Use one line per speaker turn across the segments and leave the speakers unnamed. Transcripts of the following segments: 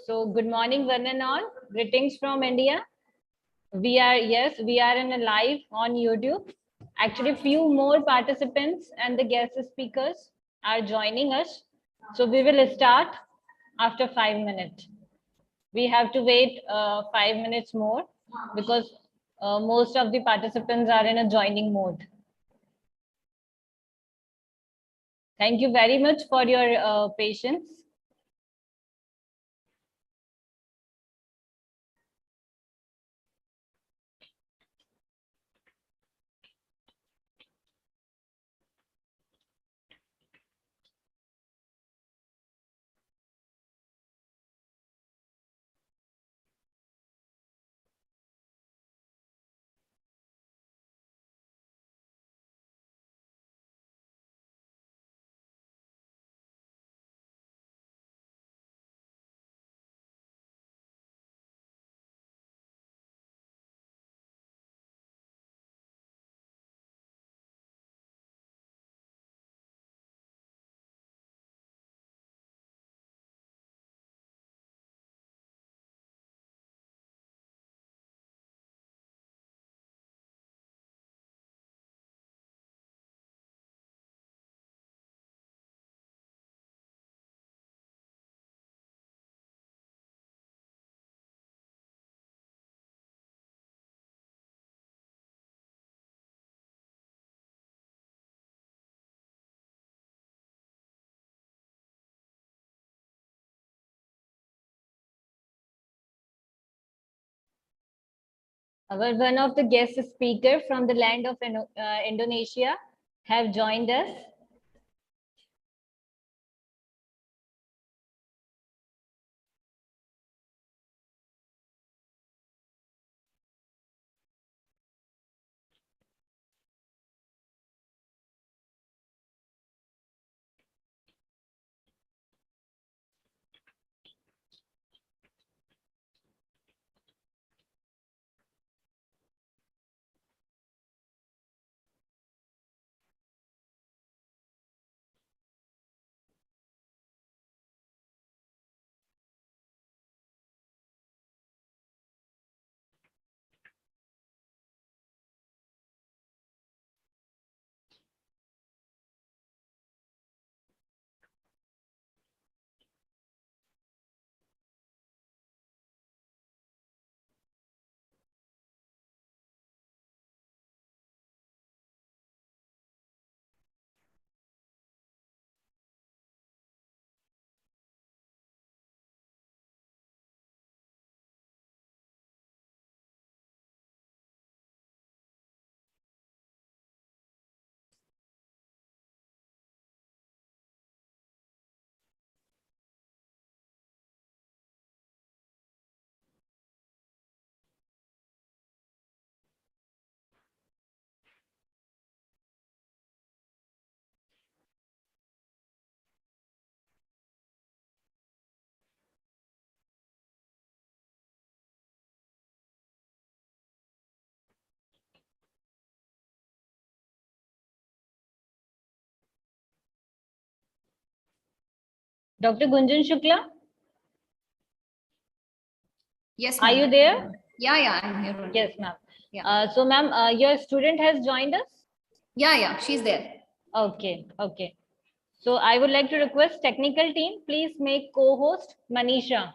So good morning, one and all. Greetings from India. We are in a live on YouTube. Actually, few more participants and the guest speakers are joining us. So we will start after 5 minutes. We have to wait 5 minutes more because most of the participants are in a joining mode. Thank you very much for your patience. One of the guest speakers from the land of Indonesia have joined us. Dr. Gunjan Shukla?
Yes,
are you there?
Yeah, I'm here.
Yes, ma'am.
Yeah.
So, ma'am, your student has joined us?
Yeah, she's there.
Okay. So I would like to request technical team, please make co-host Manisha.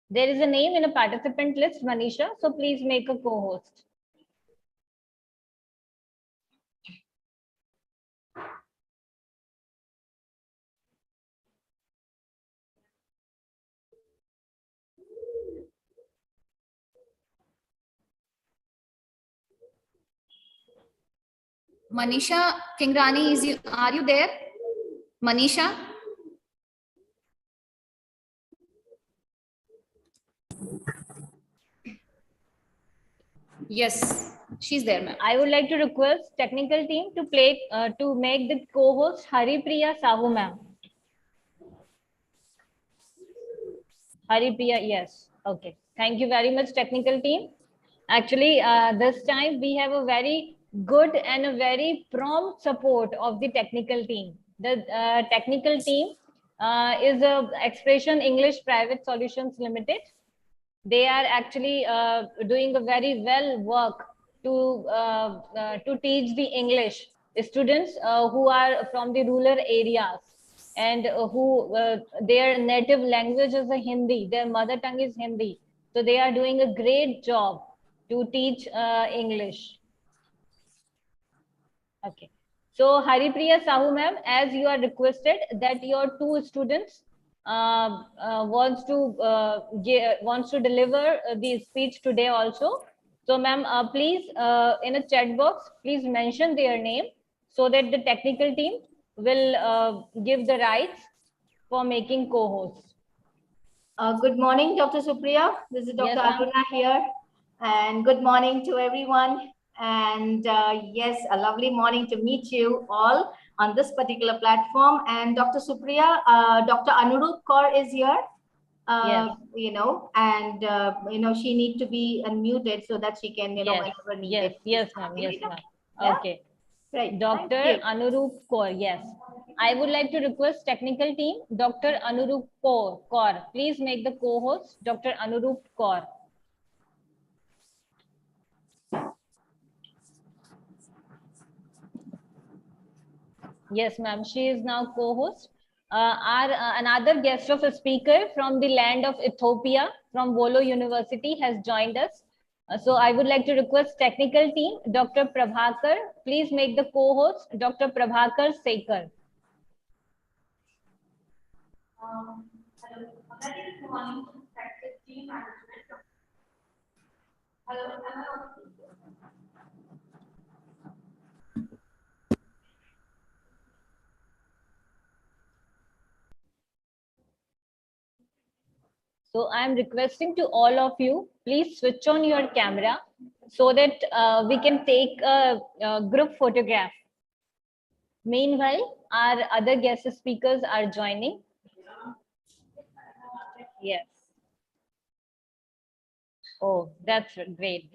There is a name in a participant list, Manisha, so please make a co-host.
Manisha Kingrani, are you there? Manisha? Yes, she's there, ma'am.
I would like to request technical team to make the co-host Haripriya Sahu, ma'am. Haripriya, yes. Okay. Thank you very much, technical team. Actually, this time we have a very good and a very prompt support of the technical team. The technical team is Expression English Private Solutions Limited. They are actually doing a very well work to teach the English students who are from the rural areas and who their native language is a Hindi, their mother tongue is Hindi. So they are doing a great job to teach English. Okay. So Haripriya Sahu ma'am, as you are requested that your two students wants to deliver the speech today also. So ma'am, please in a chat box, please mention their name so that the technical team will give the rights for making co-hosts.
Good morning, Dr. Supriya. This is Dr.
Yes,
Aruna here. And good morning to everyone. And yes, a lovely morning to meet you all on this particular platform. And Dr. Supriya, Dr. Anurup Kaur is here.
Yes.
You know, and you know, she needs to be unmuted so that she can, you know, whenever needed.
Yes, ma'am. Yes, ma'am.
Yeah?
Okay.
Right.
Dr. Anurup Kaur, yes. I would like to request technical team, Dr. Anurup Kaur. Please make the co-host, Dr. Anurup Kaur. Yes, ma'am. She is now co-host. Our another guest of a speaker from the land of Ethiopia, from Volo University, has joined us. So I would like to request technical team, Dr. Prabhakar. Please make the co-host, Dr. Prabhakar Sekar. So I'm requesting to all of you, please switch on your camera so that we can take a group photograph. Meanwhile, our other guest speakers are joining. Yes. Oh, that's great.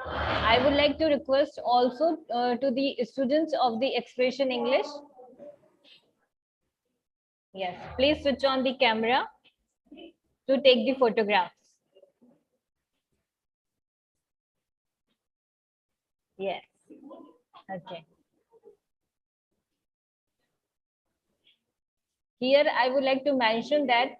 I would like to request also to the students of the Expression English. Yes, please switch on the camera to take the photographs. Yes. Okay. Here, I would like to mention that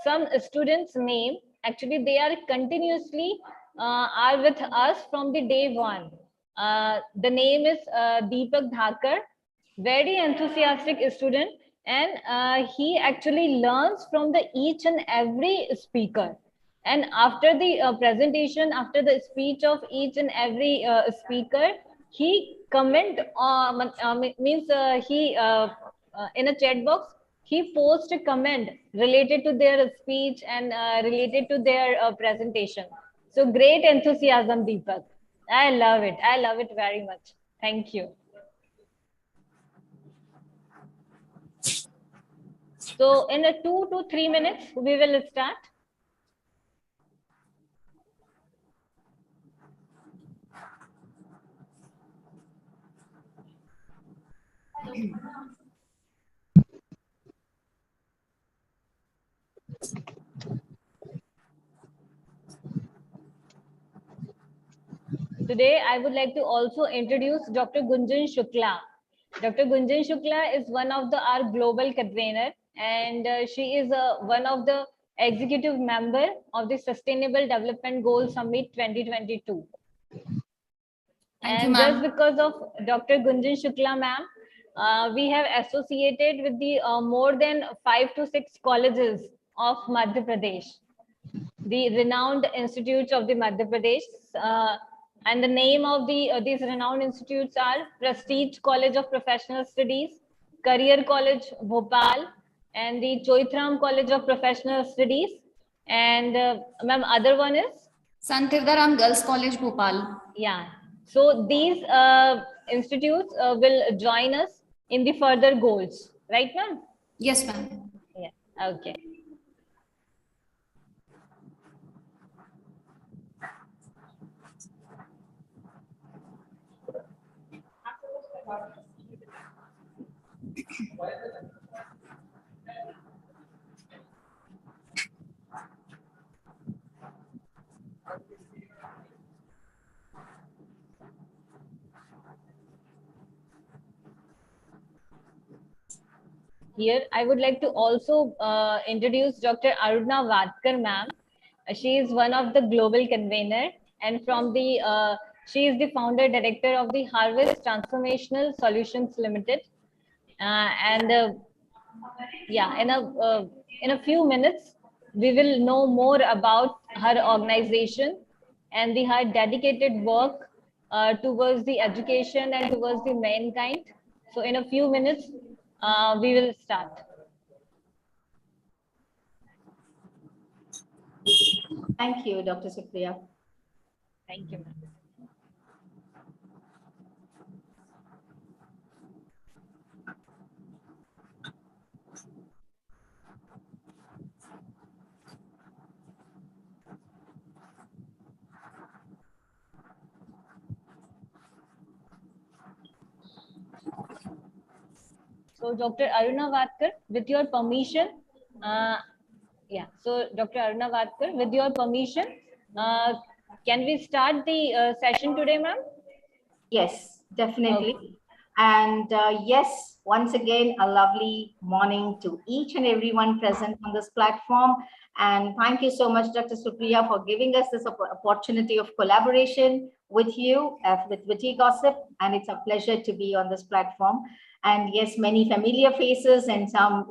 some students' name, actually, they are continuously are with us from the day one. The name is Deepak Dhakar, very enthusiastic student, and he actually learns from the each and every speaker. And after the presentation, after the speech of each and every speaker, he comment means he in a chat box he posts a comment related to their speech and related to their presentation. So great enthusiasm, Deepak. I love it. I love it very much. Thank you. So in a 2 to 3 minutes, we will start. Today, I would like to also introduce Dr. Gunjan Shukla. Dr. Gunjan Shukla is one of our global convener, and she is one of the executive member of the Sustainable Development Goal Summit 2022. And just because of Dr. Gunjan Shukla ma'am, we have associated with the more than 5 to 6 colleges of Madhya Pradesh, the renowned institutes of the Madhya Pradesh. And the name of these renowned institutes are Prestige College of Professional Studies, Career College Bhopal, and the Choithram College of Professional Studies. And ma'am, other one is?
Sant Tirtharam Girls College Bhopal.
Yeah. So these institutes will join us in the further goals, right ma'am?
Yes, ma'am.
Yeah, okay. here, I would like to also introduce Dr. Aruna Vadkar ma'am. She is one of the global convener, and from the she is the founder director of the Harvest Transformational Solutions Limited. And yeah, in a few minutes, we will know more about her organization and her dedicated work towards the education and towards the mankind. So in a few minutes, we will start.
Thank you, Dr. Supriya.
Thank you, ma'am. So, Dr. Aruna Vadkar, with your permission, yeah. So, Dr. Aruna Vadkar, with your permission, can we start the session today, ma'am?
Yes, definitely.
Okay.
And yes, once again, a lovely morning to each and everyone present on this platform. And thank you so much, Dr. Supriya, for giving us this opportunity of collaboration with you, with Witty Gossip. And it's a pleasure to be on this platform. And yes, many familiar faces and some,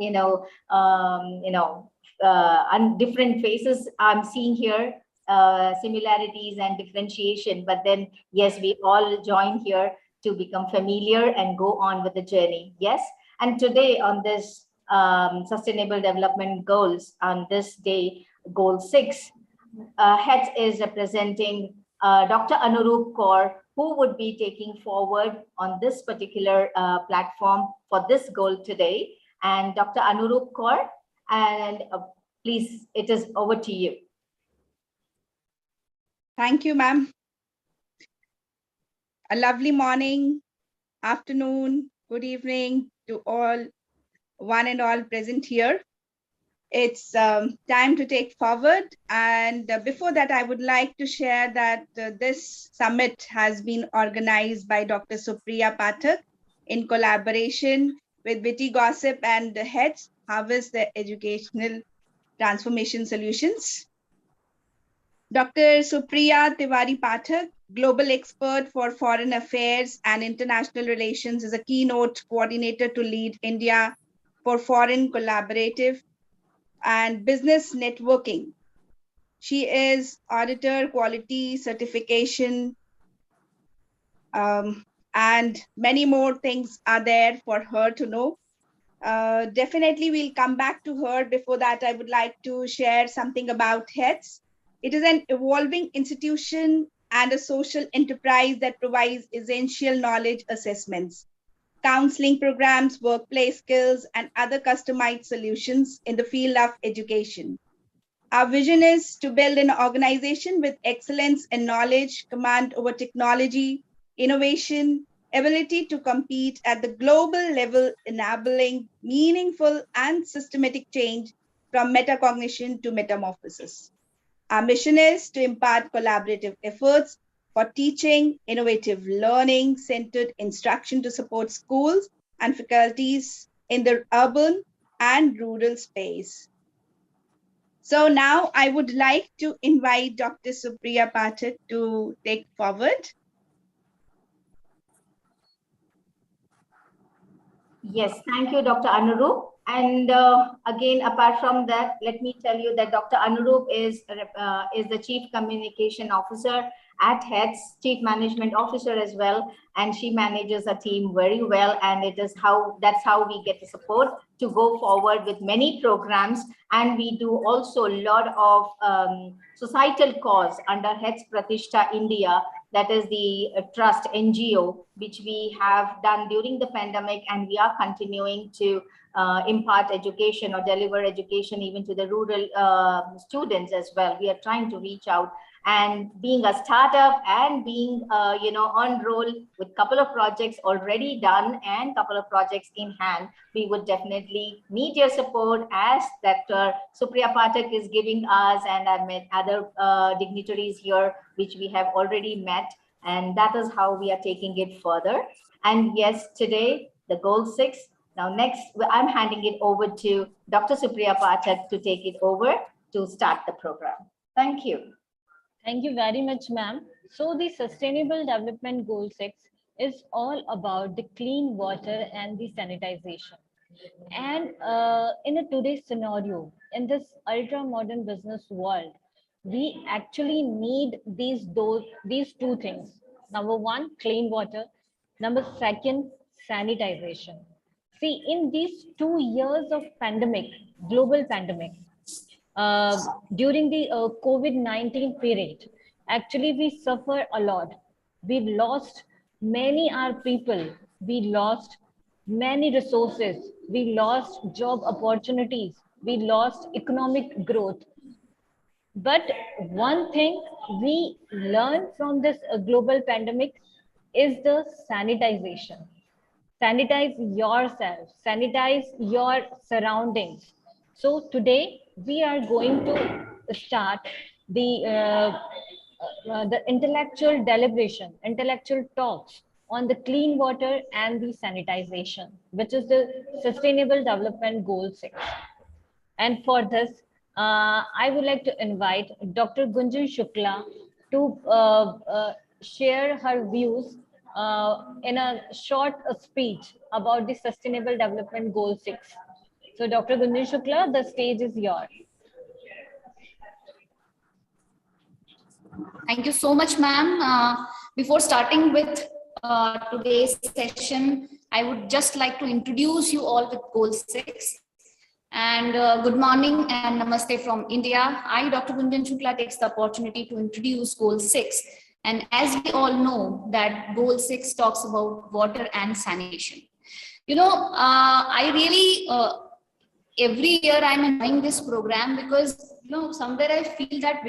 different faces I'm seeing here. Similarities and differentiation, but then yes, we all join here to become familiar and go on with the journey. Yes, and today on this sustainable development goals, on this day, goal 6, heads is representing Dr. Anurup Kaur, who would be taking forward on this particular platform for this goal today. And Dr. Anurup Kaur, and please, it is over to you.
Thank you, ma'am. A lovely morning, afternoon, good evening to all, one and all present here. It's time to take forward. And before that, I would like to share that this summit has been organized by Dr. Supriya Pathak in collaboration with Witty Gossip and the heads, Harvest the Educational Transformation Solutions. Dr. Supriya Tiwari Pathak, global expert for foreign affairs and international relations, is a keynote coordinator to lead India for foreign collaborative and business networking. She is auditor, quality certification, and many more things are there for her to know. Definitely we'll come back to her. Before that, I would like to share something about heads. It is an evolving institution and a social enterprise that provides essential knowledge assessments, counseling programs, workplace skills, and other customized solutions in the field of education. Our vision is to build an organization with excellence in knowledge, command over technology, innovation, ability to compete at the global level, enabling meaningful and systematic change from metacognition to metamorphosis. Our mission is to impart collaborative efforts for teaching, innovative learning, centered instruction to support schools and faculties in the urban and rural space. So now I would like to invite Dr. Supriya Pathak to take forward.
Yes, thank you, Dr. Anurup. And again, apart from that, let me tell you that Dr. Anurup is the Chief Communication Officer at HEADS, Chief Management Officer as well, and she manages a team very well. And that's how we get the support to go forward with many programs. And we do also a lot of societal cause under HEADS Pratishta India. That is the trust NGO, which we have done during the pandemic, and we are continuing to impart education or deliver education even to the rural students as well. We are trying to reach out, and being a startup and being on roll with couple of projects already done and couple of projects in hand, we would definitely need your support, as Dr. Supriya Pathak is giving us, and I've met other dignitaries here which we have already met, and that is how we are taking it further. And yes, today the goal 6, Now, next, I'm handing it over to Dr. Supriya Pathak to take it over to start the program. Thank you.
Thank you very much, ma'am. So the Sustainable Development Goal 6 is all about the clean water and the sanitization. And in a today's scenario, in this ultra modern business world, we actually need these two things. Number one, clean water. Number second, sanitization. See, in these 2 years of pandemic, global pandemic, during the COVID-19 period, actually we suffer a lot. We've lost many our people. We lost many resources. We lost job opportunities. We lost economic growth. But one thing we learned from this global pandemic is the sanitization. Sanitize yourself, sanitize your surroundings. So today we are going to start the intellectual deliberation, intellectual talks on the clean water and the sanitization, which is the Sustainable Development Goal 6. And for this, I would like to invite Dr. Gunjan Shukla to share her views in a short speech about the Sustainable Development Goal 6. So Dr. Gunjan Shukla, the stage is yours.
Thank you so much, ma'am. Before starting with today's session, I would just like to introduce you all with Goal 6. And good morning and namaste from India. I, Dr. Gunjan Shukla, takes the opportunity to introduce Goal 6. And as we all know that Goal 6 talks about water and sanitation. You know, I really, every year I'm enjoying this program because, you know, somewhere I feel that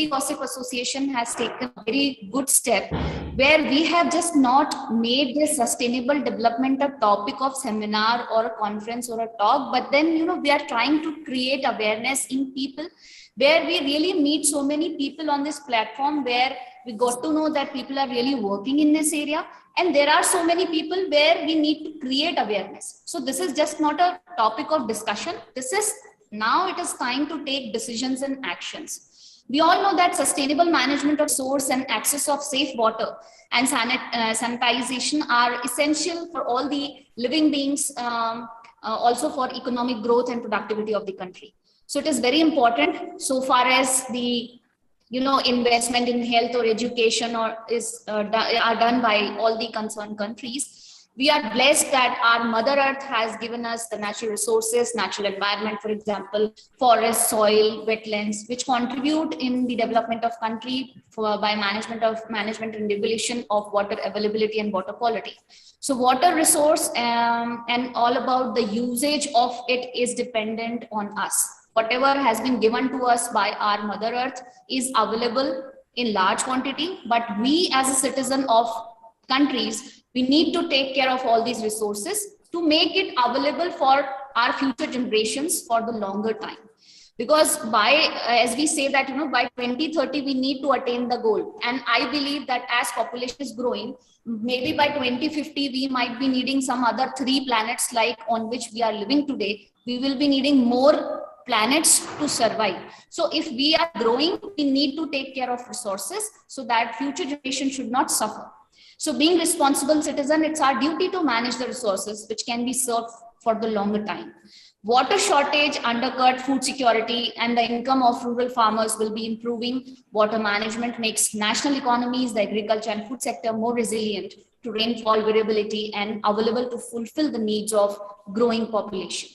Gossip Association has taken a very good step where we have just not made this sustainable development a topic of seminar or a conference or a talk, but then, you know, we are trying to create awareness in people where we really meet so many people on this platform where we got to know that people are really working in this area. And there are so many people where we need to create awareness. So this is just not a topic of discussion. This is now it is time to take decisions and actions. We all know that sustainable management of source and access of safe water and sanitization are essential for all the living beings, also for economic growth and productivity of the country. So it is very important so far as the investment in health or education or are done by all the concerned countries. We are blessed that our Mother Earth has given us the natural resources, natural environment, for example, forest, soil, wetlands, which contribute in the development of country by management and regulation of water availability and water quality. So water resource and all about the usage of it is dependent on us. Whatever has been given to us by our Mother Earth is available in large quantity, but we as a citizen of countries, we need to take care of all these resources to make it available for our future generations for the longer time. Because as we say that, by 2030, we need to attain the goal. And I believe that as population is growing, maybe by 2050, we might be needing some other 3 planets like on which we are living today. We will be needing more planets to survive. So if we are growing, we need to take care of resources so that future generations should not suffer. So being responsible citizen, it's our duty to manage the resources which can be served for the longer time. Water shortage undercut food security and the income of rural farmers will be improving. Water management makes national economies, the agriculture and food sector more resilient to rainfall variability and available to fulfill the needs of growing population.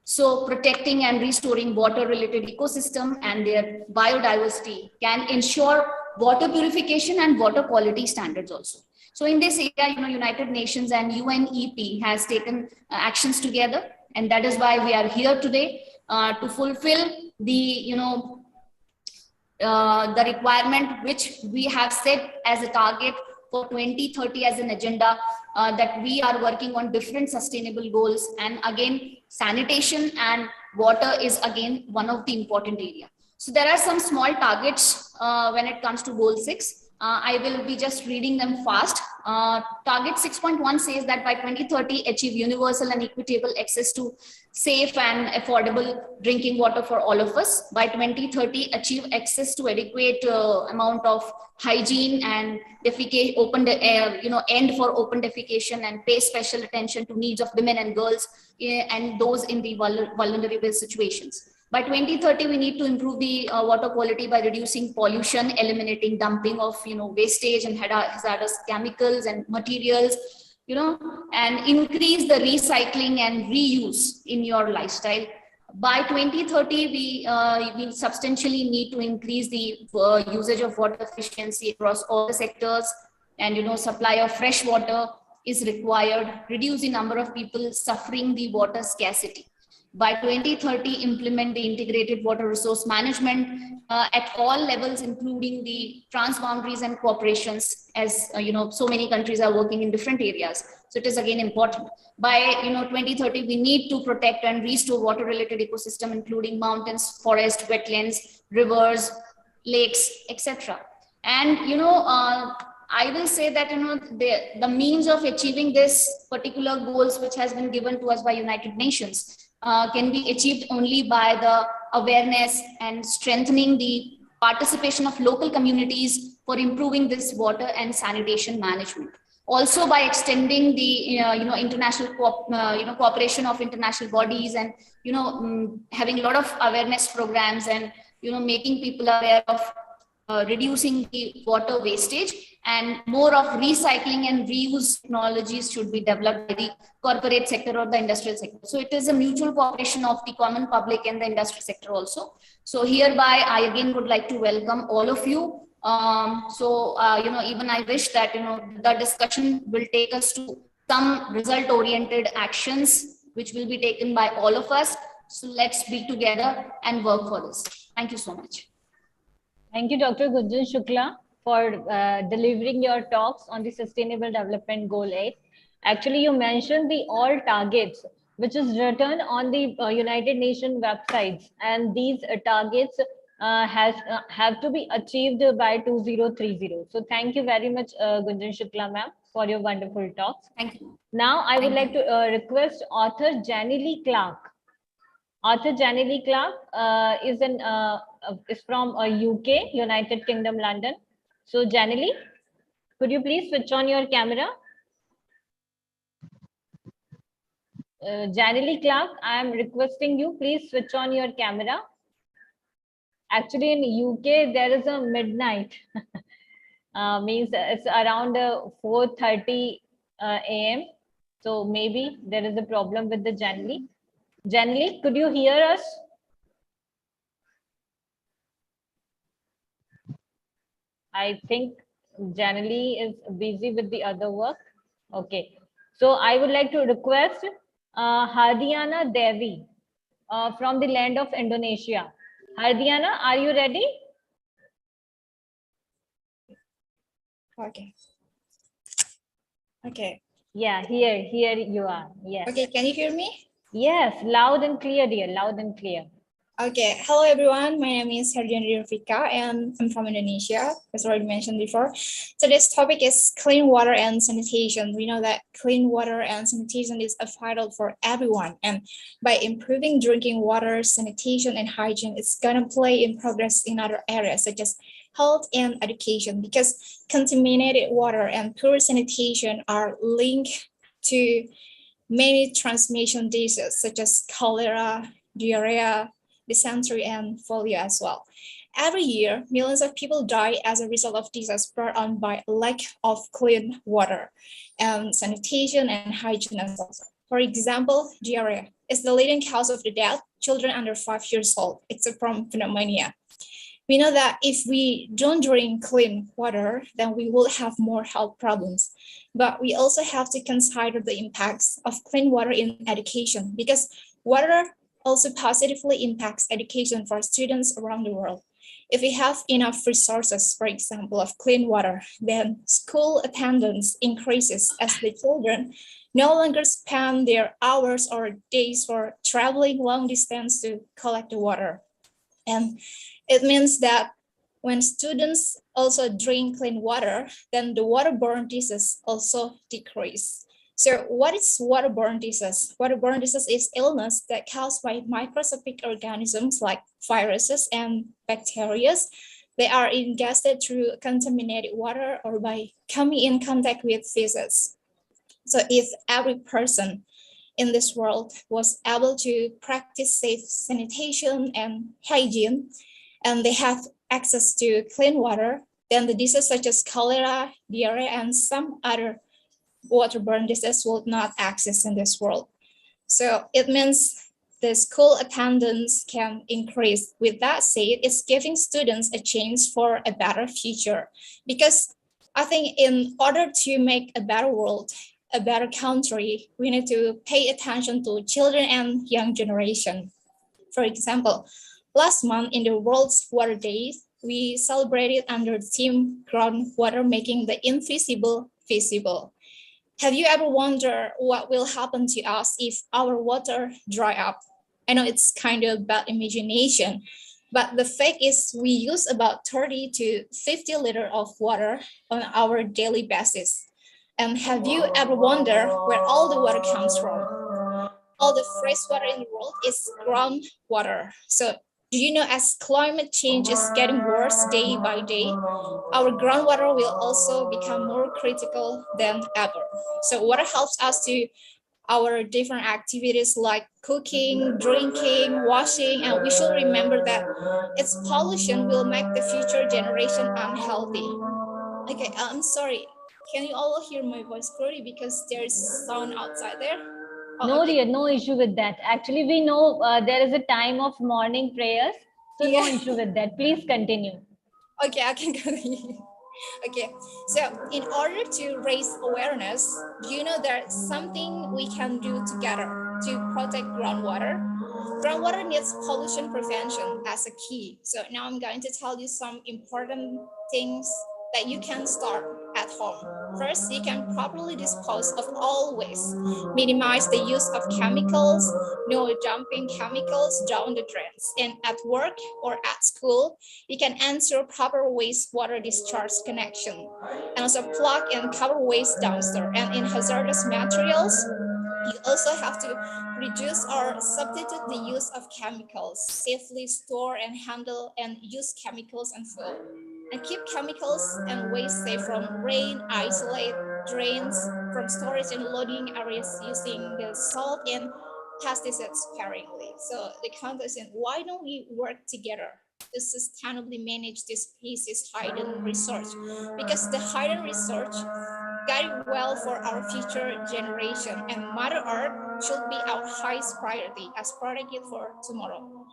So protecting and restoring water-related ecosystem and their biodiversity can ensure water purification and water quality standards also. So in this area, United Nations and UNEP has taken actions together, and that is why we are here today to fulfill the, the requirement which we have set as a target for 2030 as an agenda that we are working on different sustainable goals. And again, sanitation and water is again one of the important areas. So there are some small targets when it comes to goal 6. I will be just reading them fast. Target 6.1 says that by 2030, achieve universal and equitable access to safe and affordable drinking water for all of us. By 2030, achieve access to adequate amount of hygiene and defecation, end for open defecation, and pay special attention to needs of women and girls and those in the vulnerable situations. By 2030, we need to improve the water quality by reducing pollution, eliminating dumping of wastage and hazardous chemicals and materials, and increase the recycling and reuse in your lifestyle. By 2030, we substantially need to increase the usage of water efficiency across all the sectors, and supply of fresh water is required. Reduce the number of people suffering the water scarcity. By 2030, implement the integrated water resource management at all levels, including the transboundaries and cooperations, as so many countries are working in different areas. So it is again important. By 2030, we need to protect and restore water-related ecosystem, including mountains, forests, wetlands, rivers, lakes, etc. And I will say that the means of achieving this particular goals, which has been given to us by United Nations, can be achieved only by the awareness and strengthening the participation of local communities for improving this water and sanitation management. Also by extending the international cooperation of international bodies, and having a lot of awareness programs, and making people aware of reducing the water wastage, and more of recycling and reuse technologies should be developed by the corporate sector or the industrial sector. So it is a mutual cooperation of the common public and the industry sector also. So hereby, I again would like to welcome all of you. Even I wish that, the discussion will take us to some result-oriented actions, which will be taken by all of us. So let's be together and work for this. Thank you so much.
Thank you, Dr. Gunjan Shukla, for delivering your talks on the Sustainable Development Goal 8. Actually, you mentioned the all targets, which is written on the United Nations websites, and these targets have to be achieved by 2030. So thank you very much, Gunjan Shukla ma'am, for your wonderful talks.
Thank you.
Now I would like to request author Jenny Lee Clark. Author Jenny Lee Clark is from UK, United Kingdom, London. So Jenny Lee, could you please switch on your camera? Jenny Lee Clark, I am requesting you, please switch on your camera. Actually, in UK, there is a midnight. Means it's around 4:30 a.m. So maybe there is a problem with the Jenny Lee. Jenny Lee, could you hear us? I think Jenny Lee is busy with the other work. Okay. So I would like to request Hardiana Devi from the land of Indonesia. Hardiana, are you ready?
Okay. Okay.
Yeah, here you are. Yes.
Okay, can you hear me?
Yes, loud and clear, dear, loud and clear.
Okay, hello everyone. My name is Hardiana Rafika and I'm from Indonesia, as already mentioned before. So this topic is clean water and sanitation. We know that clean water and sanitation is vital for everyone. And by improving drinking water, sanitation, and hygiene, it's gonna play in progress in other areas such as health and education, because contaminated water and poor sanitation are linked to many transmission diseases such as cholera, diarrhea, dysentery, and polio as well. Every year, millions of people die as a result of diseases brought on by lack of clean water and sanitation and hygiene as well. For example, diarrhea is the leading cause of the death children under 5 years old, except from pneumonia. We know that if we don't drink clean water, then we will have more health problems. But we also have to consider the impacts of clean water in education, because water also positively impacts education for students around the world. If we have enough resources, for example, of clean water, then school attendance increases as the children no longer spend their hours or days for traveling long distance to collect the water. And it means that when students also drink clean water, then the waterborne disease also decrease. So what is waterborne disease? Waterborne disease is illness that caused by microscopic organisms like viruses and bacteria. They are ingested through contaminated water or by coming in contact with feces. So if every person in this world was able to practice safe sanitation and hygiene, and they have access to clean water, then the diseases such as cholera, diarrhea, and some other waterborne diseases will not exist in this world. So it means the school attendance can increase. With that said, it's giving students a chance for a better future. Because I think in order to make a better world, a better country, we need to pay attention to children and young generation. For example, last month in the World's Water Days, we celebrated under the theme Groundwater, making the invisible visible. Have you ever wondered what will happen to us if our water dry up? I know it's kind of bad imagination, but the fact is we use about 30 to 50 liters of water on our daily basis. And have you ever wondered where all the water comes from? All the fresh water in the world is groundwater. So do you know, as climate change is getting worse day by day, our groundwater will also become more critical than ever. So water helps us to our different activities like cooking, drinking, washing, and we should remember that its pollution will make the future generation unhealthy. Okay, I'm sorry. Can you all hear my voice clearly because there's sound outside there? Oh,
No,
okay.
dear, no issue with that. Actually, we know there is a time of morning prayers, so no
Yeah.
issue with that. Please continue.
Okay, I can continue. Okay, so in order to raise awareness, do you know there's something we can do together to protect groundwater? Groundwater needs pollution prevention as a key. So now I'm going to tell you some important things that you can start at home. First, you can properly dispose of all waste, minimize the use of chemicals, no dumping chemicals down the drains. And at work or at school, you can ensure proper wastewater discharge connection and also plug and cover waste dumpster. And in hazardous materials, you also have to reduce or substitute the use of chemicals, safely store and handle and use chemicals and food, and keep chemicals and waste safe from rain, isolate drains from storage and loading areas using the salt and pesticides sparingly. So the context is, why don't we work together to sustainably manage this species hidden research? Because the hidden research guide well for our future generation, and Mother Earth should be our highest priority as protect it for tomorrow.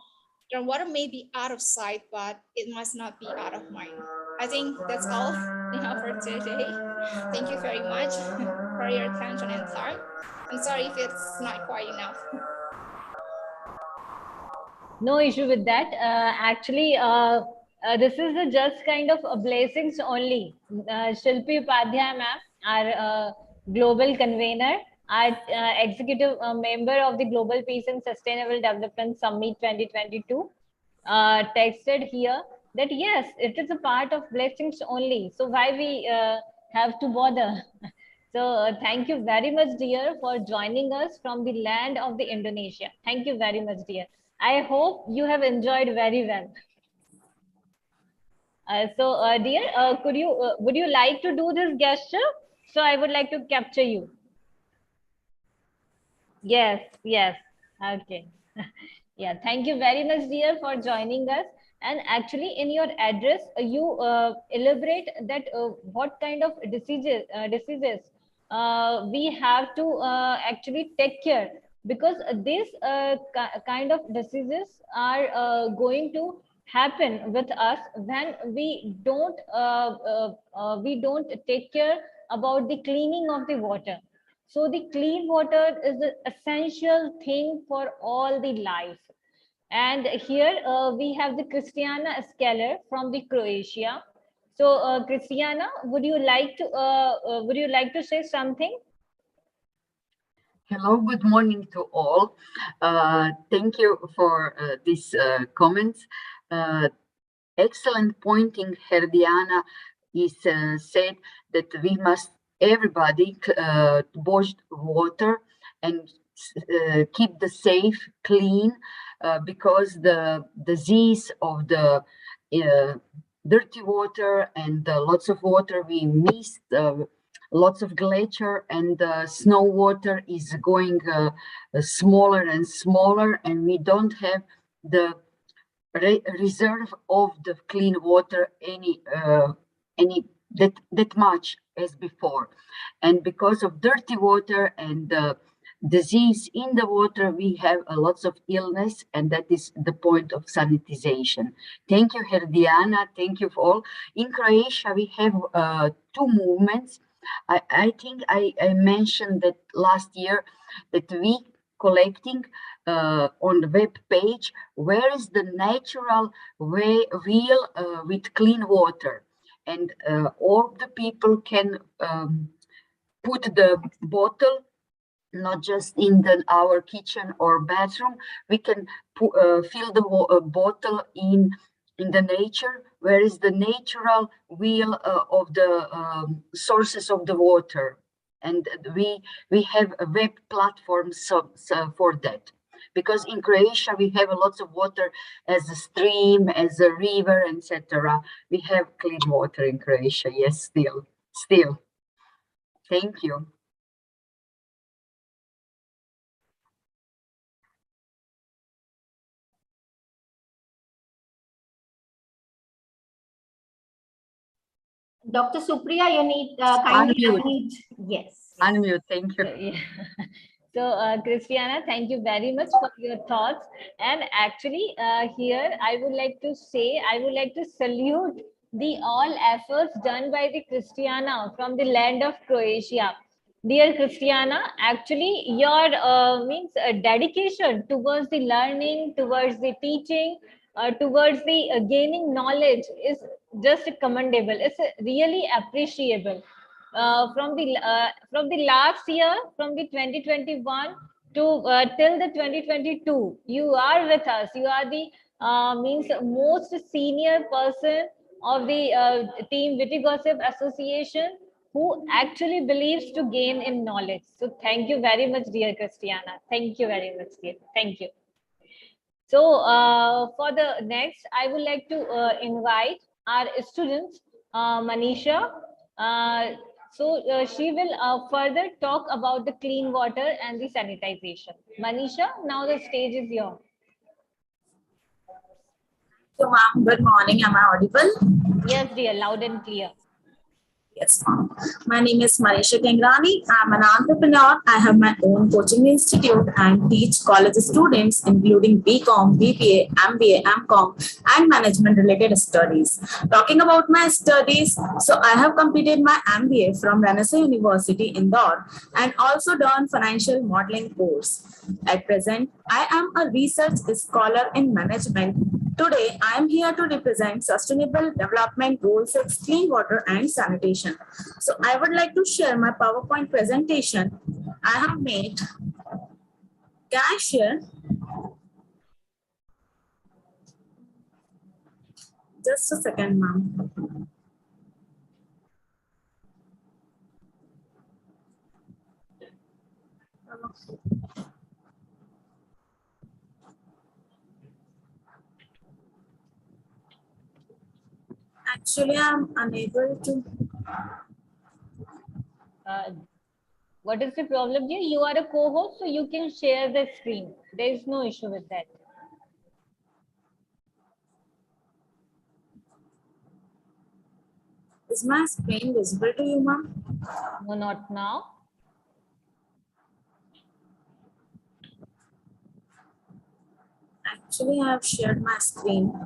Groundwater may be out of sight, but it must not be out of mind. I think that's all for today. Thank you very much for your attention and time. I'm sorry if it's not quite enough.
No issue with that. Actually, this is just kind of a blessings only. Shilpi Upadhyay ma'am, our global convener, our executive member of the Global Peace and Sustainable Development Summit 2022, texted here that yes, it is a part of blessings only. So why we have to bother? So thank you very much, dear, for joining us from the land of the Indonesia. Thank you very much, dear. I hope you have enjoyed very well. Dear, would you like to do this gesture? So I would like to capture you. Yes, yes. Okay. Yeah, thank you very much, dear, for joining us. And actually, in your address, you elaborate that what kind of diseases we have to actually take care, because these kind of diseases are going to happen with us when we don't take care about the cleaning of the water. So the clean water is the essential thing for all the life. And here we have the Christiana Skeller from the Croatia. So Christiana, would you like to say something?
Hello, good morning to all. Thank you for these comments. excellent pointing Herdiana is said that we must everybody wash water and keep the safe clean because the disease of the dirty water and lots of water we missed lots of glacier and snow water is going smaller and smaller, and we don't have the reserve of the clean water any that much as before. And because of dirty water and disease in the water, we have lots of illness, and that is the point of sanitization. Thank you, Herdiana. Thank you for all. In Croatia, we have two movements. I think I mentioned that last year that we collecting on the web page where is the natural way wheel with clean water, and all the people can put the bottle not just in our kitchen or bathroom. We can fill the bottle in the nature, where is the natural wheel of the sources of the water, and we have a web platform for that, because in Croatia we have lots of water as a stream, as a river, etc. We have clean water in Croatia, yes, still. Thank you.
Dr. Supriya, you need kindly unmute. Yes.
Unmute, thank you.
So, yeah. So, Christiana, thank you very much for your thoughts. And actually, here I would like to say, I would like to salute the all efforts done by the Christiana from the land of Croatia. Dear Christiana, actually, your means dedication towards the learning, towards the teaching, towards the gaining knowledge is just commendable. It's really appreciable. From the last year, from the 2021 to till the 2022, you are with us. You are the means most senior person of the team Witty Gossip Association who actually believes to gain in knowledge. So thank you very much, dear Christiana. Thank you very much, dear. Thank you. So for the next, I would like to invite our students, Manisha. She will further talk about the clean water and the sanitization. Manisha, now the stage is yours.
So, ma'am, good morning. Am I audible?
Yes, dear, loud and clear.
Yes, ma'am. My name is Manisha Kengrani. I'm an entrepreneur. I have my own coaching institute and teach college students, including BCom, BBA, MBA, MCom, and management-related studies. Talking about my studies, so I have completed my MBA from Renaissance University, Indore, and also done financial modeling course. At present, I am a research scholar in management. Today, I am here to represent Sustainable Development Goal 6, Clean Water and Sanitation. So I would like to share my PowerPoint presentation I have made. Can I share? Just a second, ma'am. Actually, I'm unable to.
What is the problem here? You are a co-host, so you can share the screen. There is no issue with that.
Is my screen visible to you, ma'am?
No, not now.
Actually, I have shared my screen.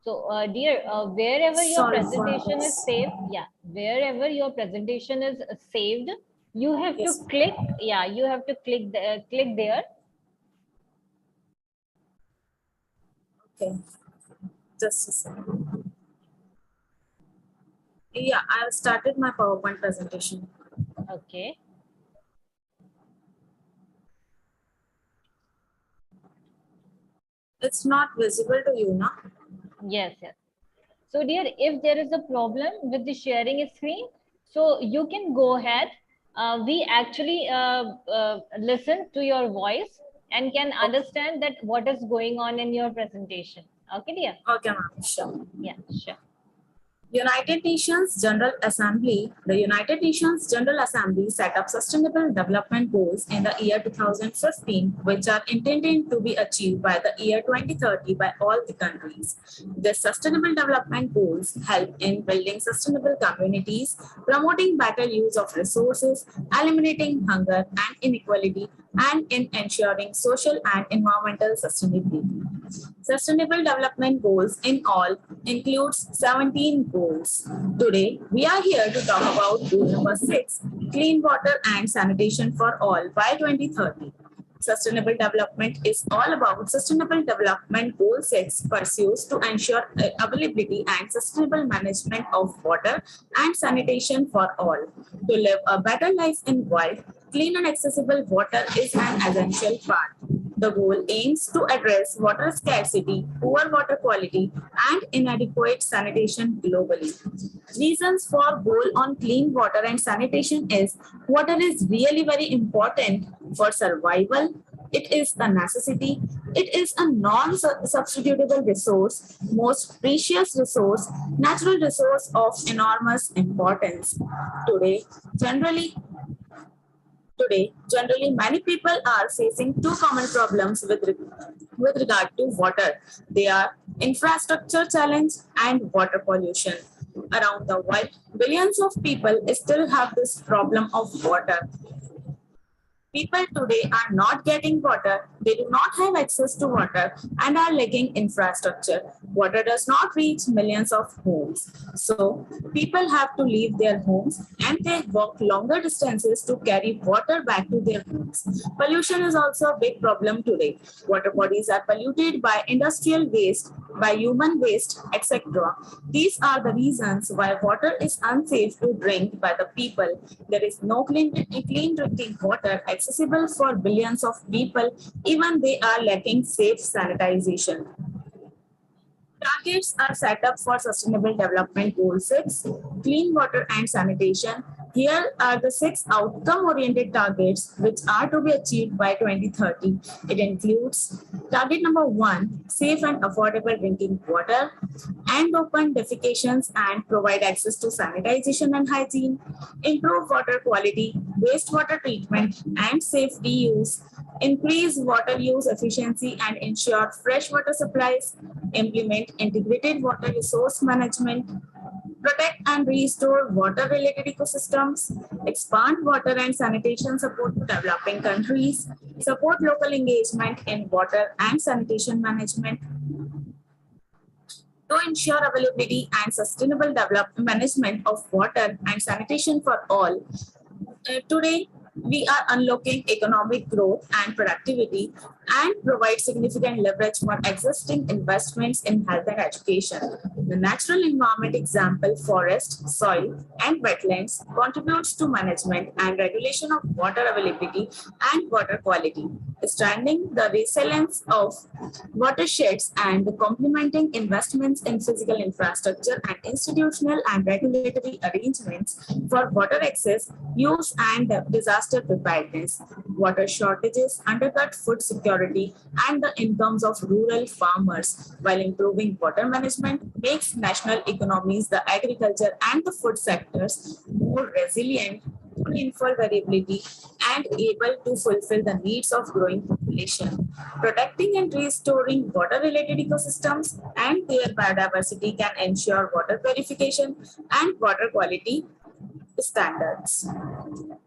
So, dear, wherever your presentation is saved, wherever your presentation is saved, you have to click, you have to click there.
Okay, just a second. Yeah, I have started my PowerPoint presentation.
Okay.
It's not visible to you now.
Yes, yes. So dear, if there is a problem with the sharing screen, so you can go ahead. We actually listen to your voice and can understand that what is going on in your presentation. Okay, dear?
Okay, ma'am. Sure.
Yeah, sure.
United Nations General Assembly. The United Nations General Assembly set up Sustainable Development Goals in the year 2015, which are intended to be achieved by the year 2030 by all the countries. The Sustainable Development Goals help in building sustainable communities, promoting better use of resources, eliminating hunger and inequality, and in ensuring social and environmental sustainability. Sustainable Development Goals in all includes 17 goals. Today, we are here to talk about goal number 6, clean water and sanitation for all by 2030. Sustainable development is all about sustainable development. Goal 6 pursues to ensure availability and sustainable management of water and sanitation for all. To live a better life in world, clean and accessible water is an essential part. The goal aims to address water scarcity, poor water quality, and inadequate sanitation globally. Reasons for goal on clean water and sanitation is water is really very important for survival. It is a necessity. It is a non-substitutable resource, most precious resource, natural resource of enormous importance. Today, generally, many people are facing two common problems with regard to water. They are infrastructure challenge and water pollution. Around the world, billions of people still have this problem of water. People today are not getting water, they do not have access to water, and are lacking infrastructure. Water does not reach millions of homes. So, people have to leave their homes and they walk longer distances to carry water back to their homes. Pollution is also a big problem today. Water bodies are polluted by industrial waste, by human waste, etc. These are the reasons why water is unsafe to drink by the people. There is no clean drinking water accessible for billions of people, even they are lacking safe sanitization. Targets are set up for Sustainable Development Goal 6, clean water and sanitation. Here are the 6 outcome-oriented targets which are to be achieved by 2030. It includes target number 1, safe and affordable drinking water, end open defecations and provide access to sanitization and hygiene, improve water quality, wastewater treatment and safe reuse, increase water use efficiency and ensure fresh water supplies, implement integrated water resource management, protect and restore water-related ecosystems, expand water and sanitation support to developing countries, support local engagement in water and sanitation management, to ensure availability and sustainable management of water and sanitation for all. Today, we are unlocking economic growth and productivity and provide significant leverage for existing investments in health and education. The natural environment example, forest, soil, and wetlands contributes to management and regulation of water availability and water quality, strengthening the resilience of watersheds and complementing investments in physical infrastructure and institutional and regulatory arrangements for water access, use, and disaster preparedness. Water shortages undercut food security and the incomes of rural farmers, while improving water management makes national economies, the agriculture, and the food sectors more resilient to rainfall variability and able to fulfill the needs of growing population. Protecting and restoring water-related ecosystems and their biodiversity can ensure water purification and water quality standards.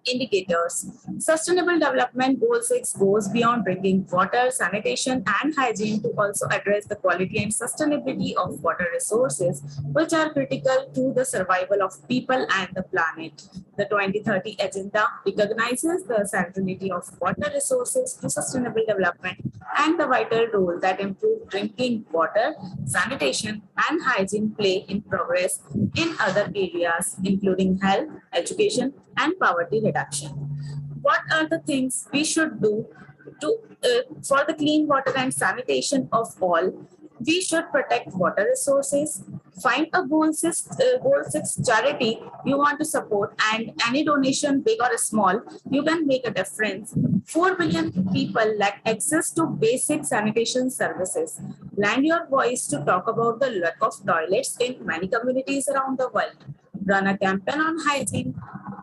Indicators. Sustainable Development Goal 6 goes beyond drinking water, sanitation, and hygiene to also address the quality and sustainability of water resources, which are critical to the survival of people and the planet. The 2030 Agenda recognizes the centrality of water resources to sustainable development and the vital role that improved drinking water, sanitation, and hygiene play in progress in other areas, including health, education, and poverty reduction. What are the things we should do to for the clean water and sanitation of all? We should protect water resources, find a goal six charity you want to support, and any donation, big or small, you can make a difference. 4 billion people lack access to basic sanitation services. Lend your voice to talk about the lack of toilets in many communities around the world. Run a campaign on hygiene.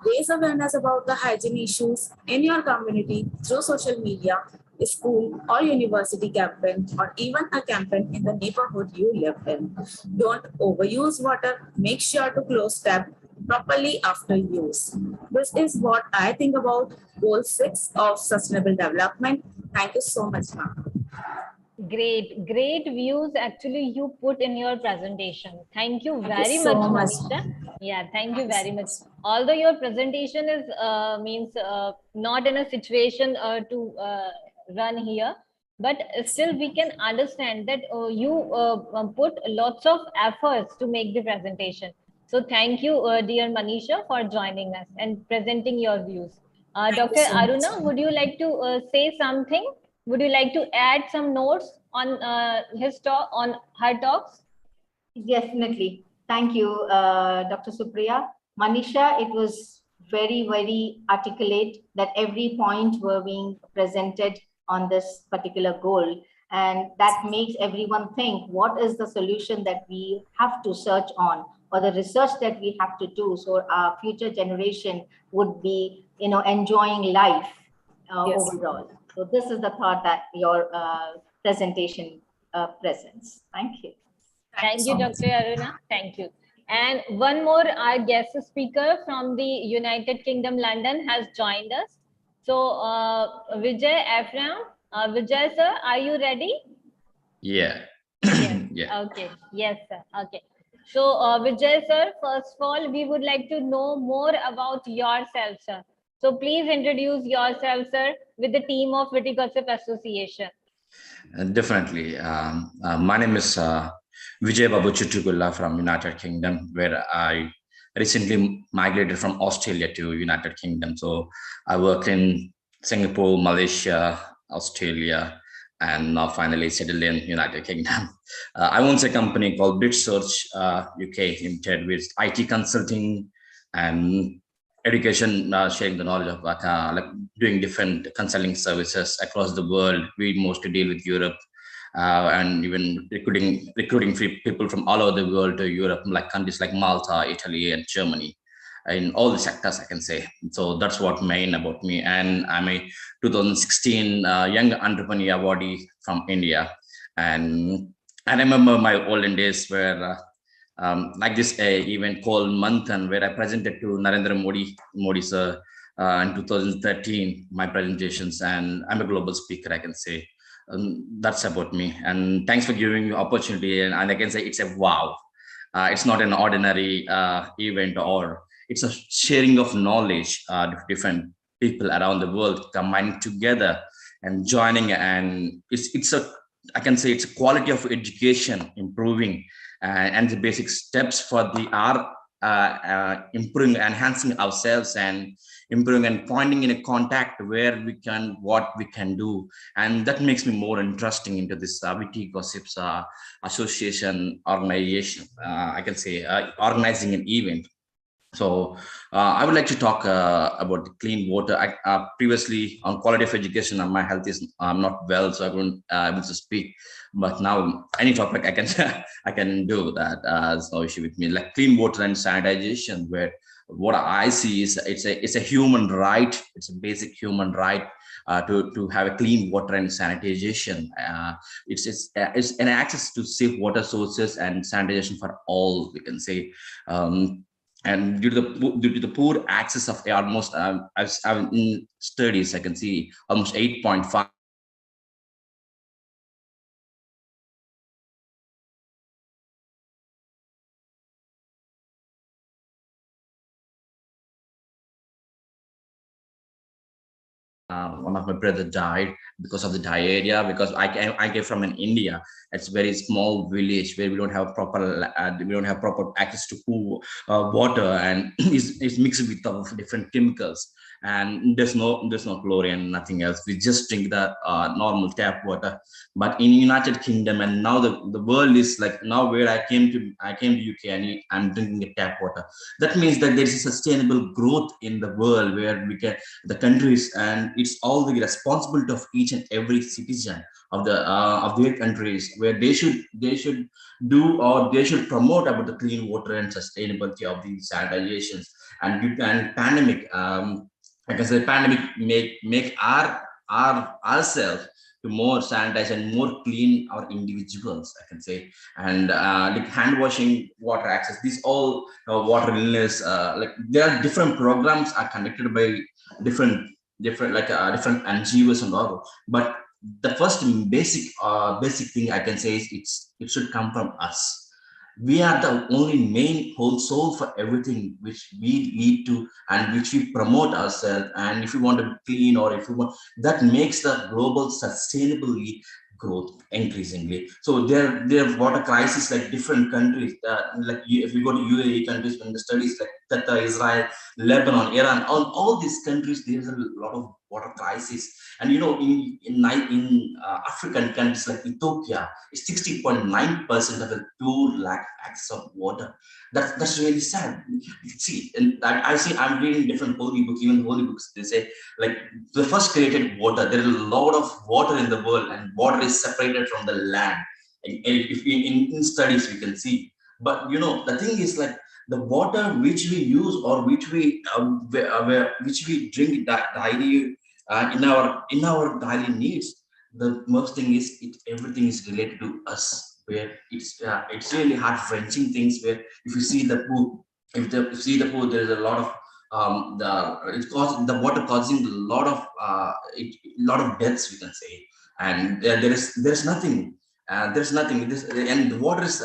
Raise awareness about the hygiene issues in your community through social media, school or university campaign, or even a campaign in the neighborhood you live in. Don't overuse water. Make sure to close tap properly after use. This is what I think about Goal 6 of Sustainable Development. Thank you so much, ma'am.
Great views actually you put in your presentation. Thank you very
so
much,
much.
Manisha. Yeah, thank you very much. Although your presentation is means not in a situation to run here, but still we can understand that you put lots of efforts to make the presentation. So thank you, dear Manisha, for joining us and presenting your views. Dr.
so much.
Aruna, would you like to say something? Would you like to add some notes on his talk, on her talks?
Definitely. Thank you, Dr. Supriya. Manisha, it was very articulate that every point were being presented on this particular goal. And that makes everyone think what is the solution that we have to search on, or the research that we have to do so our future generation would be, enjoying life overall. So this is the thought that your presentation presents. Thank you.
Thank you, Dr. Aruna. Thank you. And one more, our guest speaker from the United Kingdom, London, has joined us. So, Vijay Ephraim, Vijay sir, are you ready?
Yeah.
Yes.
Yeah.
Okay. Yes, sir. Okay. So, Vijay sir, first of all, we would like to know more about yourself, sir. So, please introduce yourself, sir, with the team of Viticulture Association.
Definitely. My name is Vijay Babu Chittukulla from United Kingdom, where I recently migrated from Australia to United Kingdom. So I work in Singapore, Malaysia, Australia, and now finally settled in United Kingdom. I own a company called BitSearch UK Limited with IT consulting and education, sharing the knowledge of like doing different consulting services across the world. We mostly deal with Europe and even recruiting people from all over the world to Europe, like countries like Malta, Italy, and Germany, in all the sectors, I can say. So that's what main about me. And I'm a 2016 Young Entrepreneur Awardee from India. And I remember my olden days where like this event called Manthan, where I presented to Narendra Modi sir in 2013, my presentations, and I'm a global speaker, I can say. That's about me. And thanks for giving me opportunity. And I can say it's a wow. It's not an ordinary event, or it's a sharing of knowledge, different people around the world combining together and joining. And it's a, I can say it's a quality of education improving, and the basic steps for the our improving, enhancing ourselves, and improving and pointing in a contact where we can, what we can do. And that makes me more interesting into this witty gossips association organization, I can say, organizing an event. So I would like to talk about the clean water. Previously on quality of education, my health is not well, so I couldn't able to speak. But now any topic I can I can do that. There's no issue with me. Like clean water and sanitation, where what I see is it's a human right. It's a basic human right to have a clean water and sanitation. It's an access to safe water sources and sanitation for all, we can say. And due to the poor access of almost, in studies, I can see almost 8.5 one of my brother died because of the diarrhea. Because I came from an India. It's a very small village where we don't have proper access to water, and it's mixed with different chemicals. And there's no chlorine, nothing else. We just drink the normal tap water. But in United Kingdom, and now the world is like, now where I came to UK, and I'm drinking the tap water. That means that there's a sustainable growth in the world where we can, the countries, and it's all the responsibility of each and every citizen of their countries, where they should do, or they should promote about the clean water and sustainability of these sanitations. And pandemic, like I said, pandemic make ourselves to more sanitize and more clean our individuals, I can say. And like hand washing, water access, these all water illness, like there are different programs are conducted by different NGOs and all. But the first basic thing I can say is it should come from us. We are the only main whole soul for everything which we need to, and which we promote ourselves. And if we want to be clean, or if we want, that makes the global sustainably growth increasingly. So there water crisis, like different countries, like if you go to UAE countries, when the studies like Qatar, Israel, Lebanon, Iran, all these countries, there's a lot of water crisis. And African countries like Ethiopia, 60.9% of the poor lack access of water. That's really sad. See, and I'm reading different holy books, even holy books. They say like the first created water. There is a lot of water in the world, and water is separated from the land. And if in studies we can see. But the thing is like the water which we use, or which we drink daily, in our daily needs. The most thing is everything is related to us, where it's really heart wrenching things, where if you see the pool, if you see the pool, there is a lot of the water causing a lot of deaths, we can say. And there's nothing. And the water is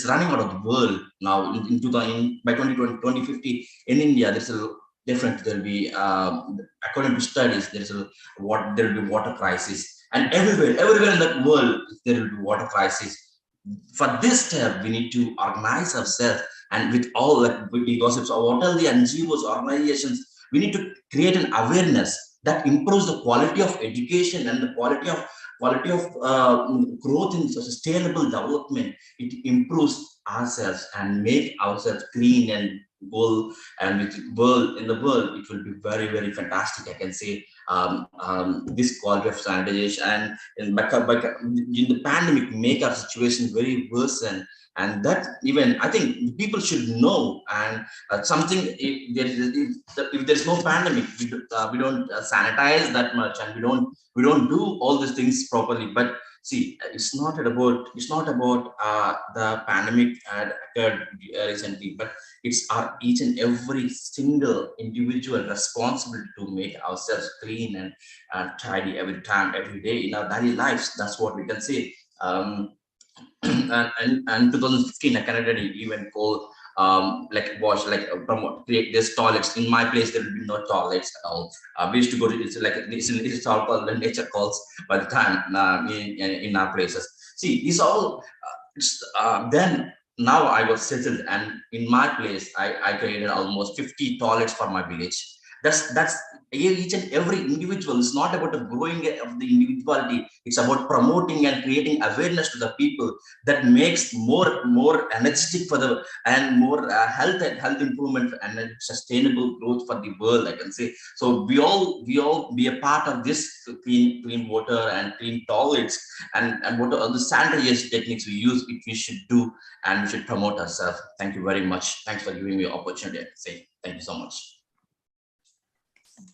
running out of the world now. In 2000, by 2050 in India, there's a different. There'll be, according to studies, there will be water crisis, and everywhere in that world there will be water crisis. For this step, we need to organize ourselves, and with all like witty gossips, or what all the NGOs, organizations, we need to create an awareness that improves the quality of education and the quality of growth in sustainable development. It improves ourselves and make ourselves clean and well. And with in the world, it will be very, very fantastic, I can say. This quality of sanitation, and in the pandemic make our situation very worse. And that, even I think people should know. And something, if there's no pandemic, we don't sanitize that much, and we don't do all these things properly. But see, it's not about the pandemic had occurred recently, but it's our each and every single individual responsibility to make ourselves clean and tidy every time, every day in our daily lives. That's what we can say. And 2015, a Canadian even called like wash, like promote, create this toilets. In my place, there will be no toilets at all. We used to go to, it's all called the nature calls by the time in our places. See, it's all then now I was settled, and in my place, I created almost 50 toilets for my village. That's each and every individual. It's not about the growing of the individuality. It's about promoting and creating awareness to the people, that makes more energetic for the, and more health improvement and sustainable growth for the world, I can say. So we all be a part of this clean water and clean toilets, and what are the sanitation techniques we use, which we should do, and we should promote ourselves. Thank you very much. Thanks for giving me the opportunity, I can say. Thank you so much.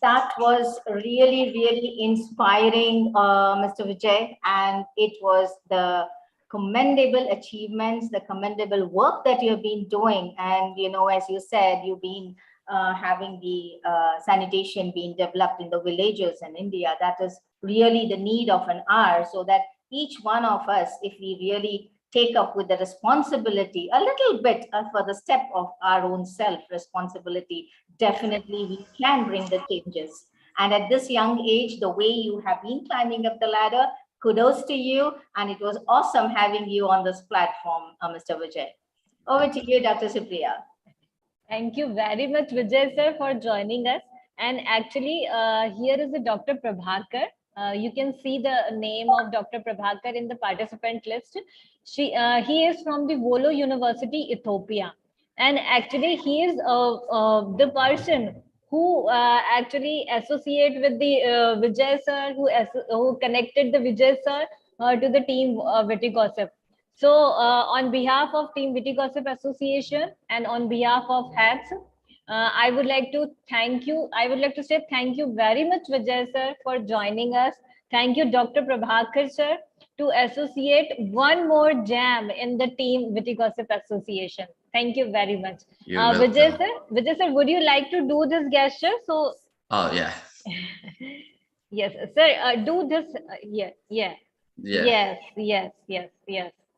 That was really, really inspiring, Mr. Vijay, and it was the commendable achievements, the commendable work that you've been doing. And, as you said, you've been having the sanitation being developed in the villages in India. That is really the need of an hour, so that each one of us, if we really take up with the responsibility a little bit for the step of our own self responsibility, definitely we can bring the changes. And at this young age, the way you have been climbing up the ladder, kudos to you. And it was awesome having you on this platform, Mr. Vijay. Over to you, Dr. Supriya.
Thank you very much, Vijay sir, for joining us. And actually, here is the Dr. Prabhakar. You can see the name of Dr. Prabhakar in the participant list. He is from the Volo University, Ethiopia. And actually, he is the person who actually associate with the Vijay sir, who connected the Vijay sir to the team Witty Gossip. So on behalf of Team Witty Gossip Association and on behalf of HATS, I would like to thank you. I would like to say thank you very much, Vijay sir, for joining us. Thank you, Dr. Prabhakar sir, to associate one more jam in the Team Witty Gossip Association. Thank you very much. Vijay sir, would you like to do this gesture? So.
Oh yeah.
Yes, sir. Do this. Yeah. Yes.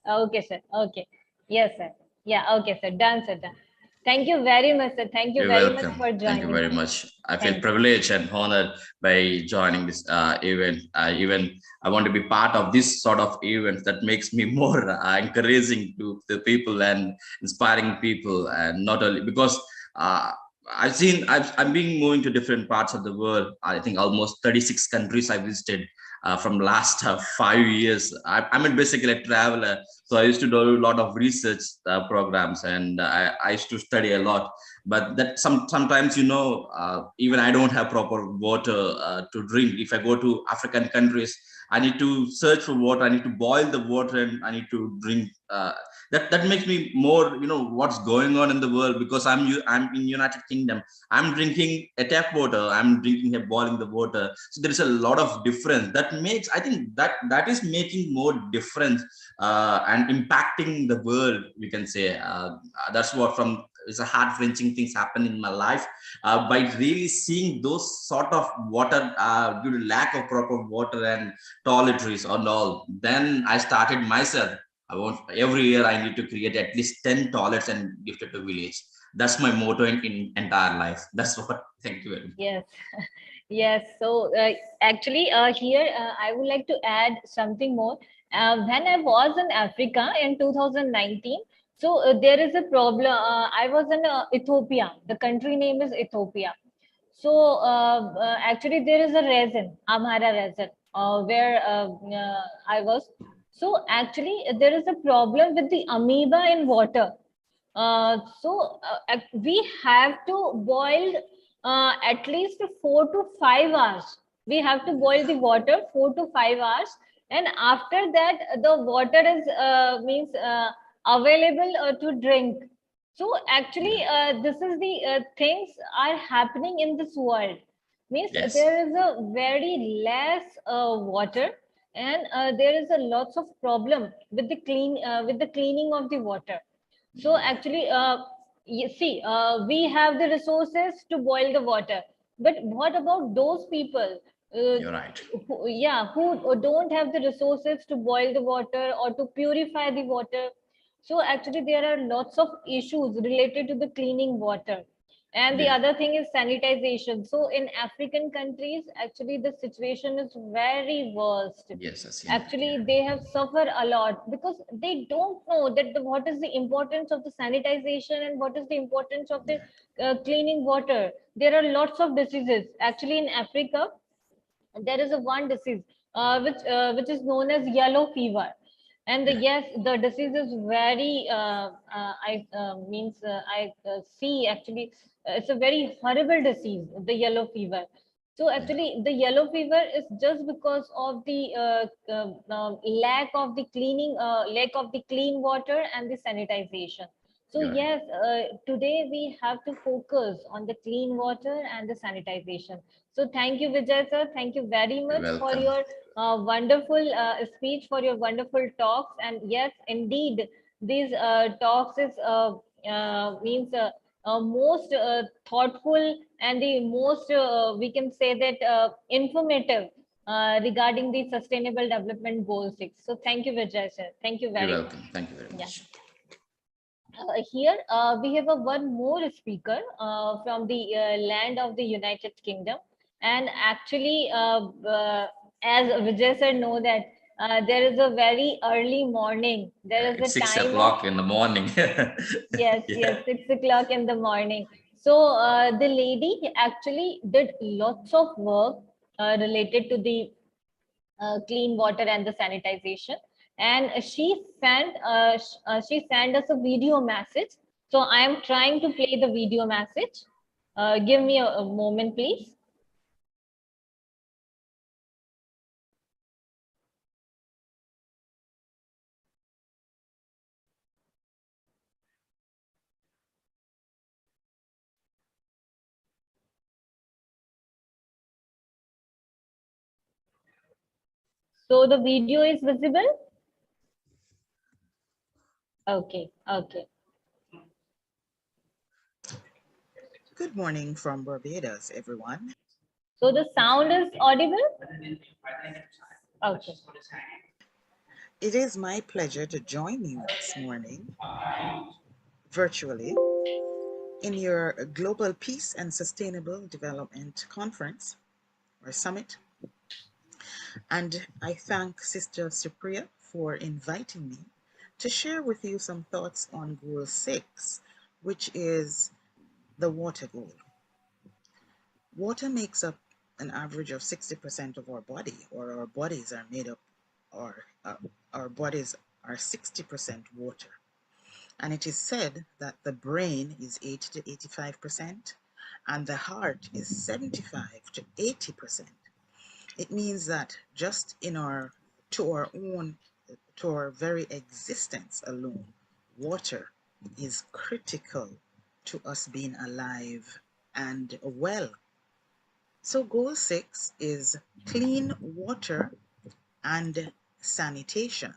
Okay, sir. Okay. Yes, sir. Yeah. Okay, sir. Done, sir. Done. Thank you very much, sir. Thank you
You're
very
welcome.
much for joining.
Thank you very much. I feel privileged and honored by joining this event. Even I want to be part of this sort of event that makes me more encouraging to the people and inspiring people, and not only because I've been moving to different parts of the world. I think almost 36 countries I visited from last 5 years. I'm basically a traveler, so I used to do a lot of research programs, and I used to study a lot. But that sometimes, even I don't have proper water to drink. If I go to African countries, I need to search for water. I need to boil the water, and I need to drink. That makes me more, what's going on in the world, because I'm in United Kingdom. I'm drinking a tap water. I'm drinking boiling the water. So there is a lot of difference. I think that is making more difference and impacting the world. We can say that's what it's a heart-wrenching things happen in my life by really seeing those sort of water due to lack of proper water and toiletries and all. Then I started myself. Every year I need to create at least 10 toilets and gift it to village. That's my motto in entire life. That's what. Thank you very much.
Yes. Yes. So actually here I would like to add something more. When I was in Africa in 2019, so there is a problem. I was in Ethiopia. The country name is Ethiopia. So actually there is a resin, Amhara resin, where I was. So actually there is a problem with the amoeba in water. We have to boil at least 4 to 5 hours. We have to boil the water 4 to 5 hours, and after that the water is means available to drink. So actually this is the things are happening in this world. Means
Yes.
there is a very less water, and there is a lots of problem with the cleaning of the water. So actually, you see, we have the resources to boil the water, but what about those people?
You're right.
Who don't have the resources to boil the water or to purify the water. So actually, there are lots of issues related to the cleaning water. And the
Yeah.
other thing is sanitization. So in African countries, actually, the situation is very worst.
Yes, I see.
Actually, they have suffered a lot because they don't know that what is the importance of the sanitization and what is the importance of the cleaning water. There are lots of diseases. Actually, in Africa, there is a one disease which is known as yellow fever. And yes, the disease is very I see actually it's a very horrible disease, the yellow fever. So actually the yellow fever is just because of the lack of the clean water and the sanitization. So yes, today we have to focus on the clean water and the sanitization. So thank you, Vijay sir. Thank you very much for your wonderful speech, for your wonderful talks. And yes, indeed, these talks is most thoughtful and the most we can say that informative regarding the Sustainable Development Goal 6. So thank you, Vijay sir. Thank you very
You're
much.
welcome. Thank you very much.
Here we have one more speaker from the land of the United Kingdom, And actually, as Vijay said, know that there is a very early morning. There is
It's
a
6
time
o'clock
of,
in the morning.
yes,
Yeah.
6 o'clock in the morning. So the lady actually did lots of work related to the clean water and the sanitization. And she sent us a video message. So I am trying to play the video message. Give me a moment, please. So the video is visible. Okay, okay.
Good morning from Barbados, everyone.
So the sound is audible. Okay.
It is my pleasure to join you this morning virtually in your Global Peace and Sustainable Development Conference or Summit. And I thank Sister Supriya for inviting me to share with you some thoughts on Goal 6, which is the water goal. Water makes up an average of 60% of our body, or our bodies are made up, or our bodies are 60% water. And it is said that the brain is 80 to 85%, and the heart is 75 to 80%. It means that just to our very existence alone, water is critical to us being alive and well. So goal 6 is clean water and sanitation.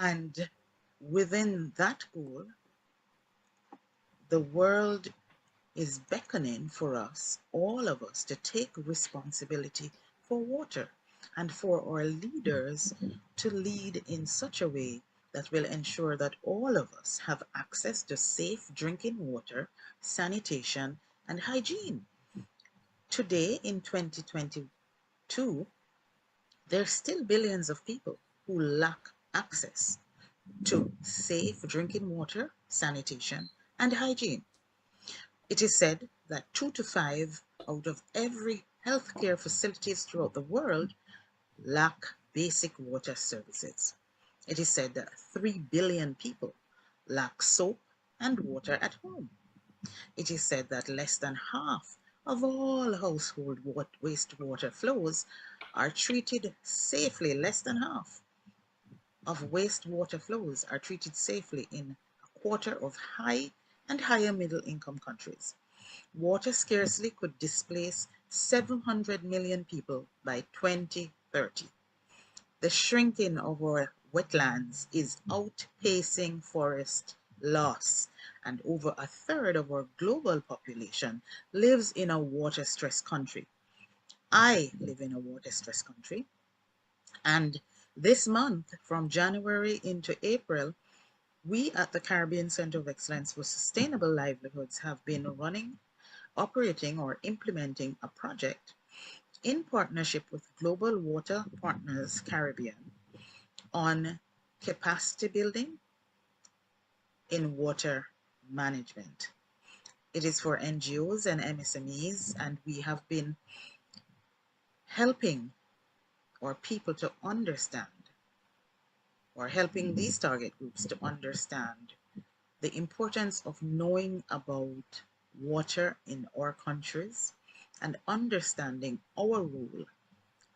And within that goal, the world is beckoning for us, all of us, to take responsibility for water and for our leaders to lead in such a way that will ensure that all of us have access to safe drinking water, sanitation, and hygiene. Today, in 2022, there's still billions of people who lack access to safe drinking water, sanitation, and hygiene. It is said that 2 to 5 out of every healthcare facilities throughout the world lack basic water services. It is said that 3 billion people lack soap and water at home. It is said that less than half of all household wastewater flows are treated safely. Less than half of wastewater flows are treated safely in a quarter of high and higher middle income countries. Water scarcity could displace 700 million people by 2030. The shrinking of our wetlands is outpacing forest loss, and over a third of our global population lives in a water-stressed country. I live in a water-stressed country, and this month, from January into April, we at the Caribbean Center of Excellence for Sustainable Livelihoods have been operating or implementing a project in partnership with Global Water Partners Caribbean on capacity building in water management. It is for NGOs and MSMEs, and we have been helping our people to understand, or helping these target groups to understand the importance of knowing about water in our countries and understanding our role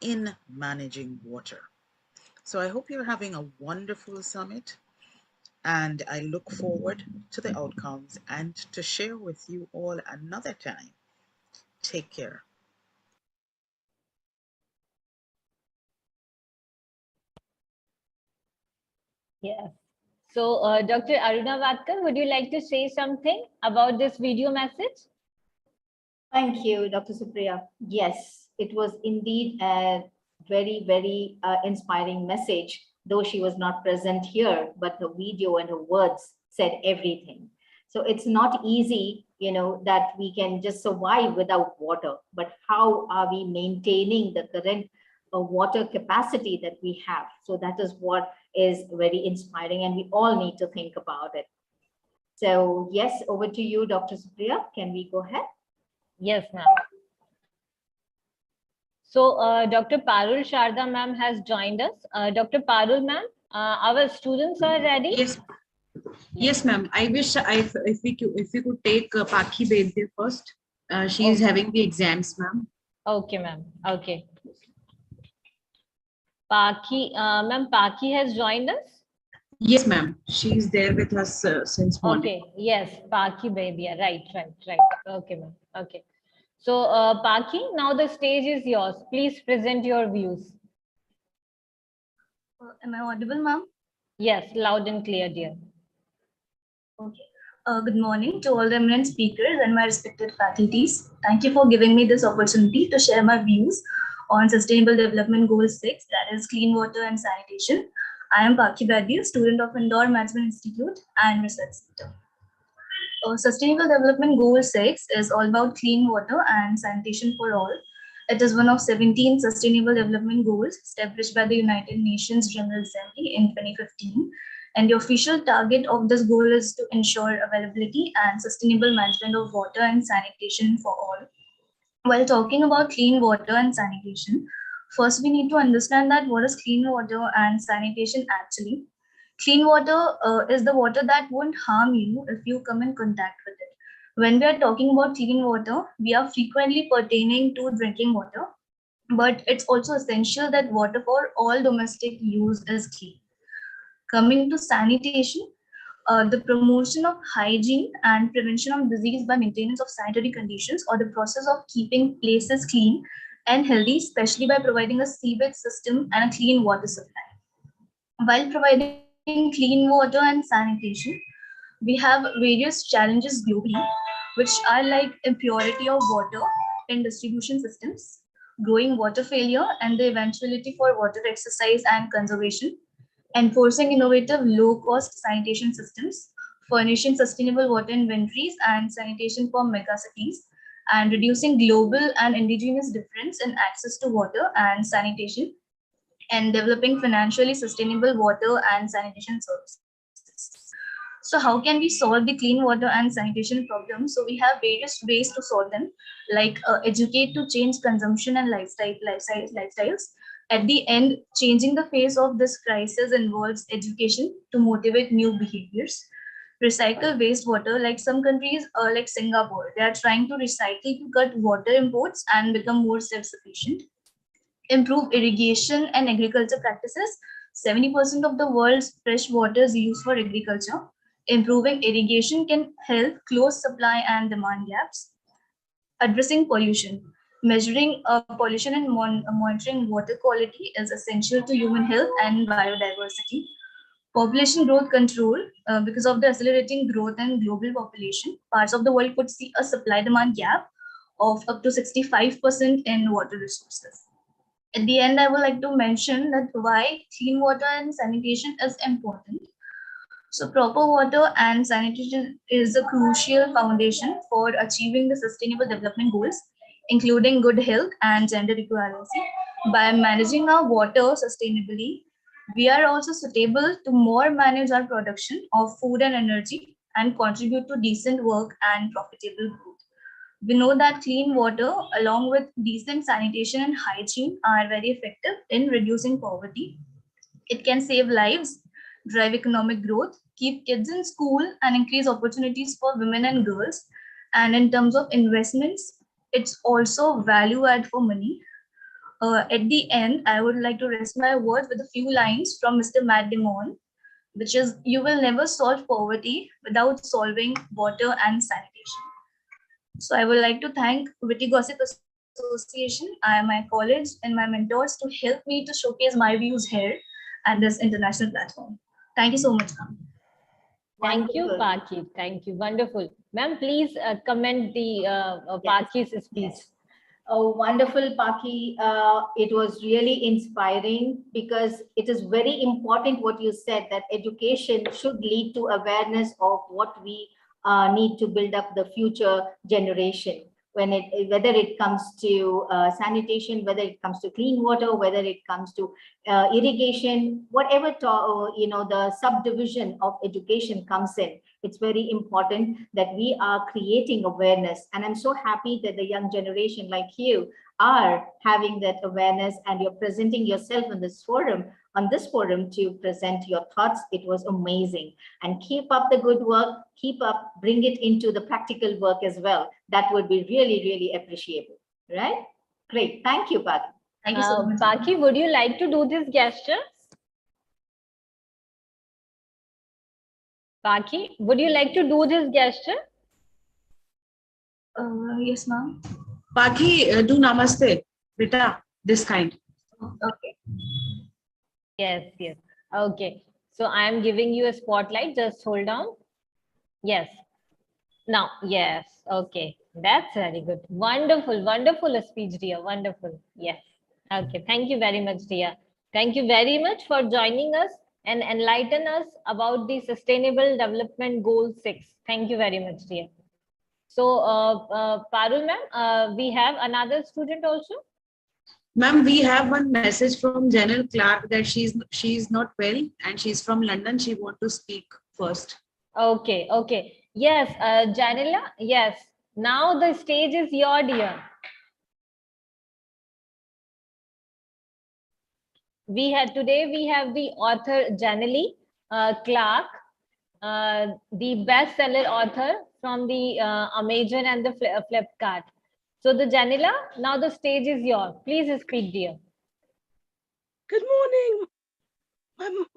in managing water. So I hope you're having a wonderful summit, and I look forward to the outcomes and to share with you all another time. Take care.
Yes. So, Dr. Aruna Vatkar, would you like to say something about this video message?
Thank you, Dr. Supriya. Yes, it was indeed a very, very inspiring message, though she was not present here, but her video and her words said everything. So it's not easy, that we can just survive without water, but how are we maintaining the current water capacity that we have? So that is what is very inspiring, and we all need to think about it. So yes, over to you, Dr. Supriya. Can we go ahead?
Yes, ma'am. So Dr. Parul Sharda ma'am has joined us. Dr. Parul ma'am, our students are ready?
Yes. Yes, ma'am. I wish if we could take Pakhi Bedde first. She is having the exams, ma'am.
Okay, ma'am. Okay. Pakhi, ma'am, Pakhi has joined us?
Yes, ma'am. She is there with us since morning.
Okay. Yes, Pakhi baby. Right. Okay, ma'am. Okay. So, Pakhi, now the stage is yours. Please present your views.
Am I audible, ma'am?
Yes, loud and clear, dear.
Okay. Good morning to all the eminent speakers and my respected faculties. Thank you for giving me this opportunity to share my views on Sustainable Development Goal 6, that is clean water and sanitation. I am Pakhi Badi, student of Indore Management Institute and Research Center. Sustainable Development Goal 6 is all about clean water and sanitation for all. It is one of 17 Sustainable Development Goals established by the United Nations General Assembly in 2015. And the official target of this goal is to ensure availability and sustainable management of water and sanitation for all. While talking about clean water and sanitation, first we need to understand that what is clean water and sanitation actually. Clean water is the water that won't harm you if you come in contact with it. When we are talking about clean water, we are frequently pertaining to drinking water, but it's also essential that water for all domestic use is clean. Coming to sanitation, the promotion of hygiene and prevention of disease by maintenance of sanitary conditions, or the process of keeping places clean and healthy, especially by providing a sewage system and a clean water supply. While providing clean water and sanitation, we have various challenges globally, which are like impurity of water in distribution systems, growing water failure and the eventuality for water exercise and conservation, enforcing innovative low-cost sanitation systems, furnishing sustainable water inventories and sanitation for megacities, and reducing global and indigenous difference in access to water and sanitation, and developing financially sustainable water and sanitation services. So how can we solve the clean water and sanitation problem? So we have various ways to solve them, like educate to change consumption and lifestyles. At the end, changing the face of this crisis involves education to motivate new behaviors. Recycle wastewater, like some countries like Singapore, they are trying to recycle to cut water imports and become more self-sufficient. Improve irrigation and agriculture practices. 70% of the world's fresh water is used for agriculture. Improving irrigation can help close supply and demand gaps. Addressing pollution. Measuring pollution and monitoring water quality is essential to human health and biodiversity. Population growth control, because of the accelerating growth in global population, parts of the world could see a supply-demand gap of up to 65% in water resources. At the end, I would like to mention that why clean water and sanitation is important. So proper water and sanitation is a crucial foundation for achieving the sustainable development goals, including good health and gender equality. By managing our water sustainably, we are also suitable to more manage our production of food and energy and contribute to decent work and profitable growth. We know that clean water, along with decent sanitation and hygiene, are very effective in reducing poverty. It can save lives, drive economic growth, keep kids in school, and increase opportunities for women and girls. And in terms of investments, it's also value add for money. At the end, I would like to rest my words with a few lines from Mr. Matt Damon, which is, you will never solve poverty without solving water and sanitation. So I would like to thank Witty Gossip Association, my college, and my mentors to help me to showcase my views here at this international platform. Thank you so much, ma'am.
Thank you, Pakhi. Thank you. Wonderful. Ma'am, please comment the Pakhi's speech.
Yes. Oh, wonderful, Pakhi. It was really inspiring because it is very important what you said, that education should lead to awareness of what we need to build up the future generation. Whether it comes to sanitation, whether it comes to clean water, whether it comes to irrigation, whatever the subdivision of education comes in, it's very important that we are creating awareness. And I'm so happy that the young generation like you are having that awareness, and you're presenting yourself in this forum, to present your thoughts. It was amazing. And keep up the good work, bring it into the practical work as well. That would be really, really appreciable, right? Great, thank you, Paki.
Thank you so much.
Paki, would you like to do this gesture? Paki, would you like to do this gesture?
Yes, ma'am.
Paki, do namaste, beta, this kind.
Okay.
Yes, yes. Okay. So I am giving you a spotlight. Just hold on. Yes. Now, yes. Okay. That's very good. Wonderful, wonderful speech, dear. Wonderful. Yes. Okay. Thank you very much, dear. Thank you very much for joining us and enlighten us about the Sustainable Development Goal 6. Thank you very much, dear. So, Parul ma'am, we have another student also.
Ma'am, we have one message from Janelle Clark that she's not well and she's from London. She want to speak first.
Okay, okay. Yes, Janila, yes. Now the stage is your, dear. Today we have the author Janelle Clark, the bestseller author from the Amazon and the Flipkart. So the Janila, now the stage is yours. Please speak, dear.
Good morning.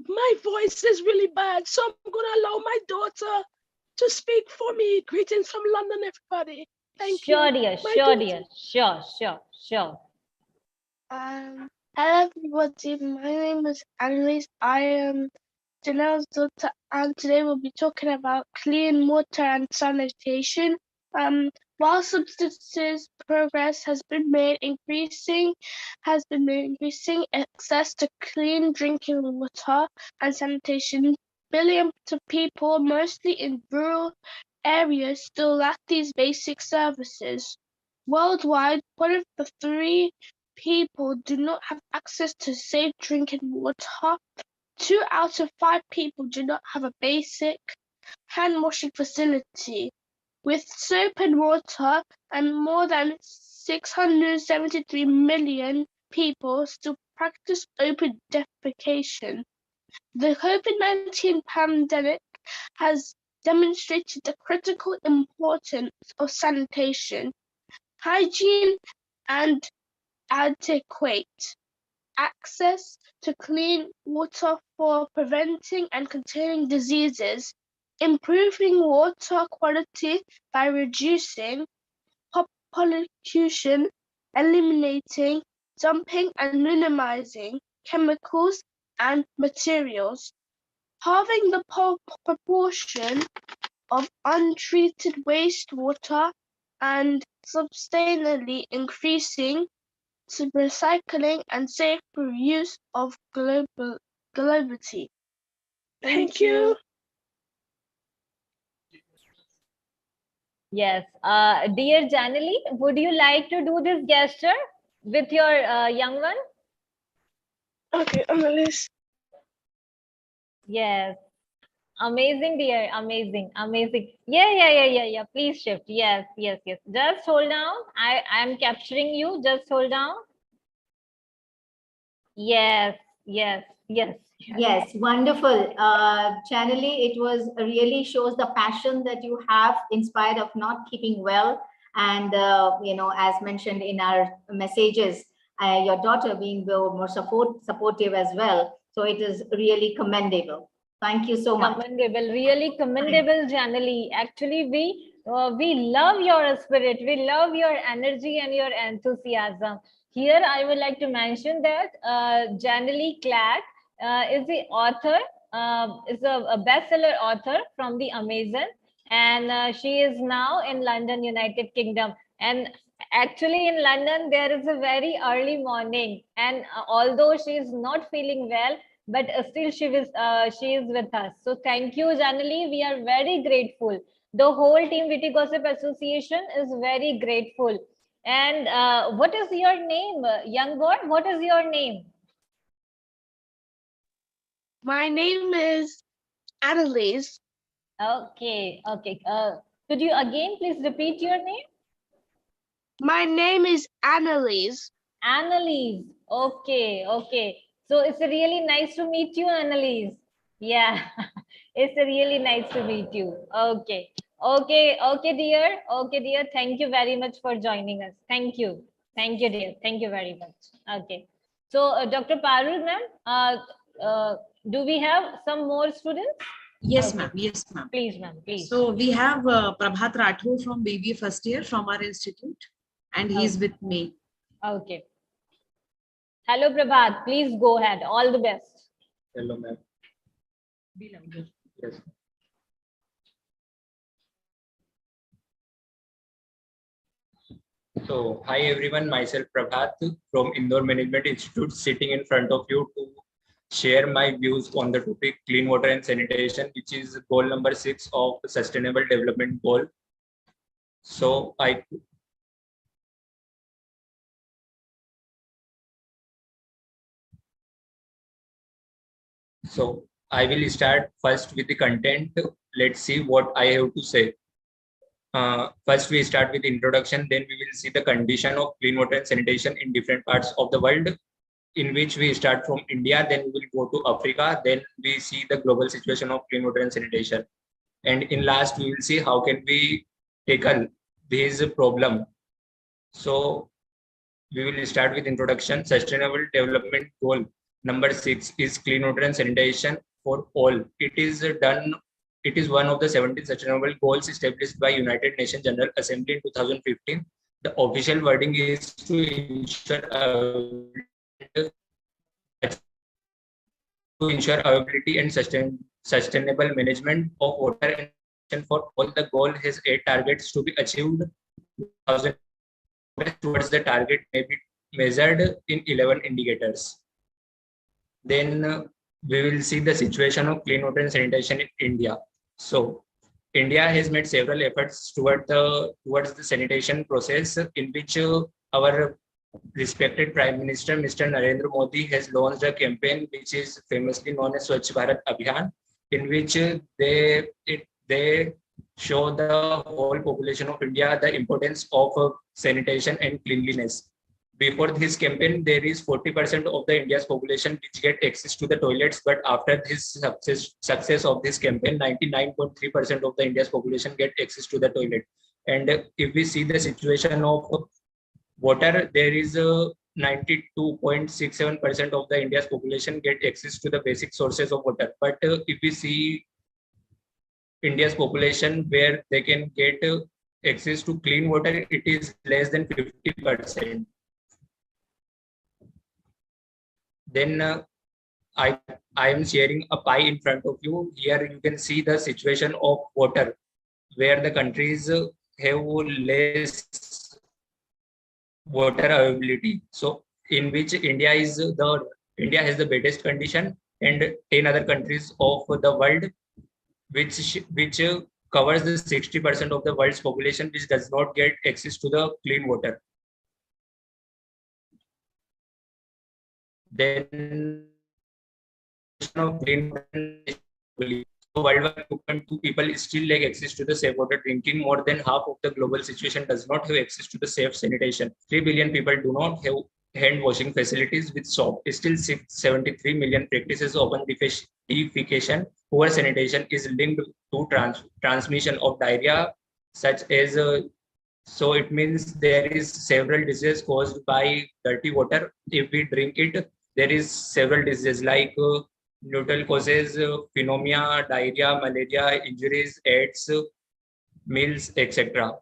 My voice is really bad, so I'm going to allow my daughter to speak for me. Greetings from London, everybody. Thank you.
Sure, dear. Sure, dear. Sure.
Hello, everybody. My name is Annalise. I am Janelle's daughter, and today we'll be talking about clean water and sanitation. While substances progress has been made increasing access to clean drinking water and sanitation, billions of people, mostly in rural areas, still lack these basic services. Worldwide, 1 of the 3 people do not have access to safe drinking water. 2 out of 5 people do not have a basic hand washing facility. With soap and water, and more than 673 million people still practice open defecation. The COVID-19 pandemic has demonstrated the critical importance of sanitation, hygiene, and adequate access to clean water for preventing and containing diseases, improving water quality by reducing pollution, eliminating dumping and minimizing chemicals and materials, halving the proportion of untreated wastewater, and sustainably increasing to recycling and safe reuse of globally. Thank you.
Yes. Dear Janelle, would you like to do this gesture with your young one?
Okay, Annalise.
Yes. Amazing, dear. Amazing. Yeah. Please shift. Yes. Just hold down. I'm capturing you. Just hold down. Yes.
Yes, wonderful. Channeling, it was really shows the passion that you have in spite of not keeping well. And, as mentioned in our messages, your daughter being more supportive as well. So it is really commendable. Thank you so much.
Commendable, really commendable, Janelle. Actually, we love your spirit. We love your energy and your enthusiasm. Here, I would like to mention that Janelle Clark is the author, is a bestseller author from the Amazon, and she is now in London, United Kingdom. And actually, in London, there is a very early morning, and although she is not feeling well, but still she is with us. So thank you, Janelle. We are very grateful The whole team Witty Gossip Association is very grateful. And what is your name, young boy? What is your name?
My name is Annalise.
Okay, okay. Could you again please repeat your name?
My name is Annalise.
Annalise. Okay, okay. So it's really nice to meet you, Annalise. Yeah, it's really nice to meet you. Okay, okay, okay, dear. Okay, dear. Thank you very much for joining us. Thank you. Thank you, dear. Thank you very much. Okay. So, Dr. Parul, ma'am, do we have some more students?
Yes,
Okay.
ma'am. Yes, ma'am.
Please, ma'am, please.
So we have Prabhat Rathore from BBA first year from our institute, and he's with me.
Okay. Hello, Prabhat. Please go ahead. All the best.
Hello, ma'am.
Be louder.
Yes. So, hi everyone, myself Prabhat from Indore Management Institute, sitting in front of you to share my views on the topic clean water and sanitation, which is goal number 6 of the Sustainable Development Goal. So, I will start first with the content. Let's see what I have to say. First, we start with introduction, then we will see the condition of clean water and sanitation in different parts of the world, in which we start from India, then we will go to Africa, then we see the global situation of clean water and sanitation. And in last, we will see how can we tackle this problem. So we will start with introduction. Sustainable Development Goal number 6 is clean water and sanitation for all. It is one of the 17 sustainable goals established by United Nations General Assembly in 2015. The official wording is to ensure availability and sustainable management of water and for all. The goal has 8 targets to be achieved. Towards the target may be measured in 11 indicators. Then we will see the situation of clean water and sanitation in India. So India has made several efforts towards the sanitation process, in which our respected Prime Minister, Mr. Narendra Modi, has launched a campaign which is famously known as Swachh Bharat Abhiyan, in which they show the whole population of India the importance of sanitation and cleanliness. Before this campaign, there is 40% of the India's population which get access to the toilets, but after this success of this campaign, 99.3% of the India's population get access to the toilet. And if we see the situation of water, there is 92.67% of the India's population get access to the basic sources of water. But if we see India's population where they can get access to clean water, it is less than 50%. Then I am sharing a pie in front of you. Here you can see the situation of water, where the countries have less water availability. So in which India has the better condition, and 10 other countries of the world which covers the 60% of the world's population which does not get access to the clean water. Then worldwide 2.2 people still lack access to the safe water drinking. More than half of the global situation does not have access to the safe sanitation. 3 billion people do not have hand washing facilities with soap. Still 73 million practices open defecation. Poor sanitation is linked to transmission of diarrhea, such as so it means there is several diseases caused by dirty water. If we drink it, there is several diseases like neutral causes, pneumonia, diarrhea, malaria, injuries, AIDS, meals, etc.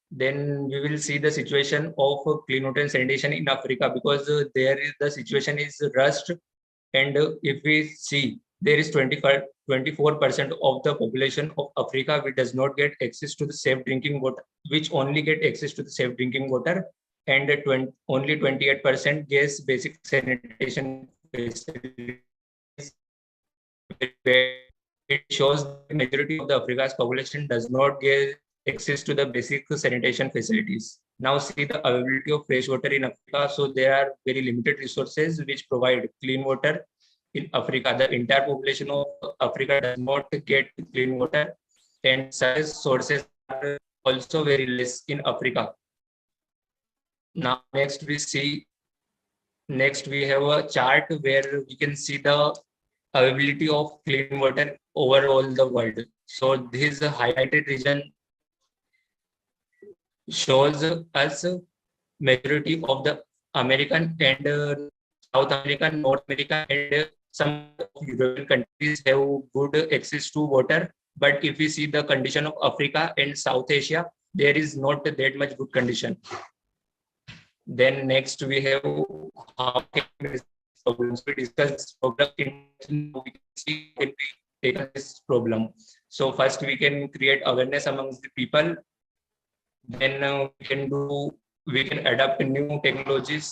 Then we will see the situation of clean water and sanitation in Africa, because the situation is rushed. And if we see, there is 24% of the population of Africa which does not get access to the safe drinking water, which only get access to the safe drinking water, and only 28% gets basic sanitation facilities. it shows the majority of the Africa's population does not get access to the basic sanitation facilities. Now see the availability of fresh water in Africa. So there are very limited resources which provide clean water in Africa. The entire population of Africa does not get clean water, and such sources are also very less in Africa. Now next we have a chart where we can see the availability of clean water over all the world. So this highlighted region shows us majority of the American and South American, North America, and some European countries have good access to water. But if we see the condition of Africa and South Asia, there is not that much good condition. Then next we have how problems. We discuss problem in we can see can we tackle this problem. So first we can create awareness amongst the people. Then we can adapt new technologies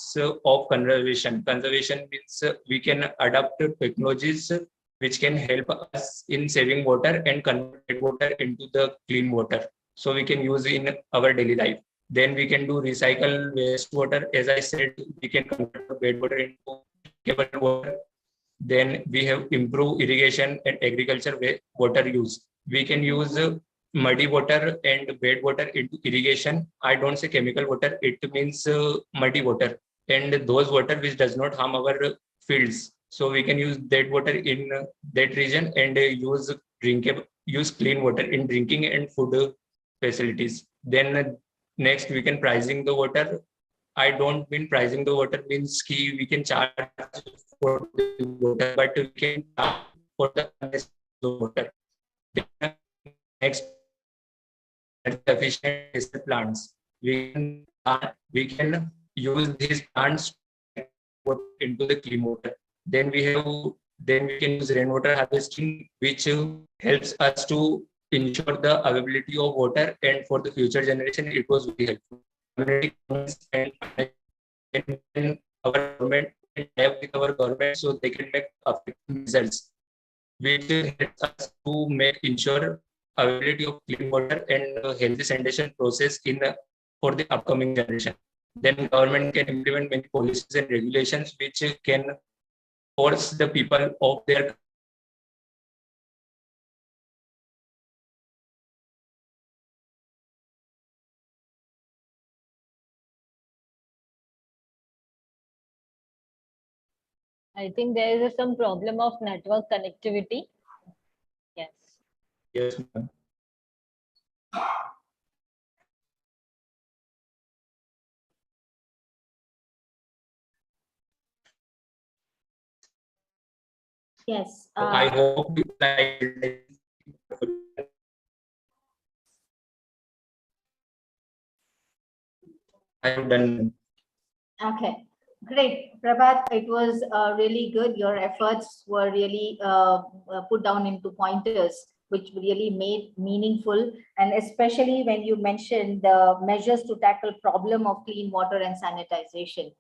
of conservation. Conservation means we can adapt technologies which can help us in saving water and convert water into the clean water. So we can use in our daily life. Then we can do recycle wastewater. As I said, we can convert wet water into drinkable water. Then we have improved irrigation and agriculture water use. We can use muddy water and wet water into irrigation. I don't say chemical water, it means muddy water, and those water which does not harm our fields. So we can use that water in that region and use clean water in drinking and food facilities. Then next we can pricing the water. I don't mean pricing the water means we can charge for the water, but we can charge for the water. Then next, efficient plants. We can use these plants into the clean water. Then we can use rainwater harvesting, which helps us to ensure the availability of water, and for the future generation, it was very helpful. And our government have with our government, so they can make effective results, which helps us to ensure availability of clean water and healthy sanitation process for the upcoming generation. Then government can implement many policies and regulations which can force the people of their
I think there is some problem of network connectivity. Yes.
Yes, ma'am.
Yes.
I hope I have done.
Okay, great. Prabhat, it was really good. Your efforts were really put down into pointers, which really made meaningful. And especially when you mentioned the measures to tackle problem of clean water and sanitization,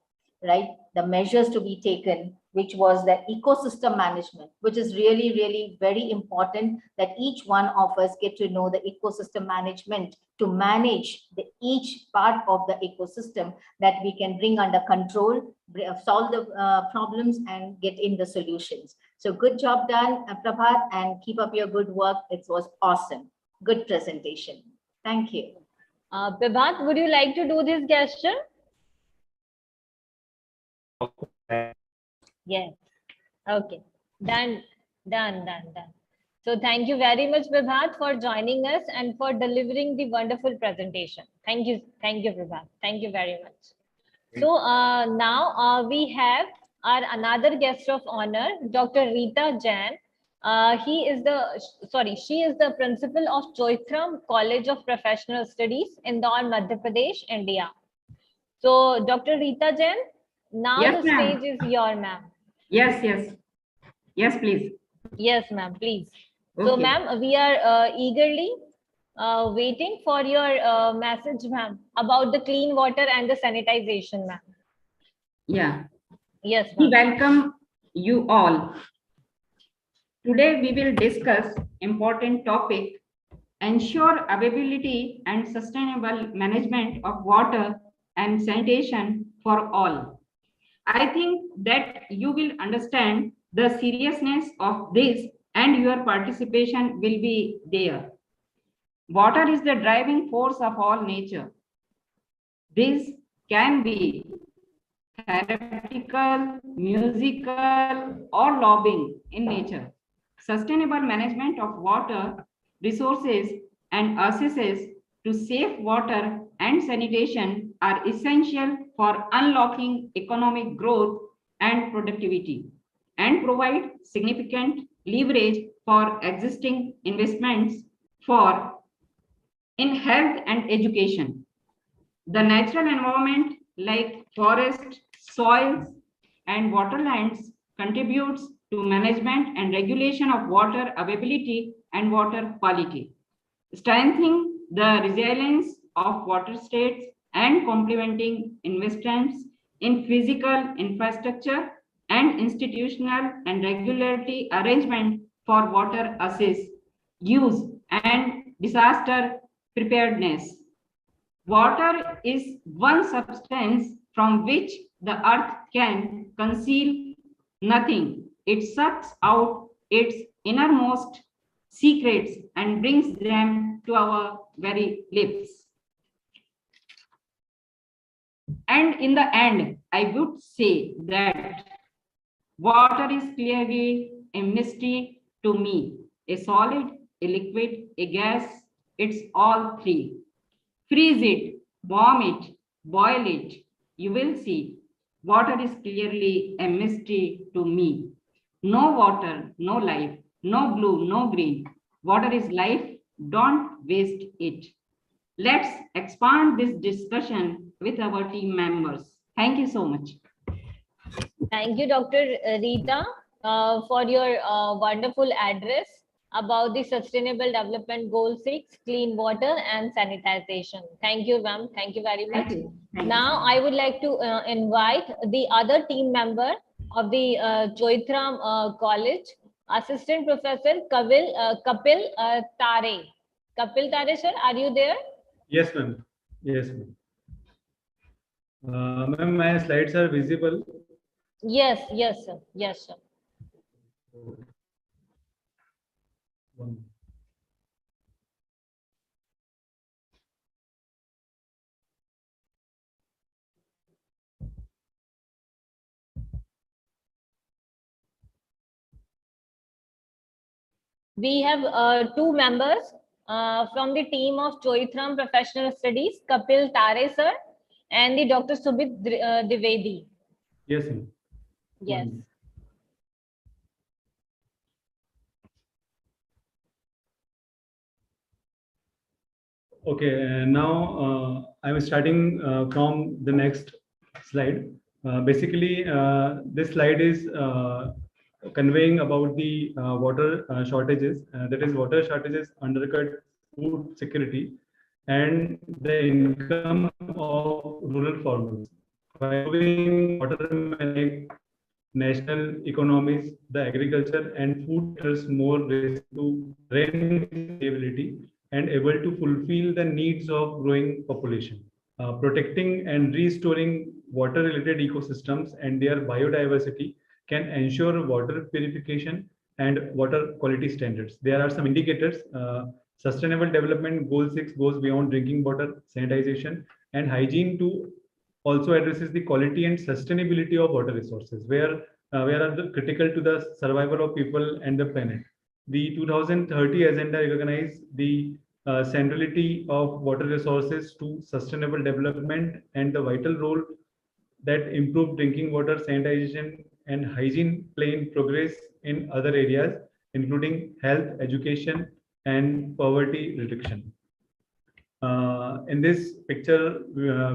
right? The measures to be taken, which was the ecosystem management, which is really, really very important that each one of us get to know the ecosystem management to manage each part of the ecosystem that we can bring under control, solve the problems and get in the solutions. So good job done, Prabhat, and keep up your good work. It was awesome. Good presentation. Thank you.
Prabhat, would you like to do this gesture? Yes. Okay. Done. So thank you very much, Prabhat, for joining us and for delivering the wonderful presentation. Thank you, Prabhat. Thank you very much. So now we have our another guest of honor, Dr. Rita Jain. She is the principal of Choithram College of Professional Studies, Indore, Madhya Pradesh, India. So Dr. Rita Jain, now
yes,
the stage is your, ma'am.
Yes, please.
Yes, ma'am, please.
Okay.
So, ma'am, we are eagerly waiting for your message, ma'am, about the clean water and the sanitization, ma'am.
Yeah.
Yes,
ma'am. We welcome you all Today we will discuss important topic, ensure availability and sustainable management of water and sanitation for all. I think that you will understand the seriousness of this and your participation will be there. Water is the driving force of all nature. This can be theoretical, musical, or lobbying in nature. Sustainable management of water resources and accesses to safe water and sanitation are essential for unlocking economic growth and productivity and provide significant leverage for existing investments for in health and education. The natural environment like forest, soils, and waterlands contributes to management and regulation of water availability and water quality, strengthening the resilience of water states and complementing investments in physical infrastructure and institutional and regulatory arrangement for water access, use, and disaster preparedness. Water is one substance from which the earth can conceal nothing. It sucks out its innermost secrets and brings them to our very lips. And in the end, I would say that water is clearly a mystery to me. A solid, a liquid, a gas, it's all three. Freeze it, warm it, boil it. You will see. Water is clearly a mystery to me. No water, no life. No blue, no green. Water is life. Don't waste it. Let's expand this discussion with our team members. Thank you so much.
Thank you, Dr. Rita, for your wonderful address about the Sustainable Development Goal 6, clean water and sanitization. Thank you, ma'am. Thank you very much. Now, I would like to invite the other team member of the Choithram College, Assistant Professor Kapil Tare. Kapil Tare, sir, are you there?
Yes, ma'am. Yes, ma'am. Ma'am, my slides are visible.
Yes, yes, sir. Yes, sir. We have two members from the team of Choithram Professional Studies, Kapil Tare, sir, and the Dr. Subit Dwivedi.
Yes, ma'am.
Yes.
Okay, now I'm starting from the next slide. Basically, this slide is conveying about the water shortages. That is, water shortages undercut food security and the income of rural farmers. By improving water management, national economies, the agriculture and food sectors more risk to rein stability and able to fulfill the needs of growing population. Protecting and restoring water-related ecosystems and their biodiversity can ensure water purification and water quality standards. There are some indicators. Sustainable Development Goal 6 goes beyond drinking water, sanitization, and hygiene to also addresses the quality and sustainability of water resources, where are the critical to the survival of people and the planet. The 2030 agenda recognizes the centrality of water resources to sustainable development and the vital role that improved drinking water, sanitation, and hygiene play in progress in other areas, including health, education, and poverty reduction. In this picture,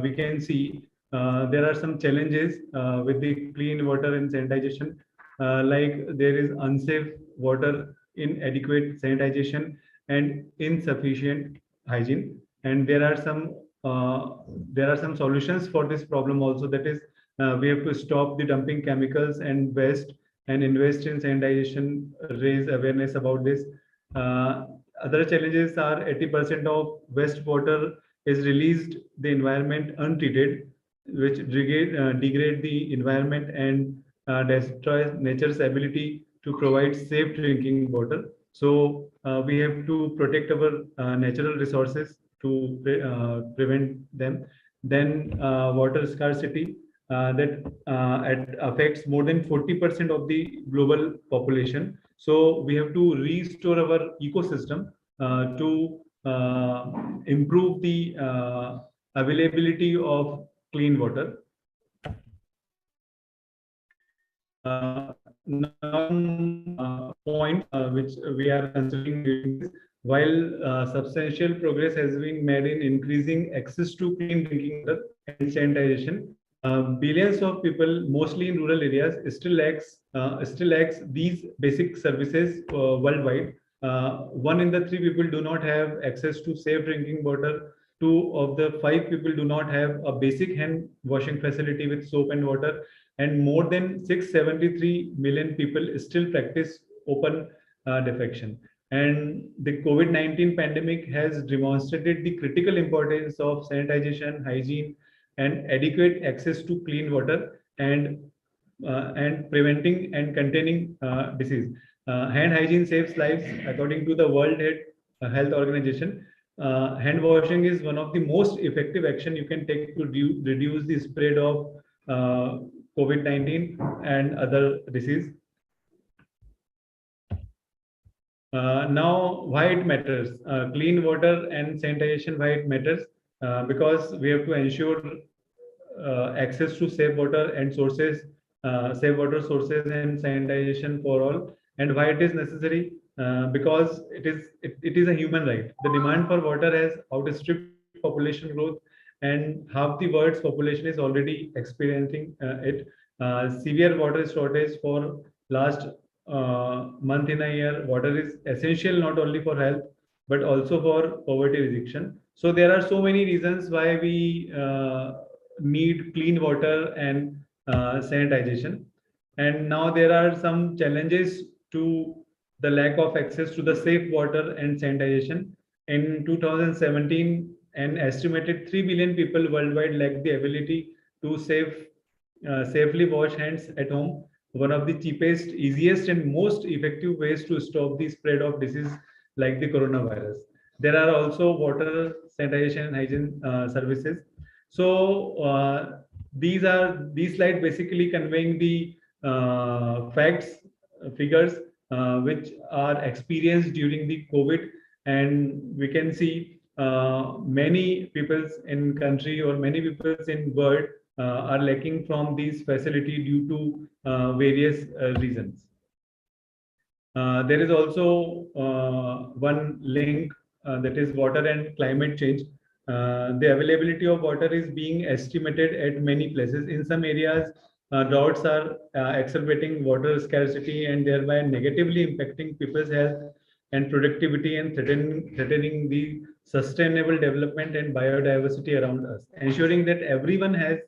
we can see there are some challenges with the clean water and sanitation, like there is unsafe water, inadequate sanitization, and insufficient hygiene. And there are some solutions for this problem also. That is, we have to stop the dumping chemicals and waste and invest in sanitization, raise awareness about this. Other challenges are 80% of wastewater is released the environment untreated, which degrade the environment and destroys nature's ability to provide safe drinking water. So we have to protect our natural resources to prevent them. Then water scarcity that affects more than 40% of the global population. So we have to restore our ecosystem to improve the availability of clean water. Point which we are considering during this, while substantial progress has been made in increasing access to clean drinking water and sanitization, billions of people, mostly in rural areas, still lacks these basic services worldwide. 1 in the 3 people do not have access to safe drinking water. 2 of the 5 people do not have a basic hand washing facility with soap and water, and more than 673 million people still practice open defecation. And the COVID-19 pandemic has demonstrated the critical importance of sanitization, hygiene, and adequate access to clean water, and preventing and containing disease. Hand hygiene saves lives, according to the World Health Organization. Hand washing is one of the most effective action you can take to reduce the spread of COVID-19 and other disease. Now, why it matters? Clean water and sanitation, why it matters? Because we have to ensure access to safe water and sources, safe water sources and sanitization for all. And why it is necessary? Because it is a human right. The demand for water has outstripped population growth, and half the world's population is already experiencing it. Severe water shortage for last month in a year. Water is essential not only for health but also for poverty reduction. So there are so many reasons why we need clean water and sanitization. And now there are some challenges to the lack of access to the safe water and sanitization. In 2017, an estimated 3 billion people worldwide lack the ability to safely wash hands at home. One of the cheapest, easiest, and most effective ways to stop the spread of disease like the coronavirus. There are also water sanitation and hygiene services. So these slides basically conveying the facts, figures which are experienced during the COVID, and we can see many peoples in country or many peoples in world are lacking from these facility due to various reasons. There is also one link that is water and climate change. The availability of water is being estimated at many places. In some areas, droughts are exacerbating water scarcity and thereby negatively impacting people's health and productivity and threatening the sustainable development and biodiversity around us. Ensuring that everyone has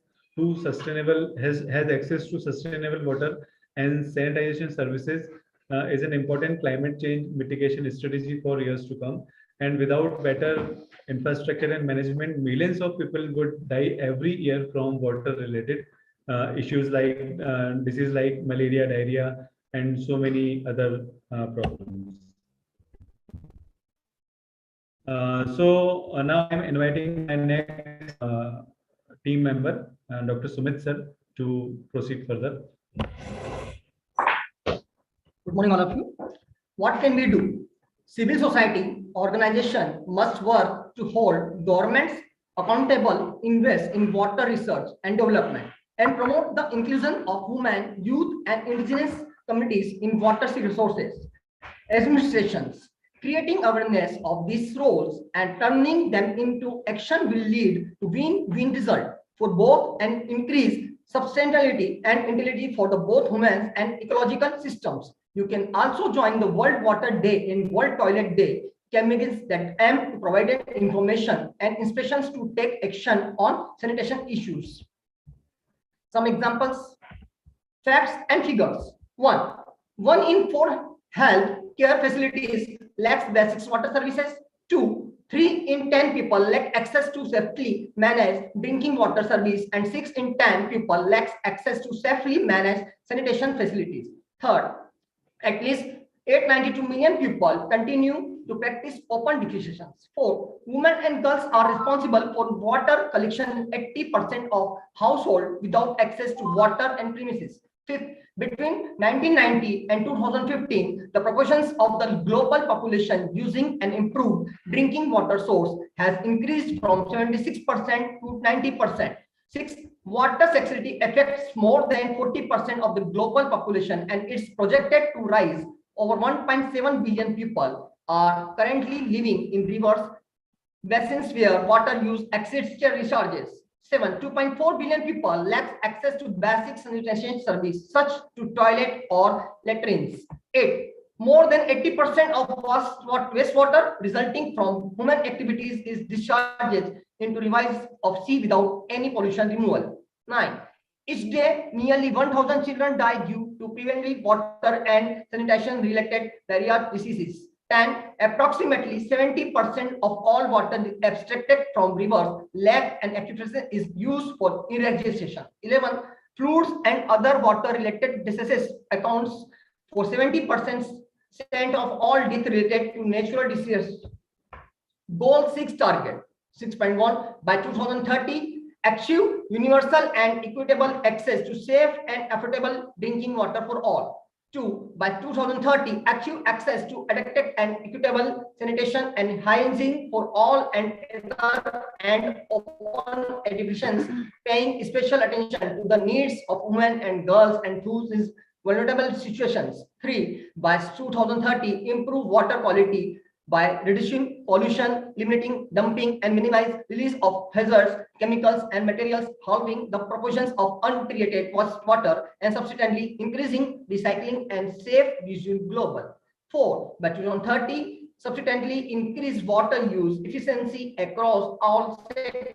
access to sustainable water and sanitization services is an important climate change mitigation strategy for years to come. And without better infrastructure and management, millions of people would die every year from water-related issues like diseases like malaria, diarrhea, and so many other problems. So now I'm inviting my next team member, Dr. Sumit sir, to proceed further.
Good morning, all of you. What can we do? Civil society organization must work to hold governments accountable, invest in water research and development, and promote the inclusion of women, youth, and indigenous communities in water resources. Administrations creating awareness of these roles and turning them into action will lead to win-win result for both and increase sustainability and utility for the both humans and ecological systems. You can also join the World Water Day and World Toilet Day campaigns that aim to provide information and inspections to take action on sanitation issues. Some examples, facts and figures. One in 4 health care facilities lacks basic water services. 2, 3 in 10 people lack access to safely managed drinking water service, and 6 in 10 people lacks access to safely managed sanitation facilities. Third, at least 892 million people continue to practice open defecation. 4, women and girls are responsible for water collection in 80% of households without access to water and premises. 5th, between 1990 and 2015, the proportions of the global population using an improved drinking water source has increased from 76% to 90%. 6, water scarcity affects more than 40% of the global population, and it's projected to rise. Over 1.7 billion people are currently living in rivers, basins where water use exceeds their recharges. 7, 2.4 billion people lack access to basic sanitation service, such to toilet or latrines. 8, more than 80% of wastewater resulting from human activities is discharged into rivers of sea without any pollution removal. 9, each day, nearly 1,000 children die due to preventative water and sanitation related various diseases. 10, approximately 70% of all water abstracted from rivers, lakes, and aquifers is used for irrigation. 11, floods and other water-related diseases accounts for 70% of all deaths related to natural diseases. Goal 6 target 6.1, by 2030, achieve universal and equitable access to safe and affordable drinking water for all. 2, by 2030, achieve access to adequate and equitable sanitation and hygiene for all, and open education, paying special attention to the needs of women and girls and those in vulnerable situations. 3, by 2030, improve water quality by reducing pollution, limiting dumping, and minimize release of hazards, chemicals, and materials, halving the proportions of untreated wastewater, and subsequently increasing recycling and safe use global. 4, by 2030, subsequently increase water use efficiency across all sectors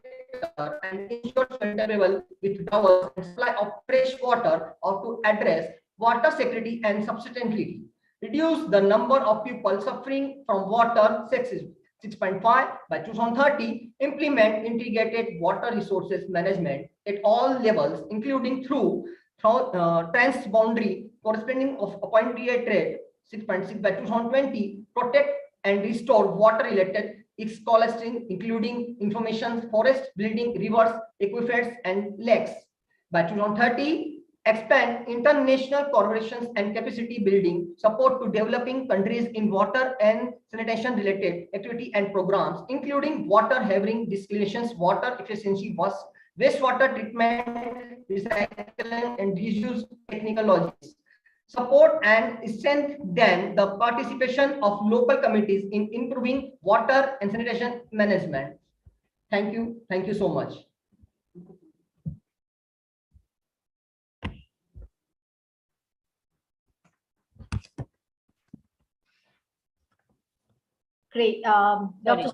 and ensure sustainable withdrawal and supply of fresh water, or to address water security and subsequently reduce the number of people suffering from water scarcity. 6.5, by 2030, implement integrated water resources management at all levels, including through transboundary corresponding of appropriate rate. 6.6, by 2020, protect and restore water-related ecosystem, including information, forest, building, rivers, aquifers, and lakes. By 2030, expand international collaborations and capacity building support to developing countries in water and sanitation related activity and programs, including water having desalinations, water efficiency, wastewater treatment, recycling, and reuse technologies. Support and strengthen the participation of local communities in improving water and sanitation management. Thank you. Thank you so much.
Great. Dr.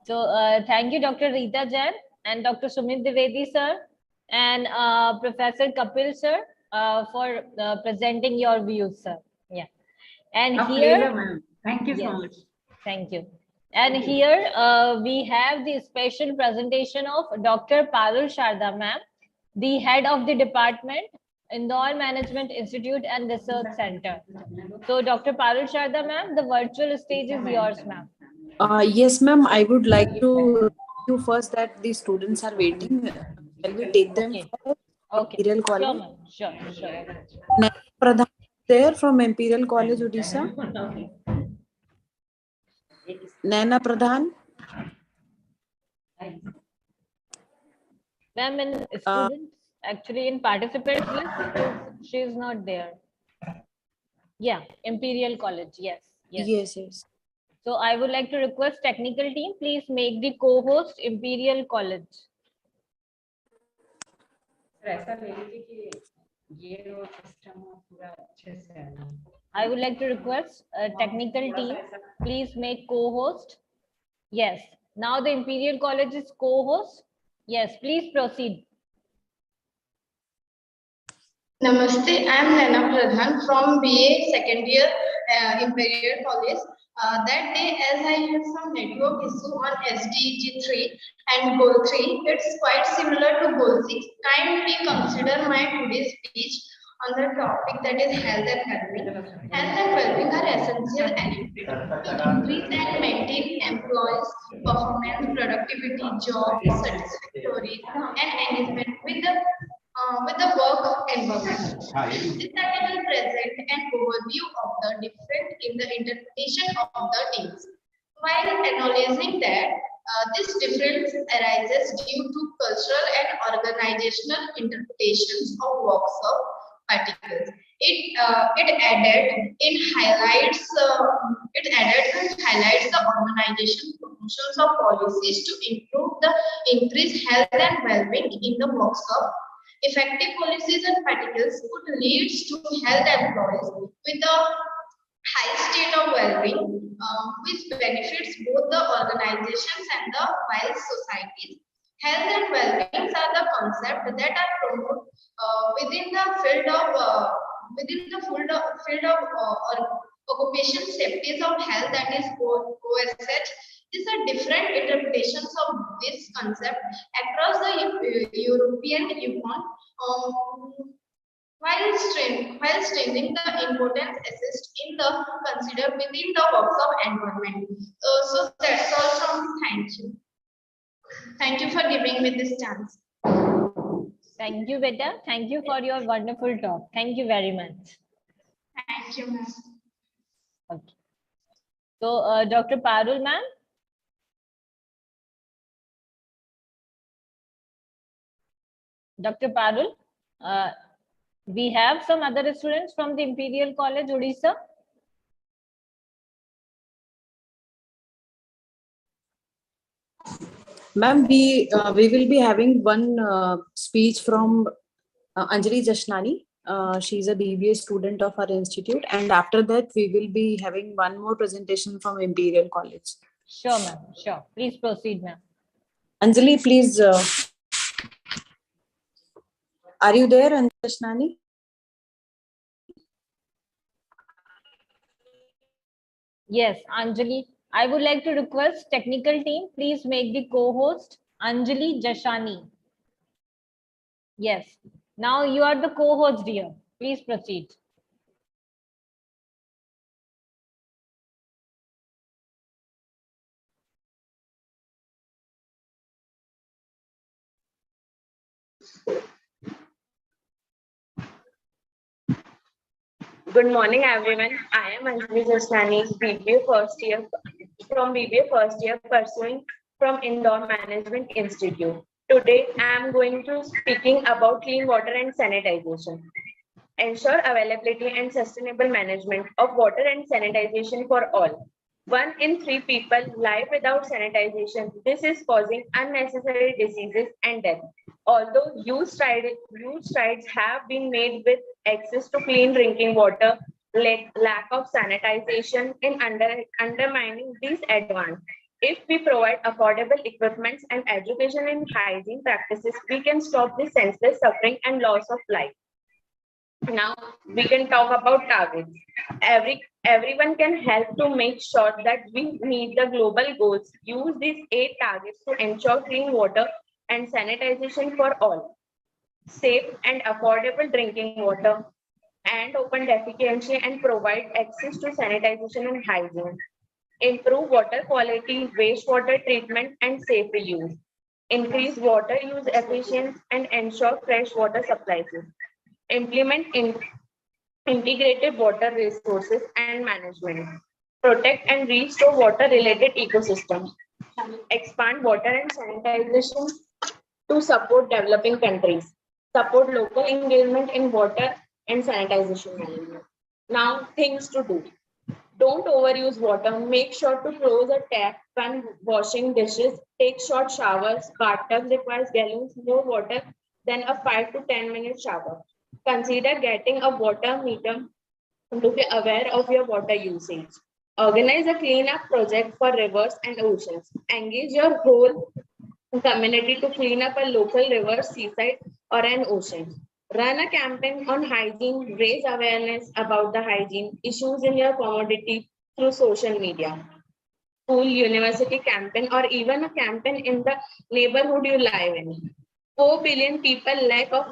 So thank you, Dr. Rita Jain and Dr. Sumit Dwivedi sir and Professor Kapil sir for presenting your views, sir. Yeah. And here,
thank you so much.
Thank you. And here we have the special presentation of Dr. Parul Sharda ma'am, the head of the department, Indore Management Institute and Research Center. So Dr. Parul Sharda ma'am, the virtual stage is yours, ma'am.
Yes, ma'am. I would like to you first that the students are waiting. Shall we take them first?
Okay.
Imperial College.
Sure, sure.
Naina Pradhan there from Imperial College, Odisha. Naina Pradhan.
Ma'am, in students, actually in participants list, she is not there. Yeah, Imperial College, yes. So I would like to request technical team, please make the co-host Imperial College. I would like to request a technical team, please make co-host. Yes, now the Imperial College is co-host. Yes, please proceed.
Namaste, I am Naina Pradhan from BA second year Imperial College. That day, as I had some network issue on SDG 3 and Goal 3, it's quite similar to Goal 6. Kindly consider my today's speech on the topic that is health and well-being. Health and well-being are essential elements to increase and maintain employees' performance, productivity, job satisfactory, and engagement with the work environment. This article presents an overview of the difference in the interpretation of the teams. While acknowledging that this difference arises due to cultural and organizational interpretations of works of particles. It added and highlights the organization promotions of policies to improve the increased health and well-being in the works of effective policies and particles could lead to health employees with a high state of well-being, which benefits both the organizations and the wider societies. Health and well-being are the concepts that are promoted within the field of occupation safety of health, that is OSH. These are different interpretations of this concept across the European Union. While strengthening the importance assist in the consider within the works of environment. So that's all from me. Thank you. Thank you for giving me this chance.
Thank you, Beta. Thank you for your wonderful talk. Thank you very much.
Thank you, ma'am.
Okay. So, Dr. Parul, ma'am. Dr. Parul, we have some other students from the Imperial College, Odisha.
Ma'am, we will be having one speech from Anjali Jashnani. She's a BBA student of our institute, and after that we will be having one more presentation from Imperial College.
Sure, ma'am. Sure. Please proceed, ma'am.
Anjali, please. Are you there, Anjali Jashnani?
Yes, Anjali. I would like to request technical team, please make the co-host Anjali Jashani. Yes. Now you are the co-host, dear. Please proceed.
Good morning, everyone. I am Anjali Jasnani, BBA first year from BBA first year, pursuing from Indore Management Institute. Today, I am going to speaking about clean water and sanitization. Ensure availability and sustainable management of water and sanitization for all. 1 in 3 people live without sanitization. This is causing unnecessary diseases and death. Although huge strides have been made with access to clean drinking water, lack of sanitization in undermining these advances. If we provide affordable equipment and education in hygiene practices, we can stop the senseless suffering and loss of life. Now we can talk about targets. Everyone can help to make sure that we meet the global goals. Use these 8 targets to ensure clean water and sanitization for all. Safe and affordable drinking water and open defecation and provide access to sanitization and hygiene. Improve water quality, wastewater treatment and safe reuse. Increase water use efficiency and ensure fresh water supplies. Implement integrated water resources and management. Protect and restore water-related ecosystems. Expand water and sanitization to support developing countries. Support local engagement in water and sanitization management. Now, things to do. Don't overuse water. Make sure to close a tap when washing dishes. Take short showers. Bathtub requires gallons more water than a 5 to 10 minute shower. Consider getting a water meter to be aware of your water usage. Organize a cleanup project for rivers and oceans. Engage your whole community to clean up a local river, seaside, or an ocean. Run a campaign on hygiene, raise awareness about the hygiene issues in your community through social media. School, university campaign, or even a campaign in the neighborhood you live in. 4 billion people lack of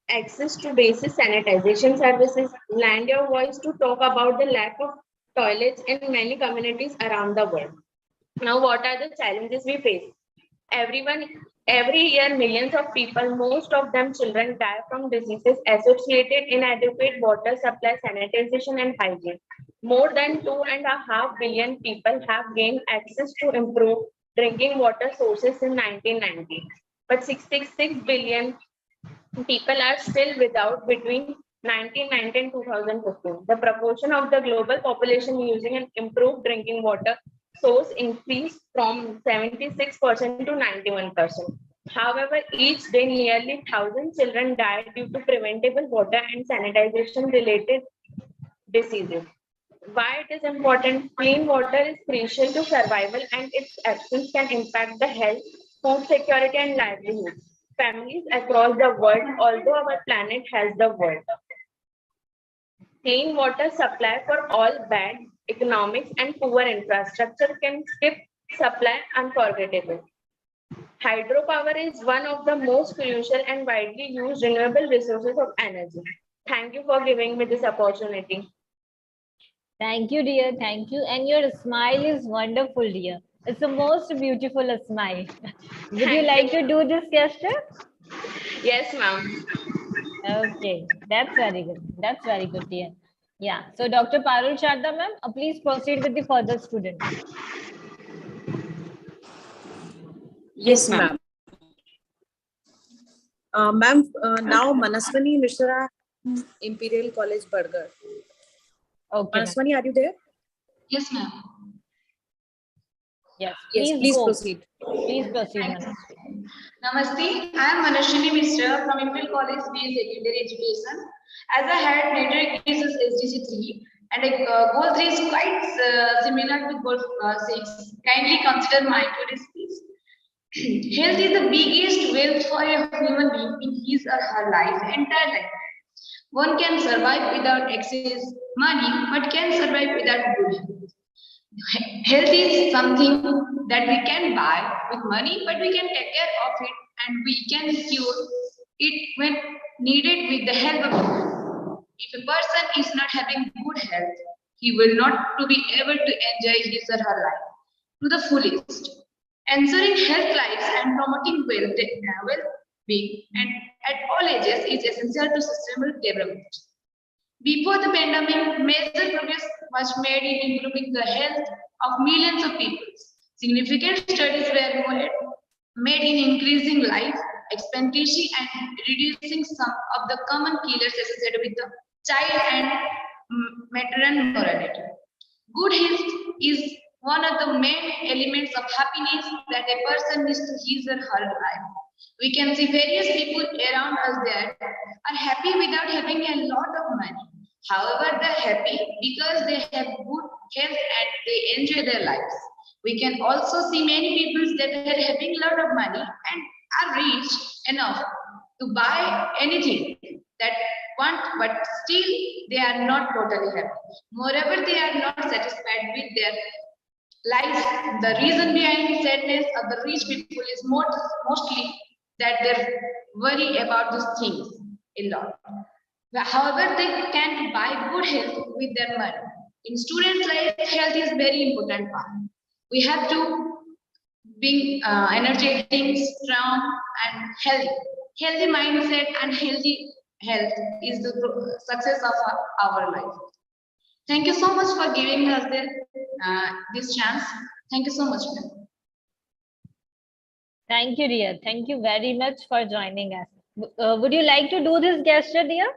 access to basic sanitization services. Lend your voice to talk about the lack of toilets in many communities around the world. Now, what are the challenges we face? Every year, millions of people, most of them children, die from diseases associated inadequate water supply, sanitization, and hygiene. More than 2.5 billion people have gained access to improved drinking water sources in 1990, but 66 billion people are still without between 1990 and 2015. The proportion of the global population using an improved drinking water source increased from 76% to 91%. However, each day nearly 1,000 children die due to preventable water and sanitization related diseases. Why it is important? Clean water is crucial to survival and its absence can impact the health, food security and livelihood. Families across the world, although our planet has the world. Clean water supply for all bad economics and poor infrastructure can skip supply unforgettable. Hydropower is one of the most crucial and widely used renewable resources of energy. Thank you for giving me this opportunity.
Thank you, dear. Thank you. And your smile is wonderful, dear. It's the most beautiful smile. Would you like to do this gesture?
Yes, ma'am.
Okay, that's very good. That's very good, dear. Yeah. So, Dr. Parul Sharda, ma'am, please proceed with the further student.
Yes, ma'am. Ma'am, now Manaswani Mishra, Imperial College, Bargar.
Okay.
Manaswani, are you there?
Yes, ma'am.
Yes,
please proceed.
Please proceed, Manaswani.
Namaste, I am Manashini Mishra from Imperial College, BA Secondary Education. As I had major cases SDG 3 and goal 3 is quite similar to goal 6. Kindly consider my today's speech. Health is the biggest wealth for a human being in his or her life, entire life. One can survive without excess money, but can survive without good health. Health is something that we can buy with money, but we can take care of it and we can cure it when needed with the help of God. If a person is not having good health, he will not to be able to enjoy his or her life to the fullest. Ensuring health lives and promoting well-being and at all ages is essential to sustainable development. Before the pandemic, major progress was made in improving the health of millions of people. Significant studies were made in increasing life expectancy and reducing some of the common killers associated with the child and maternal mortality. Good health is one of the main elements of happiness that a person needs to his or her life. We can see various people around us that are happy without having a lot of money. However, they're happy because they have good health and they enjoy their lives. We can also see many people that are having a lot of money and are rich enough to buy anything that want, but still they are not totally happy. Moreover, they are not satisfied with their life. The reason behind sadness of the rich people is mostly that they worry about these things a lot. However, they can buy good health with their money. In students' life, health is very important part. We have to be energetic, strong, and healthy. Healthy mindset and healthy health is the success of our life. Thank you so much for giving us this chance. Thank you so much, ma'am.
Thank you, dear. Thank you very much for joining us. Would you like to do this gesture, dear?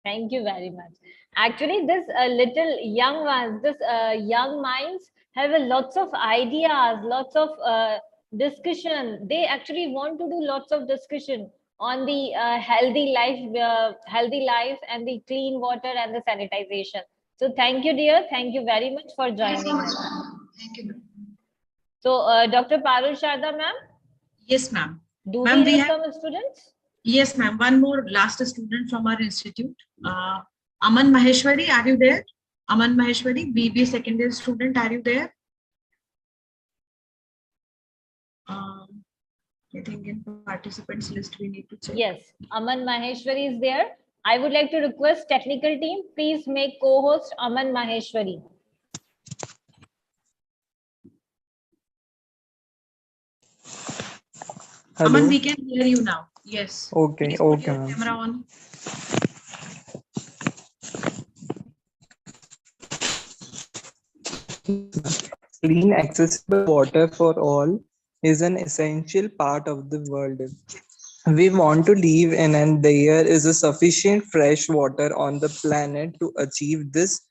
Thank you very much. Actually, this little young ones, this young minds have lots of ideas, lots of discussion. They actually want to do lots of discussion on the healthy life and the clean water and the sanitization. So thank you, dear. Thank you very much for joining us.
Thank you.
So Dr. Parul Sharda, ma'am.
Yes, ma'am.
Do
Ma'am,
we
we
have
have,
some students?
yes, ma'am, one more last student from our institute. Aman Maheshwari, are you there? Aman Maheshwari, BBA second year student, are you there? I think in participants list we need to check.
Yes, Aman Maheshwari is there. I would like to request technical team, please make co-host Aman Maheshwari.
Hello.
Aman, we can hear you now. Yes.
Okay,
Please put
okay,
your
ma'am.
camera on.
Clean, accessible water for all is an essential part of the world. We want to live in and there is a sufficient fresh water on the planet to achieve this.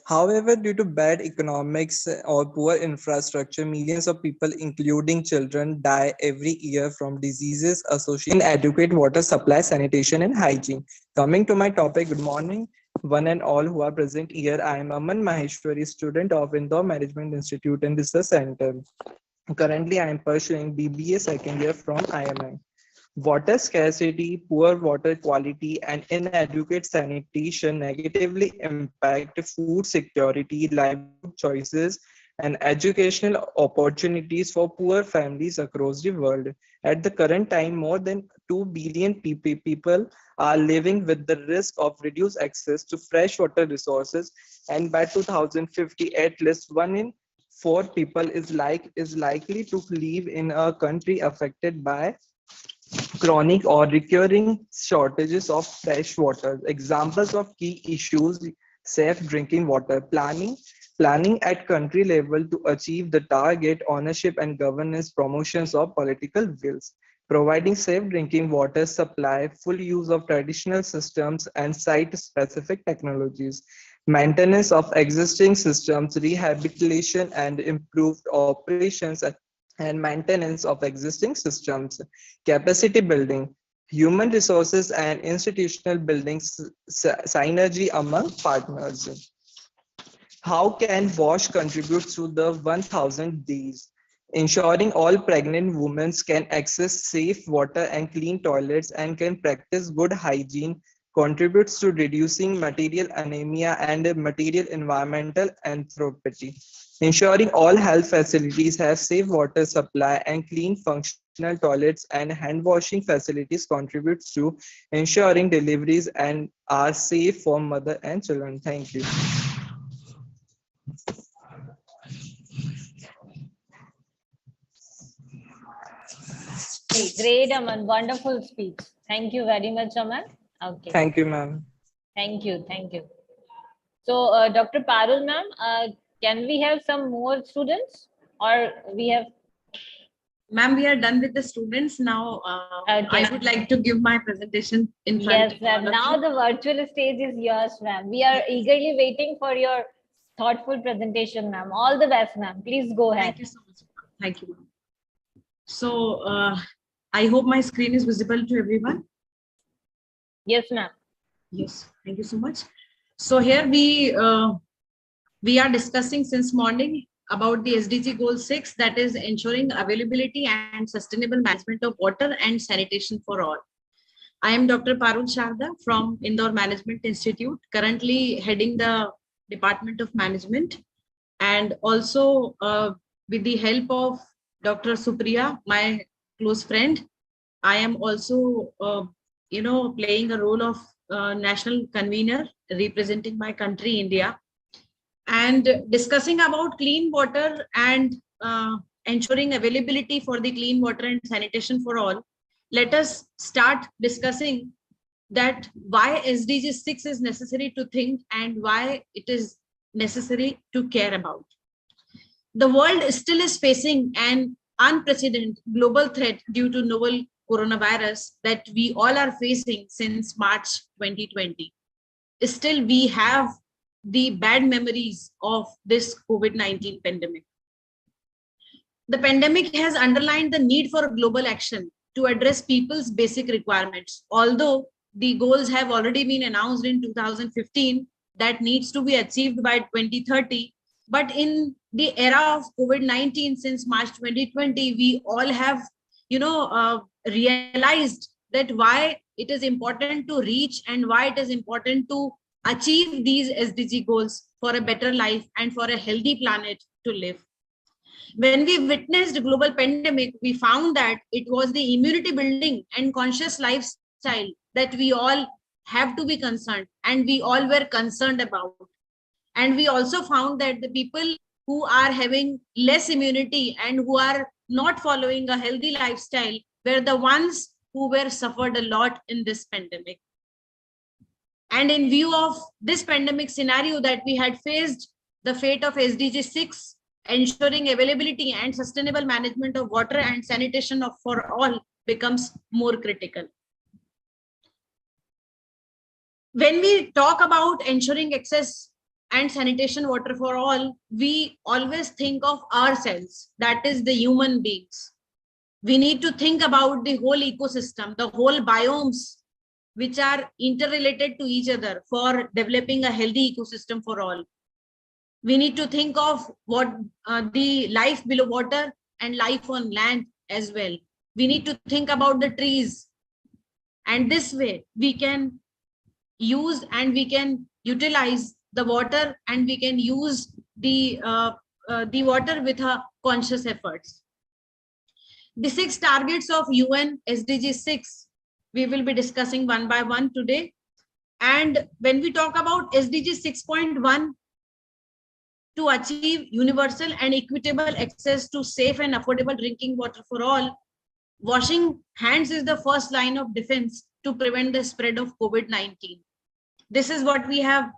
However, due to bad economics or poor infrastructure, millions of people, including children, die every year from diseases associated with inadequate water supply, sanitation, and hygiene. Coming to my topic, good morning, one and all who are present here. I am Aman Maheshwari, student of Indore Management Institute and Research Center. Currently, I am pursuing BBA second year from IMI. Water scarcity, poor water quality, and inadequate sanitation negatively impact food security, livelihood choices, and educational opportunities for poor families across the world. At the current time, more than 2 billion people are living with the risk of reduced access to fresh water resources, and by 2050, at least 1 in 4 people is likely to live in a country affected by chronic or recurring shortages of fresh water. Examples of key issues: safe drinking water planning at country level to achieve the target ownership and governance promotions of political wills, providing safe drinking water supply, full use of traditional systems and site-specific technologies, maintenance of existing systems, rehabilitation and improved operations and maintenance of existing systems, capacity building, human resources and institutional building synergy among partners. How can WASH contribute to the 1000 days? Ensuring all pregnant women can access safe water and clean toilets and can practice good hygiene contributes to reducing material anemia and material environmental anthropology. Ensuring all health facilities have safe water supply and clean functional toilets and hand washing facilities contributes to ensuring deliveries and are safe for mother and children. Thank you.
Great, Aman. Wonderful speech. Thank you very much, Aman. Okay.
Thank you, ma'am.
Thank you. Thank you. So, Dr. Parul, ma'am, can we have some more students or we have?
Ma'am, we are done with the students now.
Okay.
I would like to give my presentation in front
Yes, ma'am. Now the virtual stage is yours, ma'am. We are eagerly waiting for your thoughtful presentation, ma'am. All the best, ma'am. Please go ahead.
Thank you so much. Thank you, ma'am. So, I hope my screen is visible to everyone.
Yes, ma'am.
Yes, thank you so much. So here we are discussing since morning about the SDG goal 6, that is ensuring availability and sustainable management of water and sanitation for all. I am Dr. Parul Sharda from Indore Management Institute, currently heading the Department of Management, and also with the help of Dr. Supriya, my close friend, I am also playing a role of national convener representing my country, India, and discussing about clean water and ensuring availability for the clean water and sanitation for all. Let us start discussing that why SDG 6 is necessary to think and why it is necessary to care about. The world still is facing an unprecedented global threat due to novel coronavirus that we all are facing since March 2020. Still, we have the bad memories of this COVID-19 pandemic. The pandemic has underlined the need for global action to address people's basic requirements. Although the goals have already been announced in 2015 that needs to be achieved by 2030, but in the era of COVID-19 since March 2020, we all have realized that why it is important to reach and why it is important to achieve these SDG goals for a better life and for a healthy planet to live. When we witnessed global pandemic, we found that it was the immunity building and conscious lifestyle that we all have to be concerned, and we all were concerned about. And we also found that the people who are having less immunity and who are not following a healthy lifestyle were the ones who were suffered a lot in this pandemic. And in view of this pandemic scenario that we had faced, the fate of SDG 6, ensuring availability and sustainable management of water and sanitation for all, becomes more critical. When we talk about ensuring access and sanitation water for all, we always think of ourselves, that is the human beings. We need to think about the whole ecosystem, the whole biomes, which are interrelated to each other for developing a healthy ecosystem for all. We need to think of what the life below water and life on land as well. We need to think about the trees, and this way we can use and we can utilize the water, and we can use the water with a conscious efforts. The 6 targets of UN SDG 6, we will be discussing one by one today. And when we talk about SDG 6.1, to achieve universal and equitable access to safe and affordable drinking water for all, washing hands is the first line of defense to prevent the spread of COVID-19. This is what we have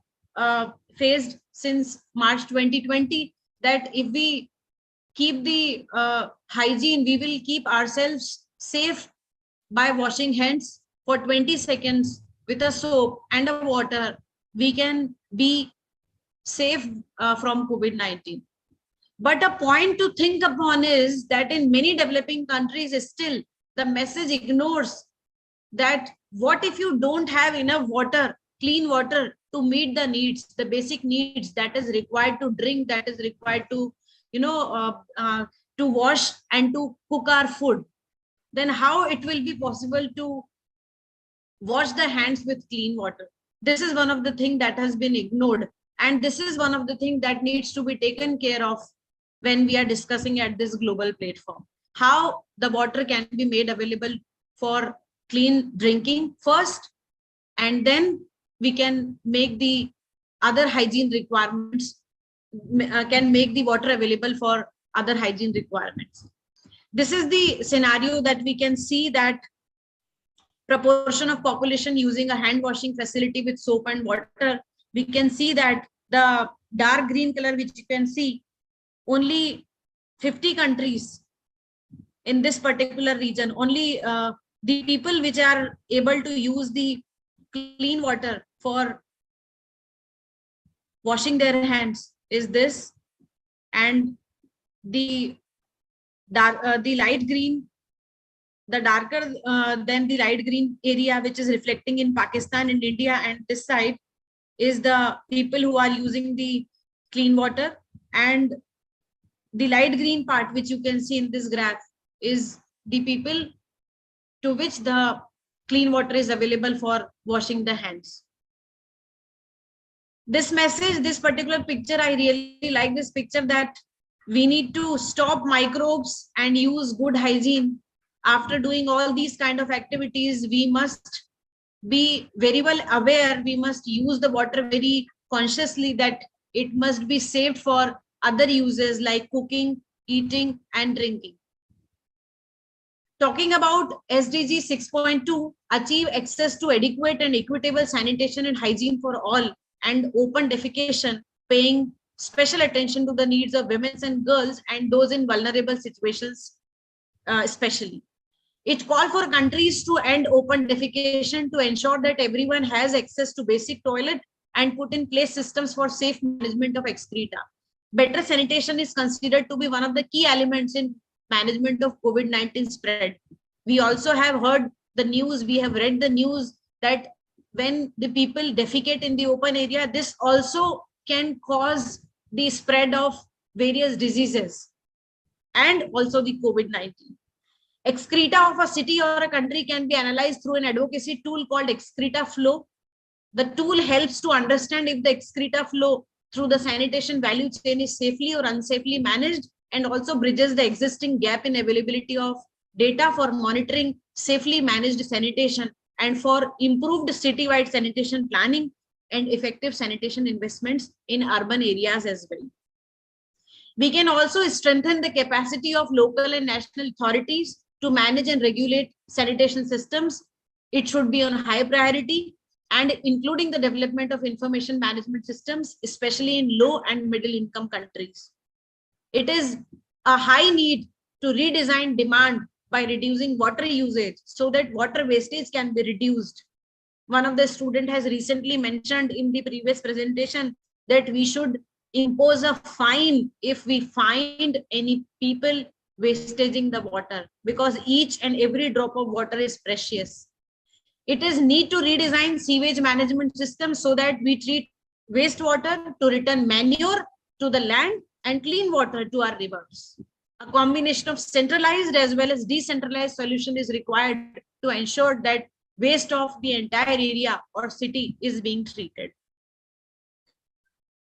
faced since March 2020, that if we keep the hygiene, we will keep ourselves safe by washing hands for 20 seconds with a soap and a water. We can be safe from COVID-19. But a point to think upon is that in many developing countries, still the message ignores that what if you don't have enough water, clean water, to meet the needs, the basic needs that is required to drink, that is required to, to wash and to cook our food, then how it will be possible to wash the hands with clean water? This is one of the things that has been ignored. And this is one of the things that needs to be taken care of when we are discussing at this global platform. How the water can be made available for clean drinking first, and then we can make the other hygiene requirements, can make the water available for other hygiene requirements. This is the scenario that we can see, that proportion of population using a hand washing facility with soap and water. We can see that the dark green color, which you can see, only 50 countries in this particular region, only the people which are able to use the clean water for washing their hands is this. And the light green, the darker than the light green area, which is reflecting in Pakistan and India, and this side is the people who are using the clean water. And the light green part, which you can see in this graph, is the people to which the clean water is available for washing the hands. This message, this particular picture, I really like this picture, that we need to stop microbes and use good hygiene. After doing all these kind of activities, we must be very well aware. We must use the water very consciously, that it must be saved for other uses like cooking, eating, and drinking. Talking about SDG 6.2, achieve access to adequate and equitable sanitation and hygiene for all, and open defecation, paying special attention to the needs of women and girls and those in vulnerable situations especially. It called for countries to end open defecation, to ensure that everyone has access to basic toilet, and put in place systems for safe management of excreta. Better sanitation is considered to be one of the key elements in management of COVID-19 spread. We also have heard the news, we have read the news, that when the people defecate in the open area, this also can cause the spread of various diseases and also the COVID-19. Excreta of a city or a country can be analyzed through an advocacy tool called excreta flow. The tool helps to understand if the excreta flow through the sanitation value chain is safely or unsafely managed, and also bridges the existing gap in availability of data for monitoring safely managed sanitation and for improved citywide sanitation planning and effective sanitation investments in urban areas as well. We can also strengthen the capacity of local and national authorities to manage and regulate sanitation systems. It should be on high priority, and including the development of information management systems, especially in low and middle income countries. It is a high need to redesign demand by reducing water usage so that water wastage can be reduced. One of the students has recently mentioned in the previous presentation that we should impose a fine if we find any people wastaging the water, because each and every drop of water is precious. It is need to redesign sewage management systems so that we treat wastewater to return manure to the land and clean water to our rivers. A combination of centralized as well as decentralized solution is required to ensure that waste of the entire area or city is being treated.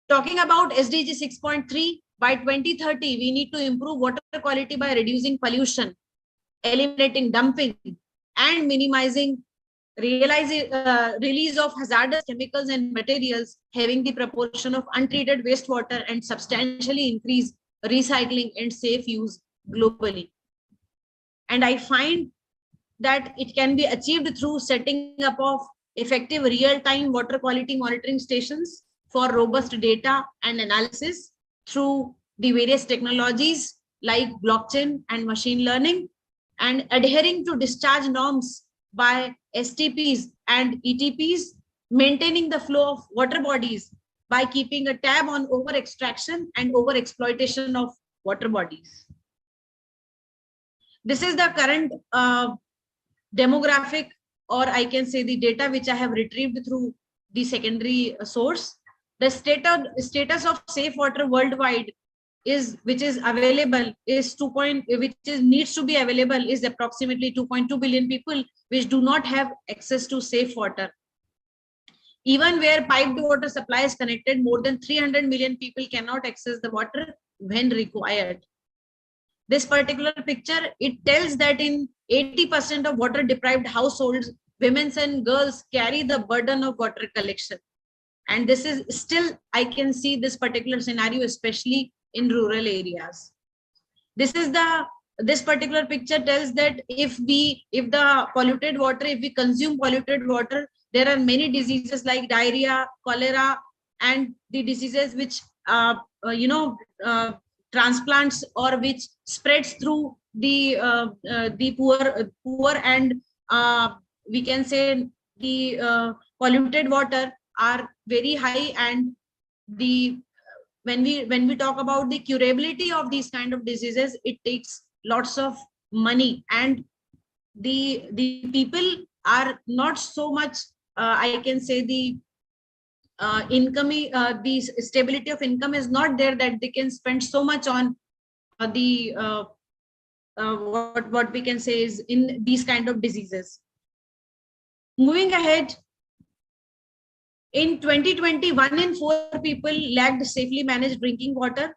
Talking about SDG 6.3, by 2030, we need to improve water quality by reducing pollution, eliminating dumping, and minimizing release of hazardous chemicals and materials, having the proportion of untreated wastewater, and substantially increase recycling and safe use globally. And I find that it can be achieved through setting up of effective real-time water quality monitoring stations for robust data and analysis through the various technologies like blockchain and machine learning, and adhering to discharge norms by STPs and ETPs, maintaining the flow of water bodies by keeping a tab on over extraction and over exploitation of water bodies. This is the current demographic, or I can say the data which I have retrieved through the secondary source. The status of safe water worldwide is, which is available, is needs to be available, is approximately 2.2 billion people which do not have access to safe water. Even where piped water supply is connected, more than 300 million people cannot access the water when required. This particular picture, it tells that in 80% of water deprived households, women and girls carry the burden of water collection. And this is still, I can see this particular scenario, especially in rural areas. This particular picture tells that if the polluted water, if we consume polluted water, there are many diseases like diarrhea, cholera, and the diseases which transplants or which spreads through the poor and we can say the polluted water are very high. And when we talk about the curability of these kind of diseases, it takes lots of money, and the people are not so much I can say the income, the stability of income is not there that they can spend so much on what we can say is in these kind of diseases. Moving ahead, in 2020, 1 in 4 people lacked safely managed drinking water,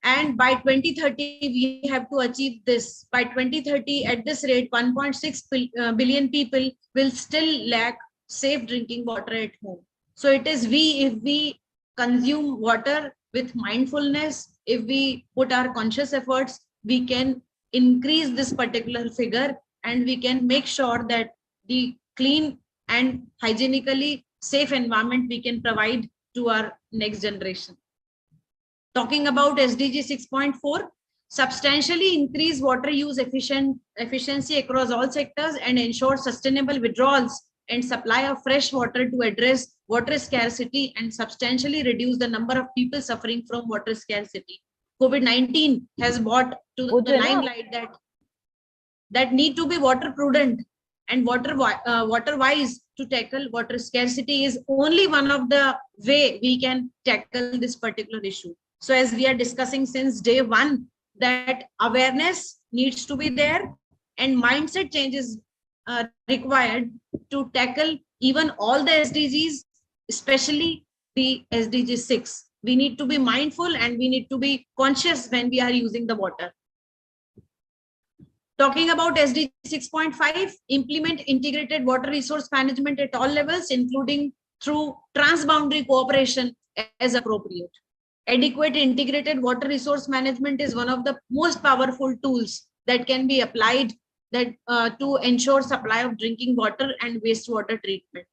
and by 2030 we have to achieve this. By 2030, at this rate, 1.6 billion people will still lack safe drinking water at home. So it is if we consume water with mindfulness, if we put our conscious efforts, we can increase this particular figure, and we can make sure that the clean and hygienically safe environment we can provide to our next generation. Talking about SDG 6.4, substantially increase water use efficiency across all sectors and ensure sustainable withdrawals and supply of fresh water to address water scarcity and substantially reduce the number of people suffering from water scarcity. COVID-19 has brought to the limelight that need to be water prudent and water wise to tackle water scarcity is only one of the way we can tackle this particular issue. So as we are discussing since day one, that awareness needs to be there, and mindset change is required to tackle even all the SDGs, especially the SDG 6. We need to be mindful and we need to be conscious when we are using the water. Talking about SDG 6.5, implement integrated water resource management at all levels, including through transboundary cooperation as appropriate. Adequate integrated water resource management is one of the most powerful tools that can be applied to ensure supply of drinking water and wastewater treatment.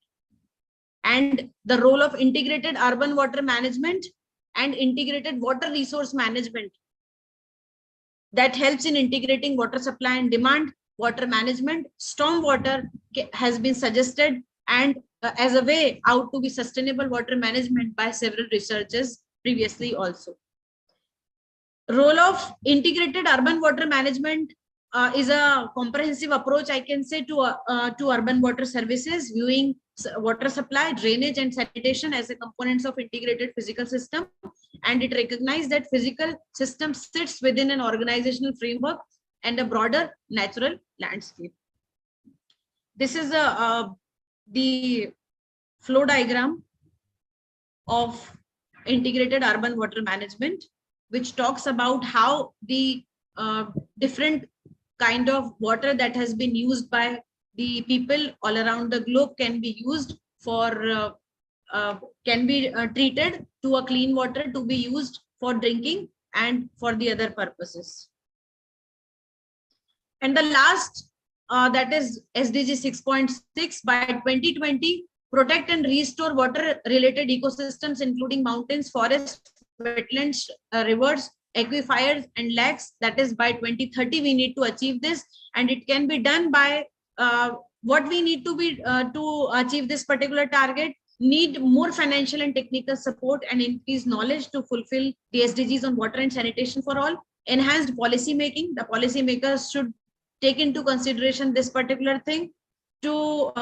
And the role of integrated urban water management and integrated water resource management that helps in integrating water supply and demand, water management, stormwater has been suggested and as a way out to be sustainable water management by several researchers previously also. Role of integrated urban water management is a comprehensive approach, I can say, to urban water services, viewing water supply, drainage, and sanitation as a components of integrated physical system. And it recognizes that physical system sits within an organizational framework and a broader natural landscape. This is the flow diagram of integrated urban water management, which talks about how the different kind of water that has been used by the people all around the globe can be used for can be treated to a clean water to be used for drinking and for the other purposes. And the last that is SDG 6.6, by 2020, protect and restore water related ecosystems including mountains, forests, wetlands, rivers, aquifers and lakes. That is by 2030 we need to achieve this, and it can be done by what we need to be to achieve this particular target. Need more financial and technical support and increased knowledge to fulfill the SDGs on water and sanitation for all. Enhanced policy making. The policy makers should take into consideration this particular thing to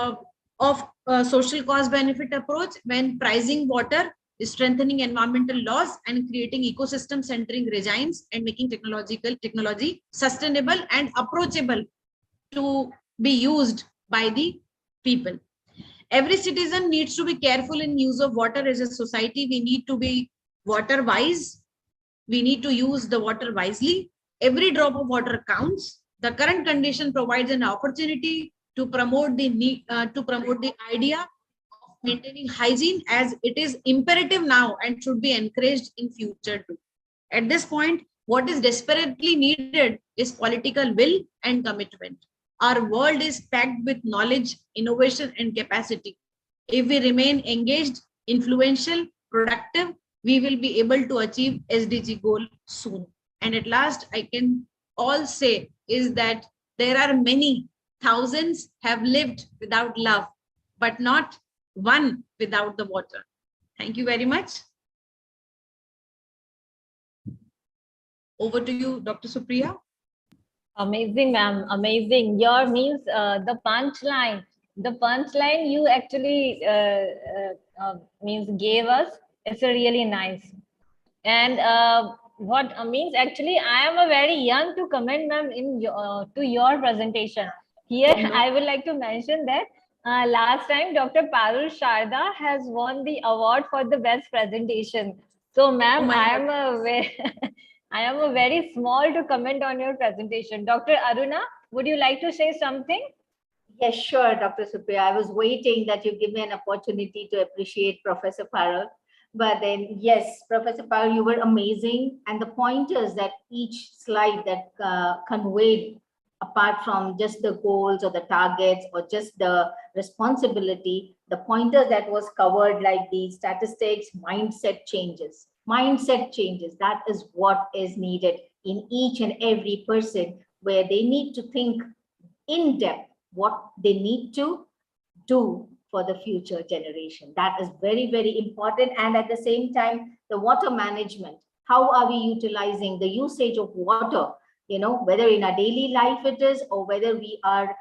social cost benefit approach when pricing water, strengthening environmental laws, and creating ecosystem centering regimes, and making technology sustainable and approachable to be used by the people. Every citizen needs to be careful in use of water. As a society, we need to be water wise. We need to use the water wisely. Every drop of water counts. The current condition provides an opportunity to promote the idea of maintaining hygiene, as it is imperative now and should be encouraged in future too. At this point, what is desperately needed is political will and commitment. Our world is packed with knowledge, innovation, and capacity. If we remain engaged, influential, productive, we will be able to achieve SDG goal soon. And at last, I can all say is that there are many thousands have lived without love, but not one without the water. Thank you very much. Over to you, Dr. Supriya.
Amazing, ma'am. Amazing. Your means the punchline you actually means gave us. It's a really nice. And what means actually I am a very young to comment, ma'am, in to your presentation. Here I would like to mention that last time Dr. Parul Sharda has won the award for the best presentation. So, ma'am, I am a very small to comment on your presentation. Dr. Aruna, would you like to say something?
Yes, sure, Dr. Supriya. I was waiting that you give me an opportunity to appreciate Professor Parul. But then, yes, Professor Parul, you were amazing. And the pointers that each slide that conveyed, apart from just the goals or the targets or just the responsibility, the pointers that was covered, like the statistics, mindset changes, that is what is needed in each and every person, where they need to think in depth what they need to do for the future generation. That is very, very important. And at the same time, the water management, how are we utilizing the usage of water, whether in our daily life it is, or whether we are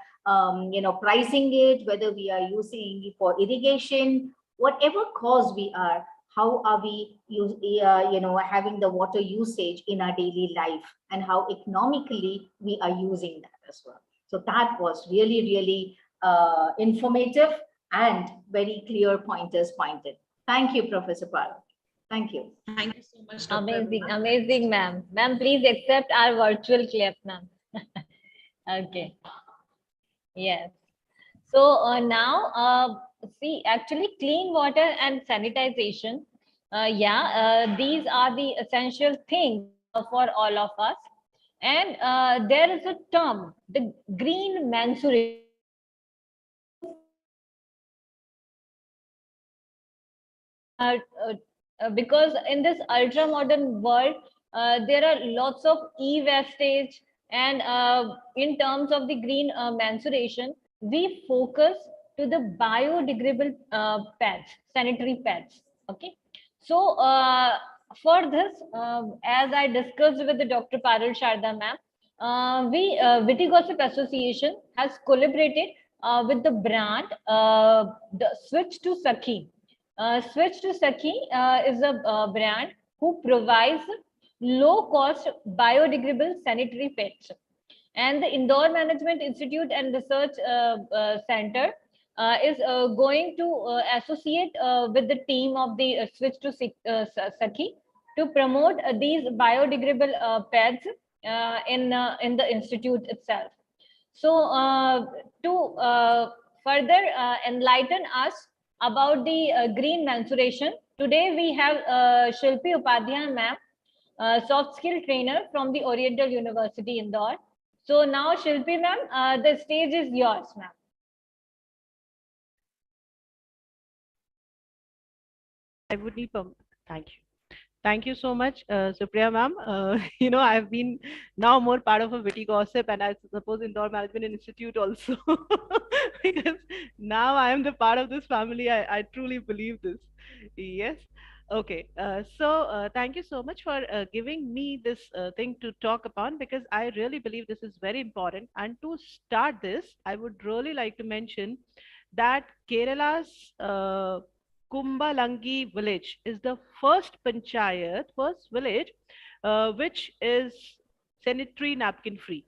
pricing it, whether we are using it for irrigation, whatever cause we are, how are we having the water usage in our daily life, and how economically we are using that as well. So that was really, really informative and very clear pointers pointed. Thank you, Professor Parul. Thank you.
Thank you so much,
Dr. Amazing, amazing, ma'am. Ma'am, please accept our virtual clap, ma'am. Okay. Yes. So now, see, actually, clean water and sanitization, these are the essential things for all of us. And there is a term, the green mensuration. Because in this ultra modern world, there are lots of e-wastage, and in terms of the green mensuration, we focus to the biodegradable pads, sanitary pads. Okay, so for this, as I discussed with the Dr. Parul Sharda ma'am, Witty Gossip Association has collaborated with the brand, the Switch to Sakhi. Switch to Sakhi is a brand who provides low-cost biodegradable sanitary pads. And the Indore Management Institute and Research Center is going to associate with the team of the Switch to Sakhi to promote these biodegradable pads in the institute itself. So to further enlighten us about the green mensuration, today we have Shilpi Upadhyay ma'am, soft skill trainer from the Oriental University Indore. So now Shilpi ma'am, the stage is yours, ma'am.
I would need thank you. Thank you so much, Supriya ma'am. I've been now more part of a witty gossip, and I suppose Indore Management Institute also, because now I am the part of this family. I truly believe this. Yes. Okay. So thank you so much for giving me this thing to talk upon, because I really believe this is very important. And to start this, I would really like to mention that Kerala's Kumbalangi village is the first panchayat, first village, which is sanitary napkin free.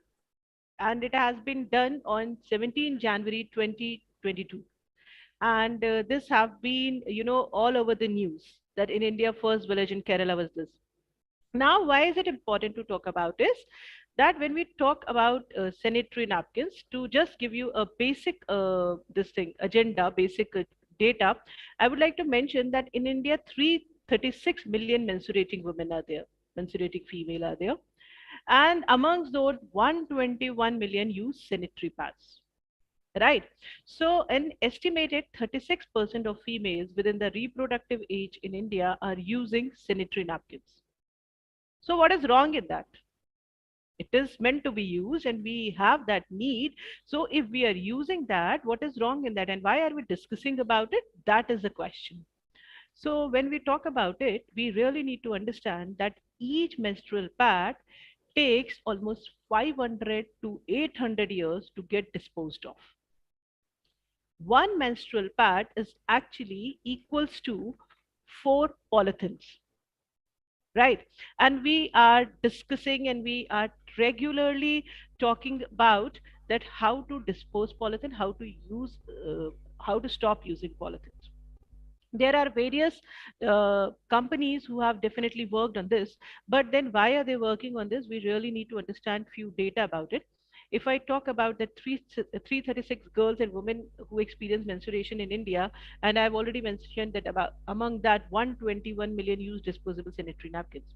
And it has been done on 17 January 2022. And this have been, all over the news that in India, first village in Kerala was this. Now, why is it important to talk about this? That when we talk about sanitary napkins, to just give you a basic agenda, basic data, I would like to mention that in India, 336 million menstruating women are there, menstruating female are there. And amongst those, 121 million use sanitary pads. Right. So an estimated 36% of females within the reproductive age in India are using sanitary napkins. So what is wrong in that? It is meant to be used and we have that need. So if we are using that, what is wrong in that, and why are we discussing about it? That is the question. So when we talk about it, we really need to understand that each menstrual pad takes almost 500 to 800 years to get disposed of. One menstrual pad is actually equals to 4 polythenes. Right. And we are discussing and we are regularly talking about that how to dispose polythene, how to use, how to stop using polythenes. There are various companies who have definitely worked on this, but then why are they working on this? We really need to understand few data about it. If I talk about the 336 girls and women who experience menstruation in India, and I've already mentioned that about among that 121 million use disposable sanitary napkins.